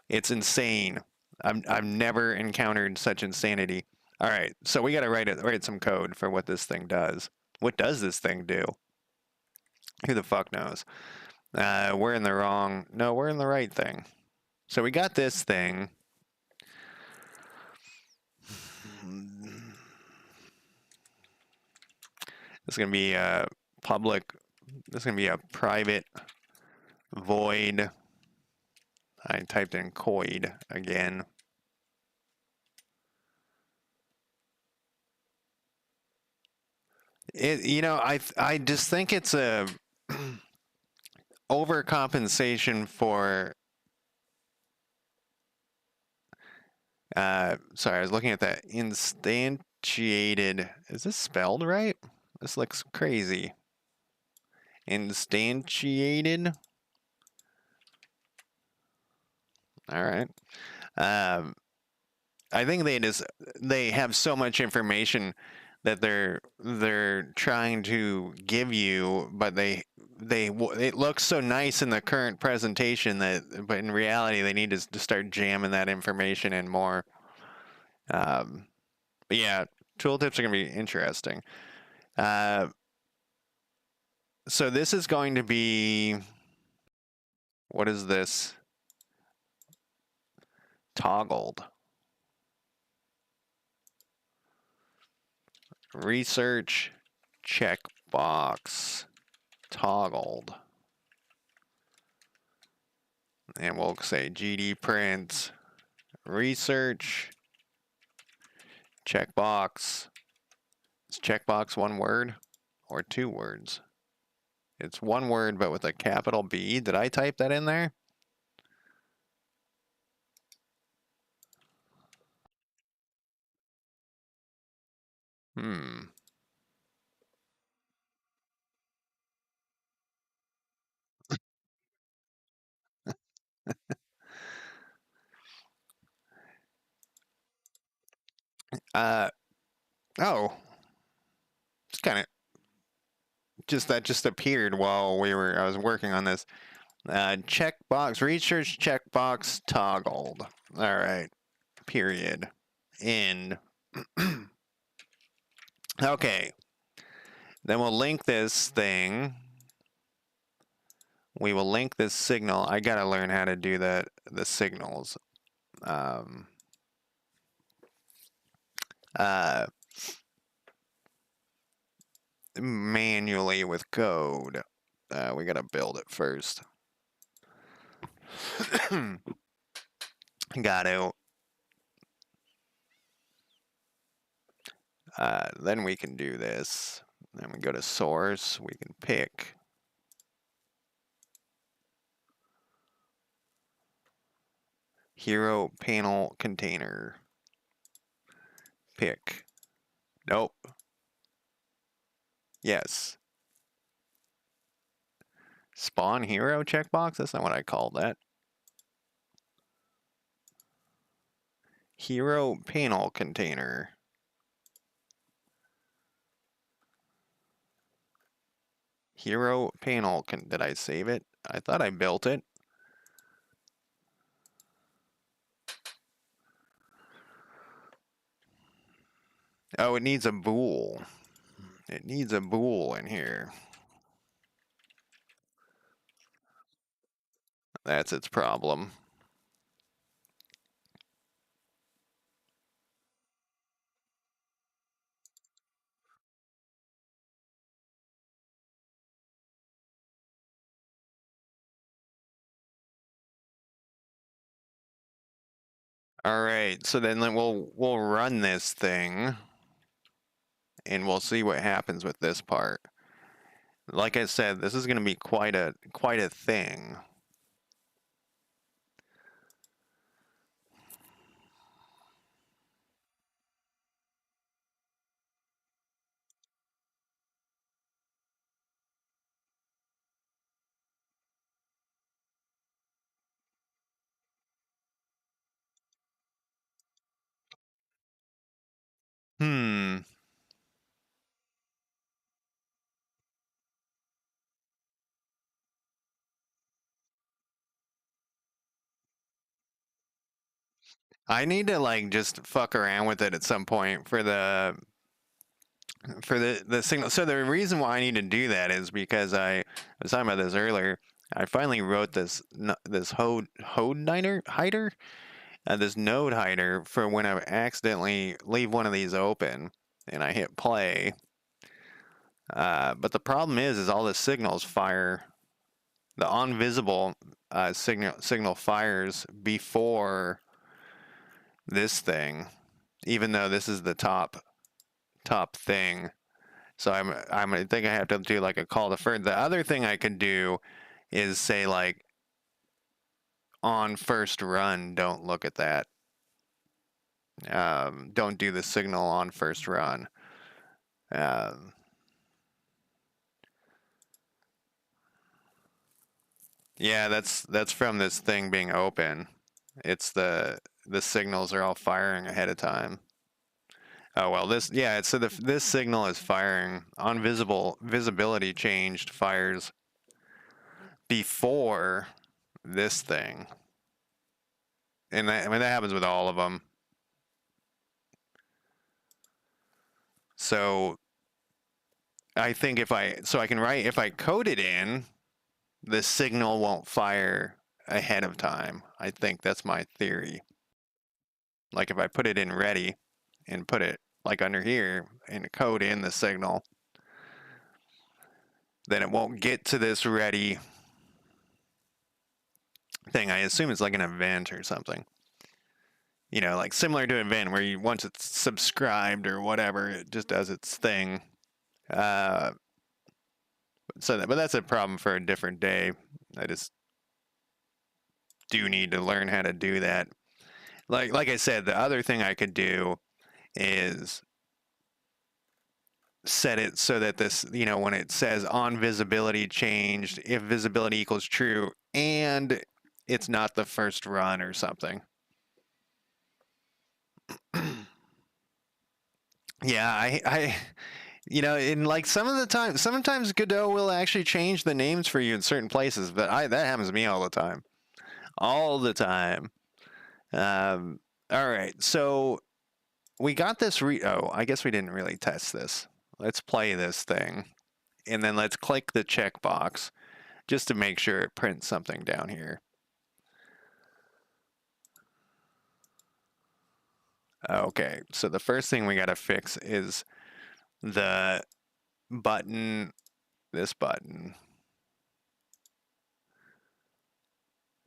It's insane. I've never encountered such insanity. All right, so we got to write some code for what this thing does. What does this thing do? Who the fuck knows? We're in the wrong. No, we're in the right thing. So we got this thing. This is going to be a public. This is going to be a private void. I typed in coid again. I just think it's a overcompensation for. Sorry, I was looking at that instantiated. Is this spelled right? This looks crazy. Instantiated. All right. I think they have so much information that they're trying to give you, but it looks so nice in the current presentation but in reality they need to start jamming that information in more. But yeah, tooltips are gonna be interesting. Uh, so this is going to be, what is this? Toggled. Research checkbox toggled. And we'll say GD print research checkbox. Is checkbox one word or two words? It's one word, but with a capital B. Did I type that in there? Hmm. Uh, oh, it's kind of just that just appeared while I was working on this. Checkbox, research checkbox toggled. All right, period. End. Okay, then we'll link this thing. We will link this signal. I gotta learn how to do the signals. Um, uh, Manually with code. We gotta build it first. Got to. Then we can do this. Then we go to source. We can pick hero panel container. Pick. Nope. Yes. Spawn hero checkbox? That's not what I called that. Hero panel container. Hero panel. Did I save it? I thought I built it. Oh, it needs a bool. It needs a bool in here. That's its problem. All right, so then we'll run this thing, and we'll see what happens with this part. Like I said, this is going to be quite a thing. Hmm. I need to like just fuck around with it at some point for the signal. So the reason why I need to do that is because I was talking about this earlier. I finally wrote this this node hider for when I accidentally leave one of these open and I hit play. But the problem is all the signals fire. The on visible signal fires before this thing, even though this is the top thing. So I think I have to do like a call to first. The other thing I could do is say like on first run, don't look at that. Don't do the signal on first run. Yeah, that's from this thing being open. It's the signals are all firing ahead of time. Oh well, so this signal is firing on visibility changed fires before this thing, and that happens with all of them. So I think if I can write, if I code it in, the signal won't fire ahead of time. I think that's my theory. Like if I put it in ready and put it like under here and code in the signal, then it won't get to this ready thing. I assume it's like an event or something. You know, like similar to an event where you once it's subscribed or whatever, it just does its thing. But that's a problem for a different day. I just do need to learn how to do that. Like I said, the other thing I could do is set it so that this, you know, when it says on visibility changed, if visibility equals true, and it's not the first run or something. Yeah, I you know, in like some of the time, sometimes Godot will actually change the names for you in certain places, but that happens to me all the time. All the time. All right, so we got this oh, I guess we didn't really test this. Let's play this thing, and then let's click the checkbox just to make sure it prints something down here. Okay, so the first thing we got to fix is the button, this button,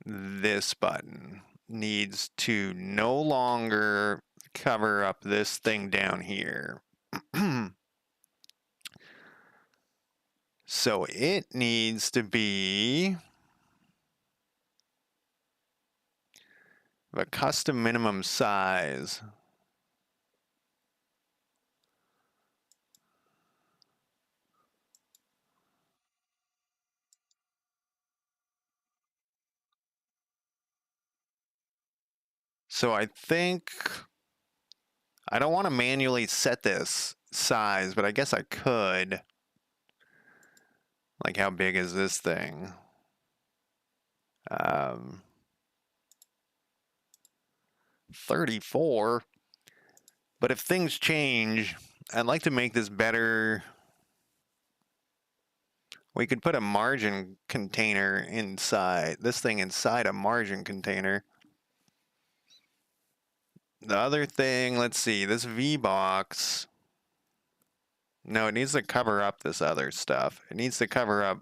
this button needs to no longer cover up this thing down here. So it needs to be a custom minimum size. So I think I don't want to manually set this size, but I guess I could. Like, how big is this thing? 34. But if things change, I'd like to make this better. We could put a margin container inside, this thing inside a margin container. The other thing, let's see, this V-box. No, it needs to cover up this other stuff. It needs to cover up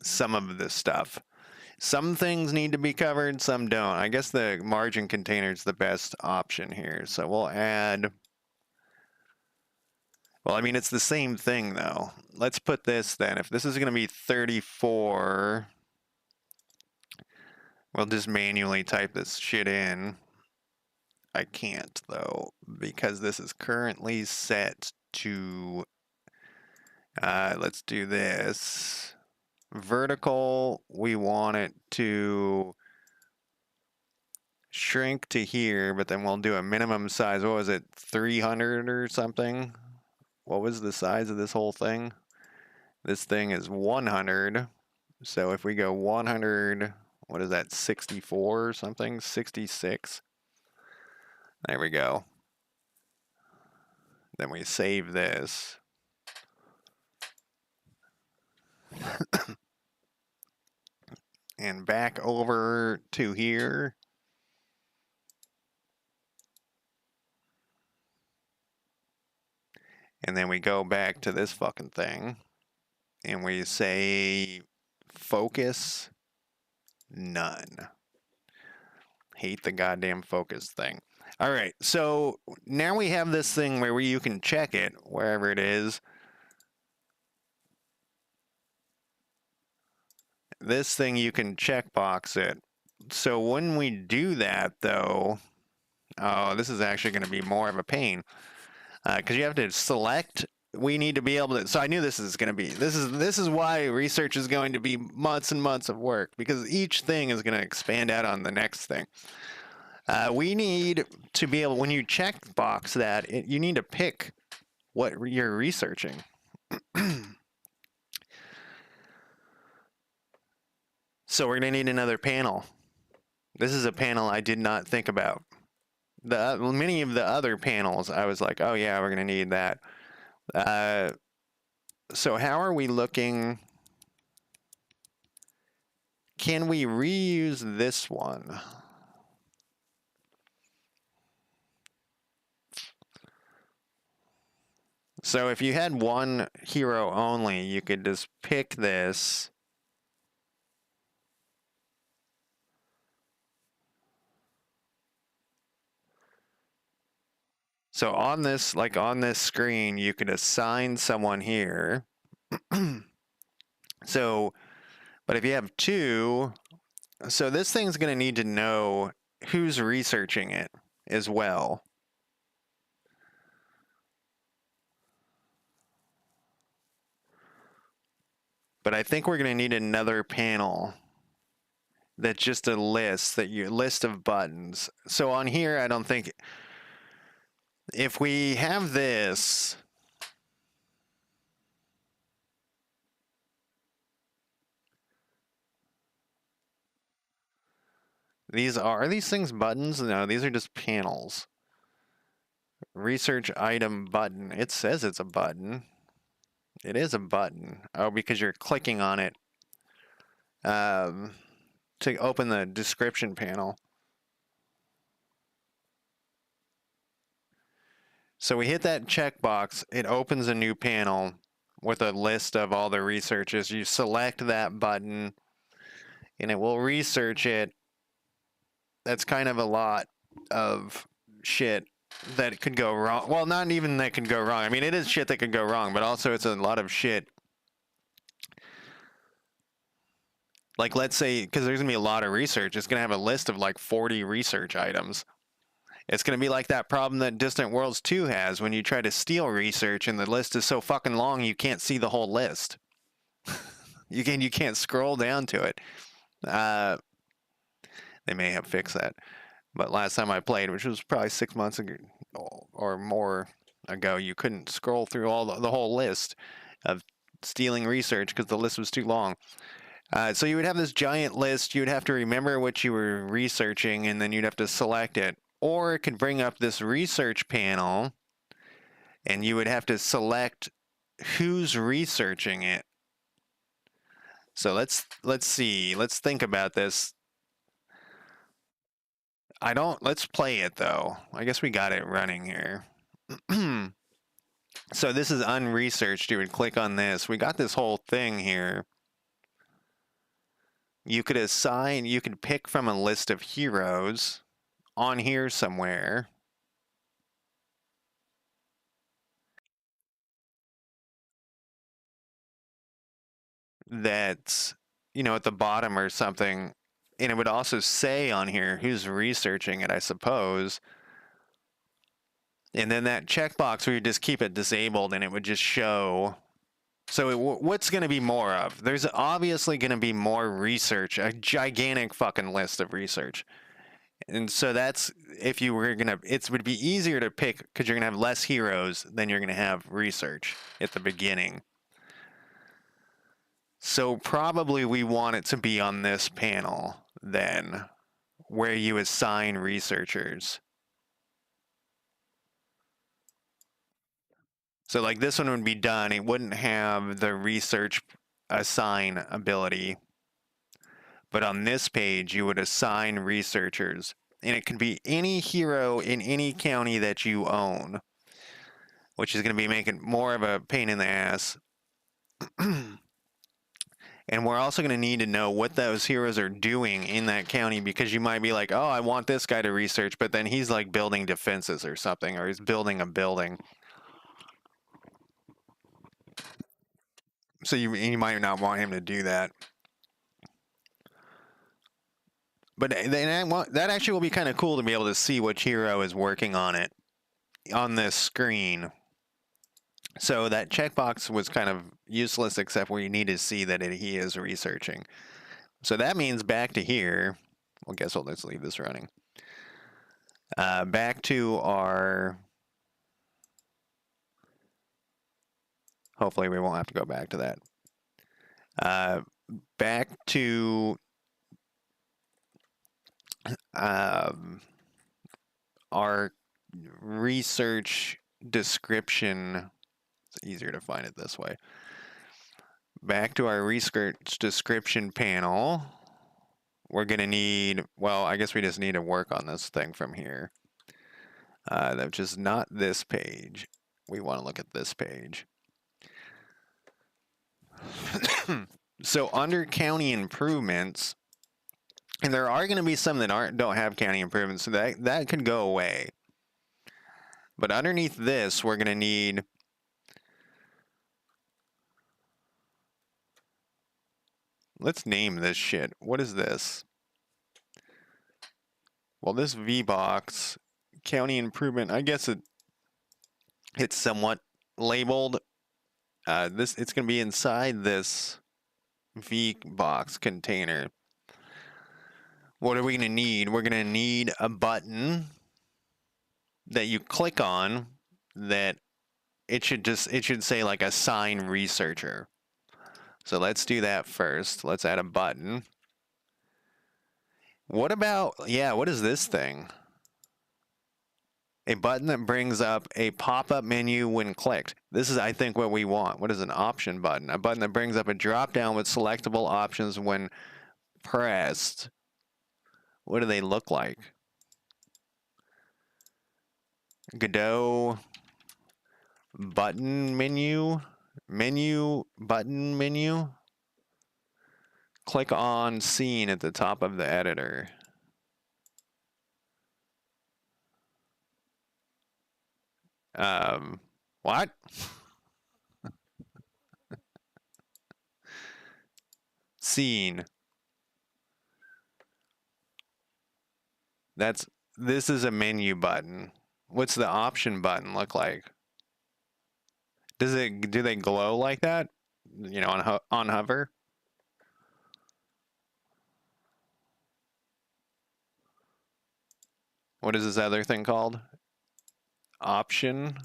some of this stuff. Some things need to be covered, some don't. I guess the margin container is the best option here. So we'll add, well, I mean, it's the same thing though. Let's put this then. If this is going to be 34, we'll just manually type this shit in. I can't though, because this is currently set to, let's do this. Vertical, we want it to shrink to here, but then we'll do a minimum size. What was it, 300 or something? What was the size of this whole thing? This thing is 100. So if we go 100, what is that, 64 or something? 66. There we go. Then we save this. And back over to here. And then we go back to this fucking thing. And we say focus none. Hate the goddamn focus thing. All right, so now we have this thing where you can check it wherever it is. This thing you can checkbox it. So when we do that though, oh, this is actually going to be more of a pain because you have to select. We need to be able to. So I knew this is going to be. This is why research is going to be months and months of work, because each thing is going to expand out on the next thing. We need to be able, when you checkbox that, you need to pick what you're researching. So we're going to need another panel. This is a panel I did not think about. Many of the other panels, I was like, oh yeah, we're going to need that. So how are we looking? Can we reuse this one? So if you had one hero only, you could just pick this. So on this, like on this screen, you could assign someone here. So, but if you have two, so this thing's going to need to know who's researching it as well. But I think we're going to need another panel that's just a list list of buttons. So on here, I don't think if we have this, are these things buttons? No, these are just panels. Research item button. It says it's a button. It is a button. Oh, because you're clicking on it to open the description panel. So we hit that checkbox. It opens a new panel with a list of all the researches. You select that button, and it will research it. That's kind of a lot of shit that could go wrong. Well, not even that could go wrong. I mean, it is shit that could go wrong, but also it's a lot of shit. Like, let's say, because there's going to be a lot of research, it's going to have a list of like 40 research items. It's going to be like that problem that Distant Worlds 2 has when you try to steal research and the list is so fucking long you can't see the whole list. You can't scroll down to it. They may have fixed that. But last time I played, which was probably 6 months ago or more ago, you couldn't scroll through all the whole list of stealing research because the list was too long. So you would have this giant list. You would have to remember what you were researching, and then you'd have to select it. Or it could bring up this research panel, and you would have to select who's researching it. So let's see. Let's think about this. Let's play it though. I guess we got it running here. So this is unresearched. You would click on this. We got this whole thing here. You could pick from a list of heroes on here somewhere. That's, at the bottom or something. And it would also say on here who's researching it, I suppose. And then that checkbox, we would just keep it disabled and it would just show. So what's going to be more of? There's obviously going to be more research, a gigantic fucking list of research. And so that's, if you were going to, it would be easier to pick because you're going to have less heroes than you're going to have research at the beginning. So probably we want it to be on this panel then, where you assign researchers. So like this one would be done. It wouldn't have the research assign ability. But on this page, you would assign researchers. And it can be any hero in any county that you own, which is going to be making more of a pain in the ass. And we're also going to need to know what those heroes are doing in that county because you might be like, oh, I want this guy to research, but then he's like building defenses or something, or he's building a building. So you might not want him to do that. But then that actually will be kind of cool to be able to see which hero is working on it on this screen. So that checkbox was kind of useless except where you need to see that he is researching. So that means back to here. Well, guess what? Let's leave this running. Back to our... Hopefully we won't have to go back to that. Back to our research description It's easier to find it this way. Back to our research description panel. We're going to need, well, I guess we just need to work on this thing from here. That's just not this page. We want to look at this page. So under county improvements, and there are going to be some that don't have county improvements, so that could go away. But underneath this, we're going to need let's name this shit. What is this? Well, this V-box, county improvement, I guess it's somewhat labeled. It's going to be inside this V-box container. What are we going to need? We're going to need a button that you click on that it should say like assign researcher. So let's do that first. Let's add a button. What about, what is this thing? A button that brings up a pop-up menu when clicked. This is, I think, what we want. What is an option button? A button that brings up a drop-down with selectable options when pressed. What do they look like? Godot button menu? Button menu? Click on scene at the top of the editor. What? Scene. This is a menu button. What's the option button look like? Do they glow like that? You know, on hover? What is this other thing called? Option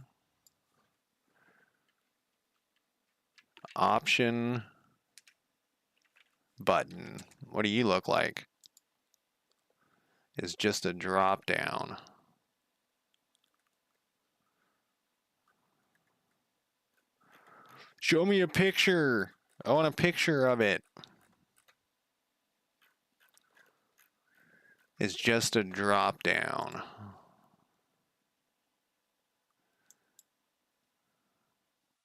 button. What do you look like? It's just a drop down. Show me a picture. I want a picture of it. It's just a drop down.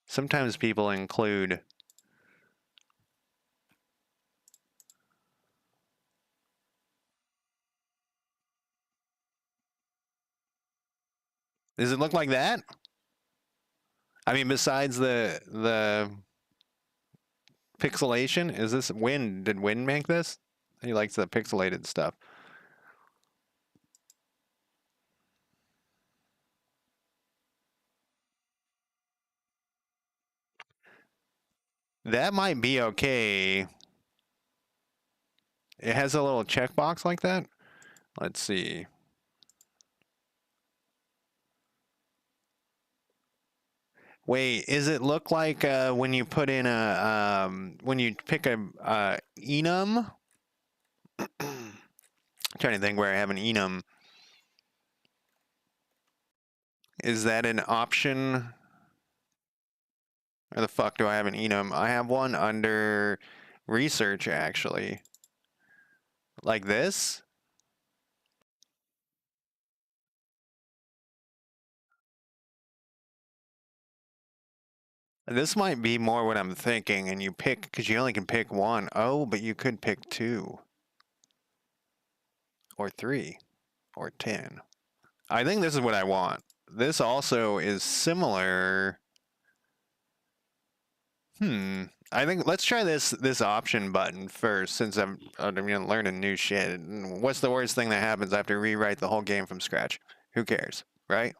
Sometimes people include Does it look like that? I mean, besides the pixelation, is this Win? Did Win make this? He likes the pixelated stuff. That might be okay. It has a little checkbox like that. Let's see. Wait, is it look like when you put in a when you pick a enum? I'm trying to think where I have an enum. Is that an option? Where the fuck do I have an enum? I have one under research actually. Like this? This might be more what I'm thinking, and you pick, because you only can pick one. Oh, but you could pick 2. Or 3. Or 10. I think this is what I want. This also is similar. I think let's try this option button first, since I'm gonna learn a new shit. What's the worst thing that happens after rewrite the whole game from scratch? Who cares, right?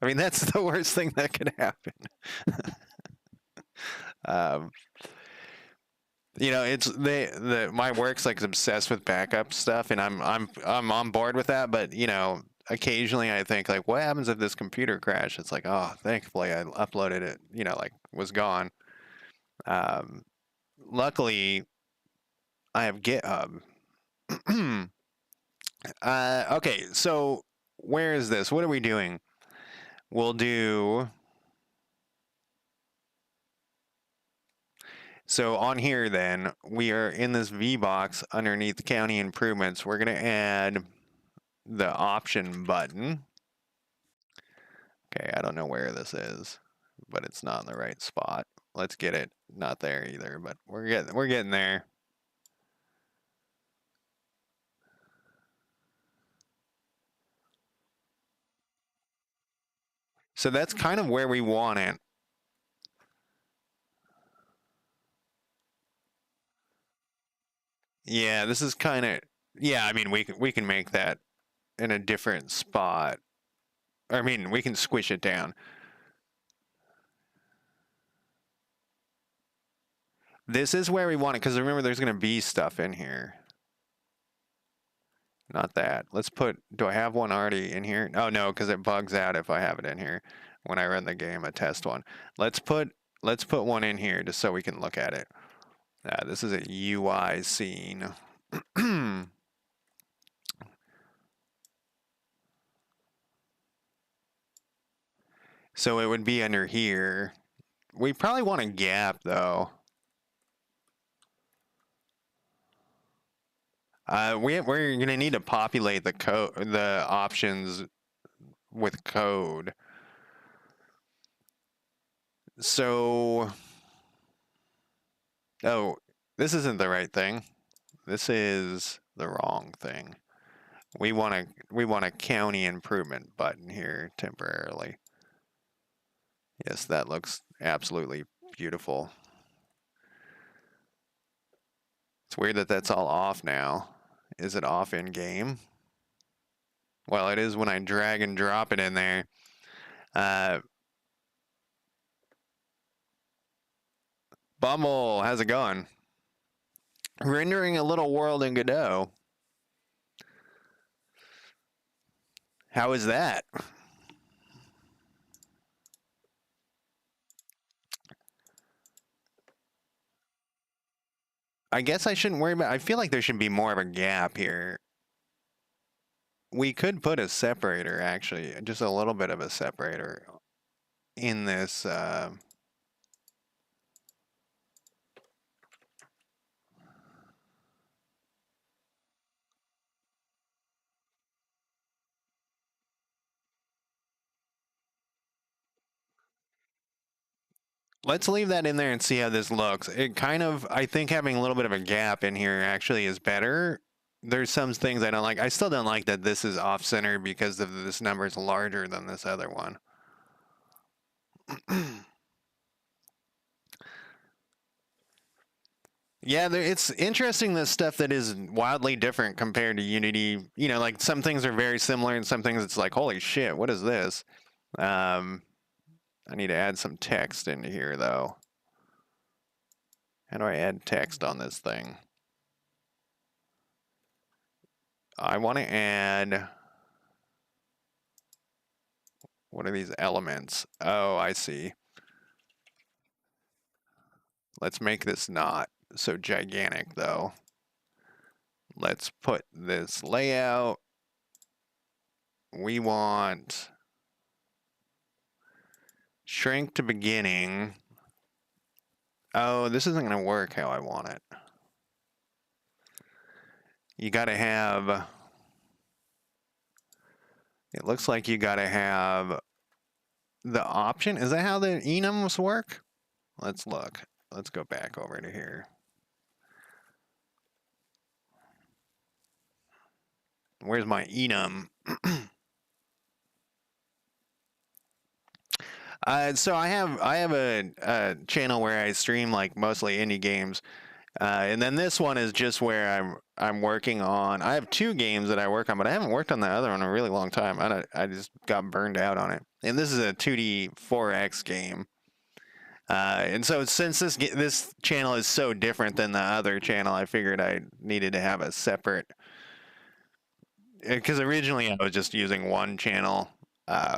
I mean, that's the worst thing that could happen. You know, it's my work's like obsessed with backup stuff, and I'm on board with that. But you know, occasionally I think like, what happens if this computer crashed? It's like, oh, thankfully I uploaded it. You know, like was gone. Luckily, I have GitHub. Okay, so where is this? What are we doing? We'll do So on here then, we are in this V box underneath the county improvements. We're going to add the option button. Okay, I don't know where this is, but it's not in the right spot. Let's get it not there either, but we're getting there. So that's kind of where we want it. Yeah, this is kind of, yeah, I mean we can make that in a different spot. I mean, we can squish it down. This is where we want it because remember there's going to be stuff in here. Not that. Let's put, do I have one already in here? Oh no, because it bugs out if I have it in here when I run the game, a test one. Let's put one in here just so we can look at it. This is a UI scene. So it would be under here. We probably want a gap though. We're gonna need to populate the options with code. So, oh, this isn't the right thing. This is the wrong thing. We want a county improvement button here temporarily. Yes, that looks absolutely beautiful. It's weird that that's all off now. Is it off in game? Well, it is when I drag and drop it in there. Bumble, how's it going? Rendering a little world in Godot. How is that? I guess I shouldn't worry about, I feel like there should be more of a gap here. We could put a separator, actually, just a little bit of a separator in this. Let's leave that in there and see how this looks. It kind of, I think having a little bit of a gap in here actually is better. There's some things I don't like. I still don't like that this is off-center because of this number is larger than this other one. Yeah, it's interesting the stuff that is wildly different compared to Unity. You know, like some things are very similar and some things it's like, holy shit, what is this? I need to add some text into here though. How do I add text on this thing? I want to add, what are these elements? Oh, I see. Let's make this not so gigantic though. Let's put this layout. We want shrink to beginning. Oh, this isn't going to work how I want it. You got to have, it looks like you got to have the option. Is that how the enums work? Let's look. Let's go back over to here. Where's my enum? So I have a channel where I stream like mostly indie games, and then this one is just where I'm working on. I have two games that I work on, but I haven't worked on the other one in a really long time. I just got burned out on it. And this is a 2D 4X game. And so since this channel is so different than the other channel, I figured I needed to have a separate. Because originally I was just using one channel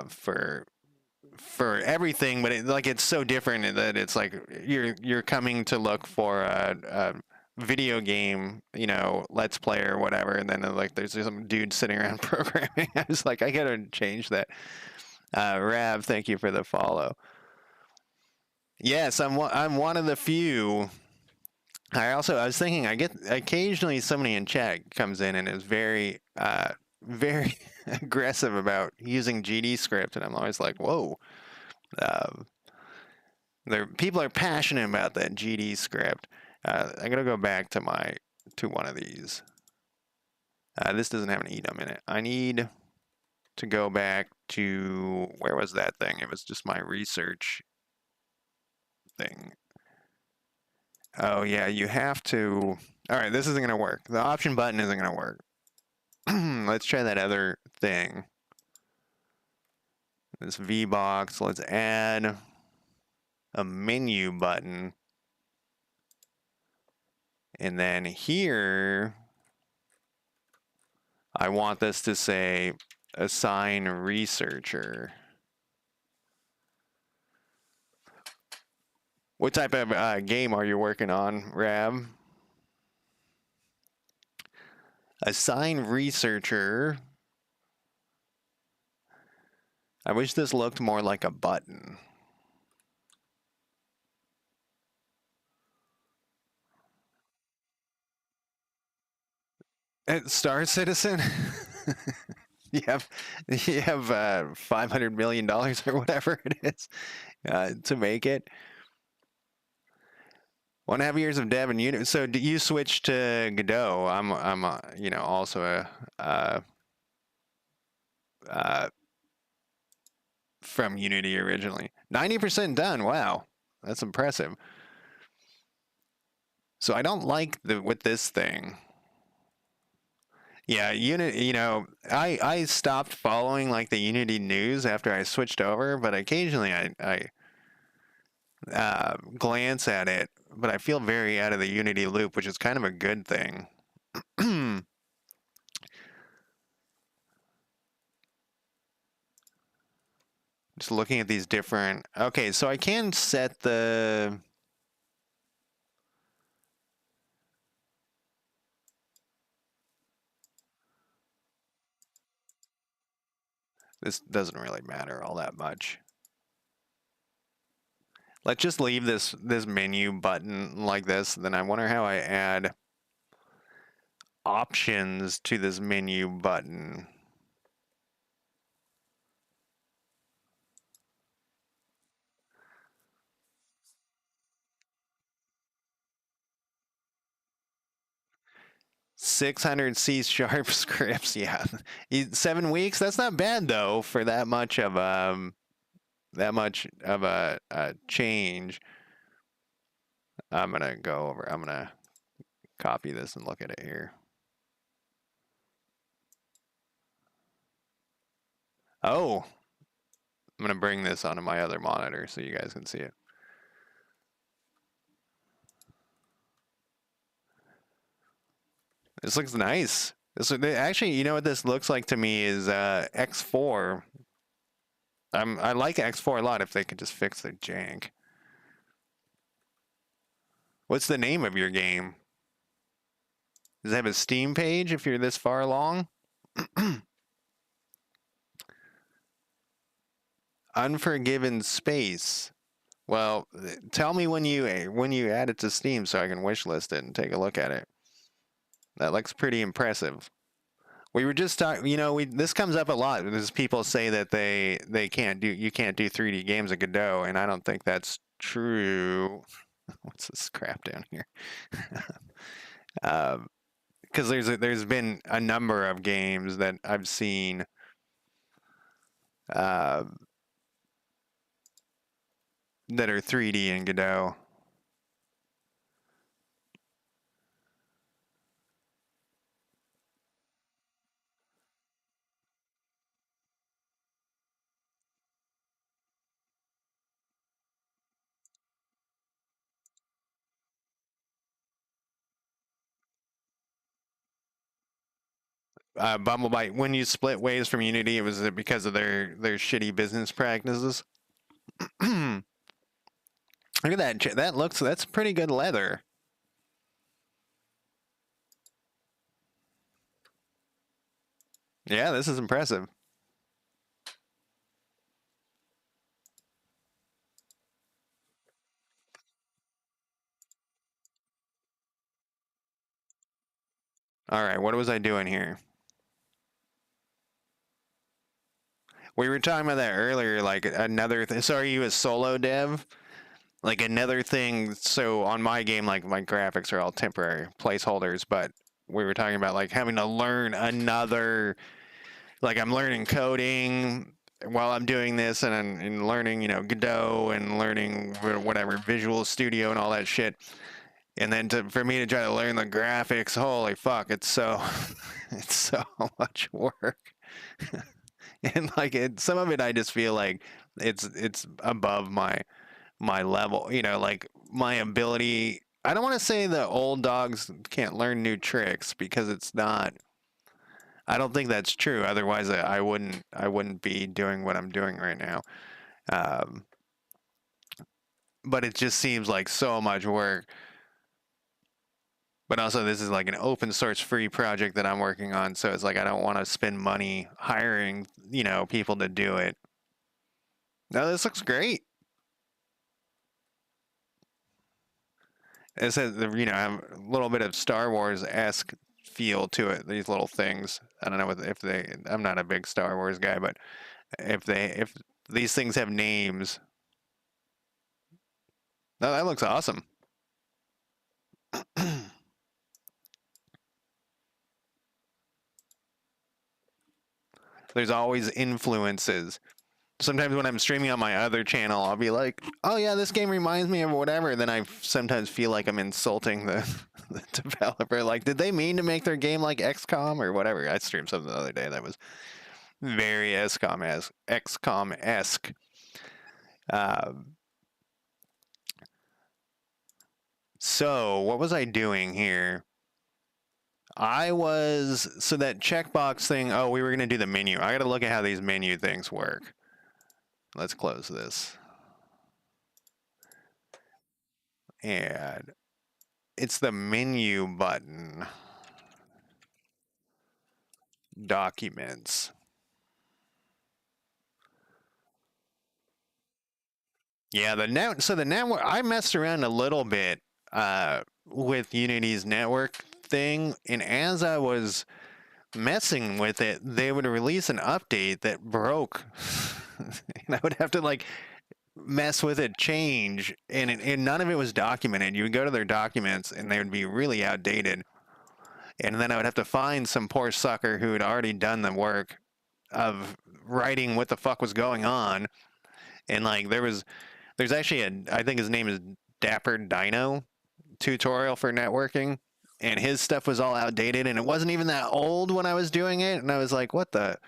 for everything, but it's so different that it's like you're coming to look for a video game, you know, let's play or whatever, and then like there's some dude sitting around programming. I was like, I gotta change that. Rav, thank you for the follow. Yes, I'm one of the few I was thinking I get occasionally somebody in chat comes in and is very aggressive about using GD script, and I'm always like, whoa. Uh, People are passionate about that GD script. I'm gonna go back to one of these. This doesn't have an enum in it. I need to go back to where was that thing? It was just my research thing. Oh yeah, you have to. All right, this isn't gonna work. The option button isn't gonna work. Let's try that other thing. This V box. Let's add a menu button, and then here I want this to say assign researcher. What type of game are you working on, Rab? Assign researcher. I wish this looked more like a button. Star Citizen? You have $500 million or whatever it is to make it. 1.5 years of dev and Unity. So do you switch to Godot? I'm also uh, from Unity originally. 90% done. Wow, that's impressive. So I don't like with this thing. Yeah, Unity. I stopped following like the Unity news after I switched over, but occasionally I glance at it. But I feel very out of the Unity loop, which is kind of a good thing. Just looking at these different. Okay, so I can set the. This doesn't really matter all that much. Let's just leave this menu button like this. Then I wonder how I add options to this menu button. $600 C# scripts. Yeah, 7 weeks. That's not bad though for that much of a change. I'm gonna go over. I'm gonna copy this and look at it here. Oh, I'm gonna bring this onto my other monitor so you guys can see it. This looks nice. Actually, you know what this looks like to me is X4. I like X4 a lot if they could just fix the jank. What's the name of your game? Does it have a Steam page if you're this far along? Unforgiven Space. Well, tell me when you add it to Steam so I can wishlist it and take a look at it. That looks pretty impressive. We were just talking, this comes up a lot. There's people say that you can't do 3D games in Godot, and I don't think that's true. What's this crap down here? Because there's been a number of games that I've seen uh, that are 3D in Godot. Bumblebee, when you split ways from Unity, was it because of their shitty business practices? Look at that. That's pretty good leather. Yeah, this is impressive. All right, what was I doing here? We were talking about that earlier, like another thing. So are you a solo dev? Like another thing, so on my game, like my graphics are all temporary placeholders, but we were talking about like having to learn another, like I'm learning coding while I'm doing this and learning, Godot and learning whatever, Visual Studio and all that shit. And then for me to try to learn the graphics, holy fuck, it's so, it's so much work. And like some of it, I just feel like it's above my level, like my ability. I don't want to say the old dogs can't learn new tricks because it's not. I don't think that's true. Otherwise, I wouldn't be doing what I'm doing right now. Um, but it just seems like so much work. But also, this is like an open source free project that I'm working on, so it's like I don't want to spend money hiring, people to do it. No, this looks great. It says, have a little bit of Star Wars esque feel to it. These little things. I don't know if they. I'm not a big Star Wars guy, but if these things have names, no, that looks awesome. There's always influences. Sometimes when I'm streaming on my other channel, I'll be like, "Oh yeah, this game reminds me of whatever." Then I sometimes feel like I'm insulting the, the developer. Like, did they mean to make their game like XCOM or whatever? I streamed something the other day that was very XCOM-esque. Um, so what was I doing here? So that checkbox thing. Oh, we were gonna do the menu. I gotta look at how these menu things work. Let's close this. And it's the menu button. Documents. Yeah, the network. I messed around a little bit with Unity's network thing, and as I was messing with it, they would release an update that broke, and I would have to like mess with it, change, and none of it was documented. You would go to their documents, and they would be really outdated, and then I would have to find some poor sucker who had already done the work of writing what the fuck was going on, and like there's actually I think his name is Dapper Dino tutorial for networking, and his stuff was all outdated, and it wasn't even that old when I was doing it, and I was like, what the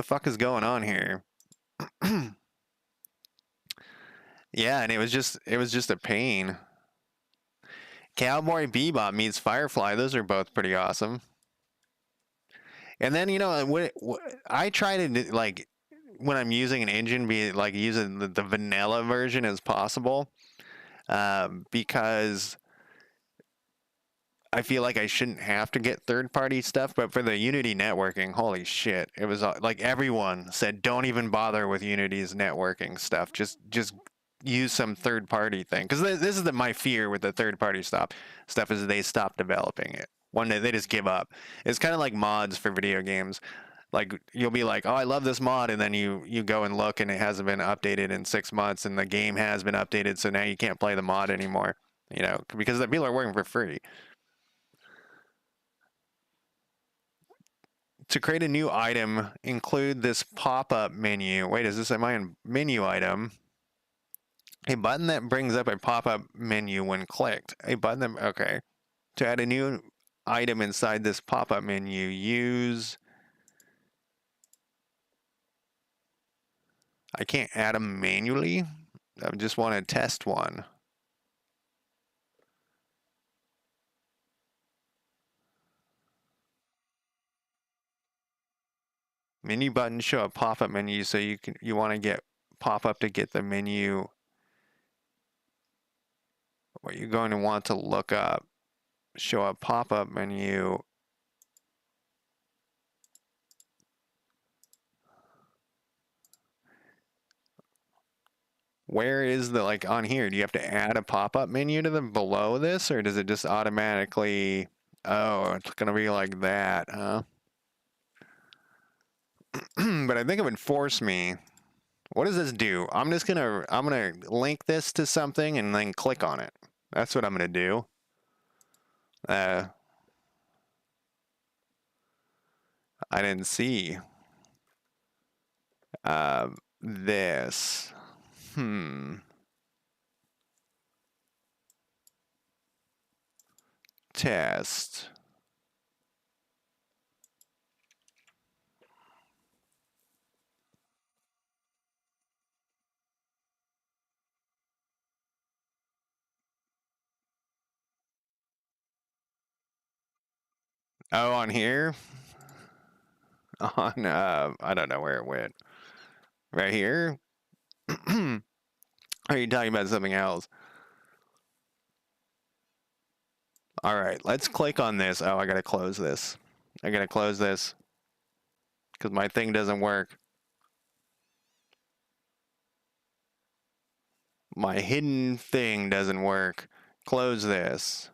fuck is going on here? Yeah, and it was just a pain. Cowboy Bebop meets Firefly. Those are both pretty awesome. And then I try to like when I'm using an engine, be like using the vanilla version as possible, because I feel like I shouldn't have to get third party stuff, but for the Unity networking, holy shit. It was like everyone said don't even bother with Unity's networking stuff. Just use some third party thing, cuz this is my fear with the third party stuff is they stop developing it. One day they just give up. It's kind of like mods for video games. Like you'll be like, "Oh, I love this mod," and then you go and look and it hasn't been updated in 6 months and the game has been updated, so now you can't play the mod anymore, because the people are working for free. To create a new item, include this pop-up menu. Wait, am I in menu item? A button that brings up a pop-up menu when clicked. A button that, okay. To add a new item inside this pop-up menu, I can't add them manually. I just want to test one. Menu buttons show a pop-up menu, so you want to get pop-up to get the menu. What you're going to want to look up, show a pop-up menu. Where is the, on here, do you have to add a pop-up menu to the below this, or does it just automatically Oh, it's gonna be like that, huh? But I think it would force me. What does this do? I'm gonna link this to something and then click on it. That's what I'm gonna do. I didn't see this. Test. Oh, on here? On I don't know where it went. Right here? Are you talking about something else? All right, let's click on this. Oh, I gotta close this. I gotta close this because my thing doesn't work. My hidden thing doesn't work. Close this.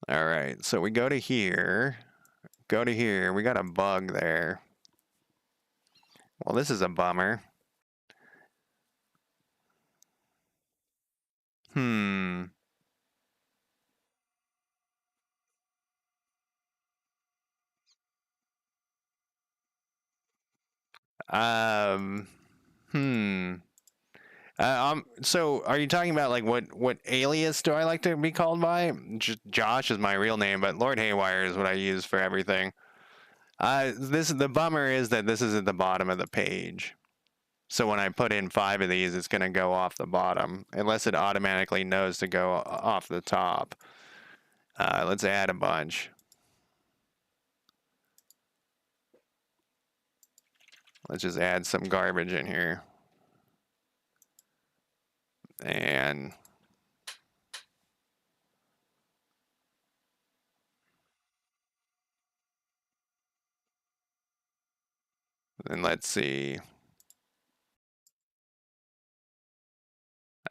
All right, so we go to here. Go to here. We got a bug there. Well, this is a bummer. Hmm. Um. Hmm. So are you talking about like what alias do I like to be called by? Josh is my real name, but Lord Haywire is what I use for everything. The bummer is that this is at the bottom of the page. So when I put in 5 of these, it's going to go off the bottom unless it automatically knows to go off the top. Let's add a bunch. Let's just add some garbage in here. And then let's see.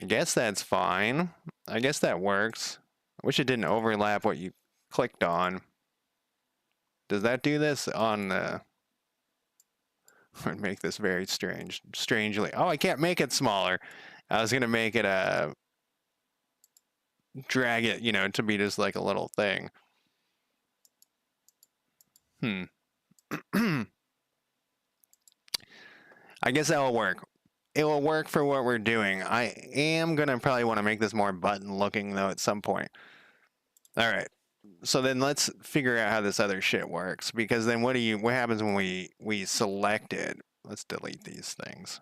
I guess that's fine. I guess that works. I wish it didn't overlap what you clicked on. Does that do this on the... I'd make this very strange. Strangely. Oh, I can't make it smaller. I was going to make it drag it, to be just like a little thing. I guess that will work. It will work for what we're doing. I am going to probably want to make this more button looking though at some point. All right. So then let's figure out how this other shit works, because then what happens when we select it? Let's delete these things.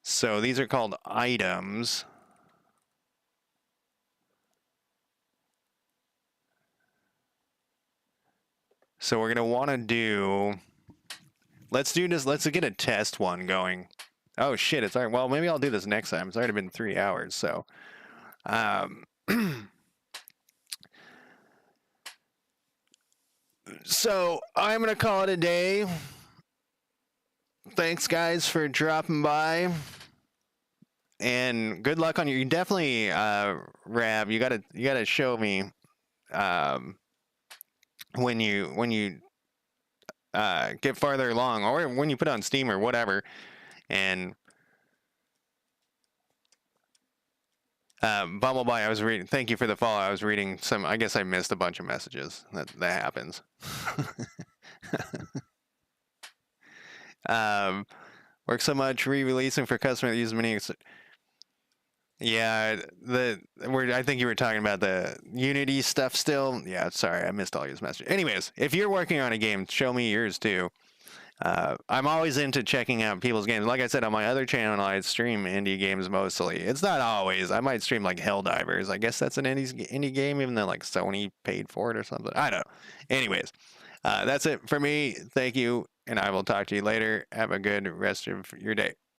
So these are called items. So we're going to want to do, let's do this. Let's get a test one going. Oh shit, it's already, well, maybe I'll do this next time. It's already been 3 hours. So, so I'm going to call it a day. Thanks guys for dropping by. And good luck on you. Definitely, Rab, you gotta show me when you get farther along, or when you put on Steam or whatever. And Bumblebee, I was reading. Thank you for the follow. I was reading some. I guess I missed a bunch of messages. That happens. Work so much re-releasing for customers that use many. Yeah, I think you were talking about the Unity stuff still. Yeah, sorry, I missed all your messages. Anyways, if you're working on a game, show me yours too. I'm always into checking out people's games. Like I said, on my other channel, I stream indie games mostly. It's not always. I might stream like Helldivers. I guess that's an indie game, even though like Sony paid for it or something. I don't know. Anyways, that's it for me. Thank you, and I will talk to you later. Have a good rest of your day.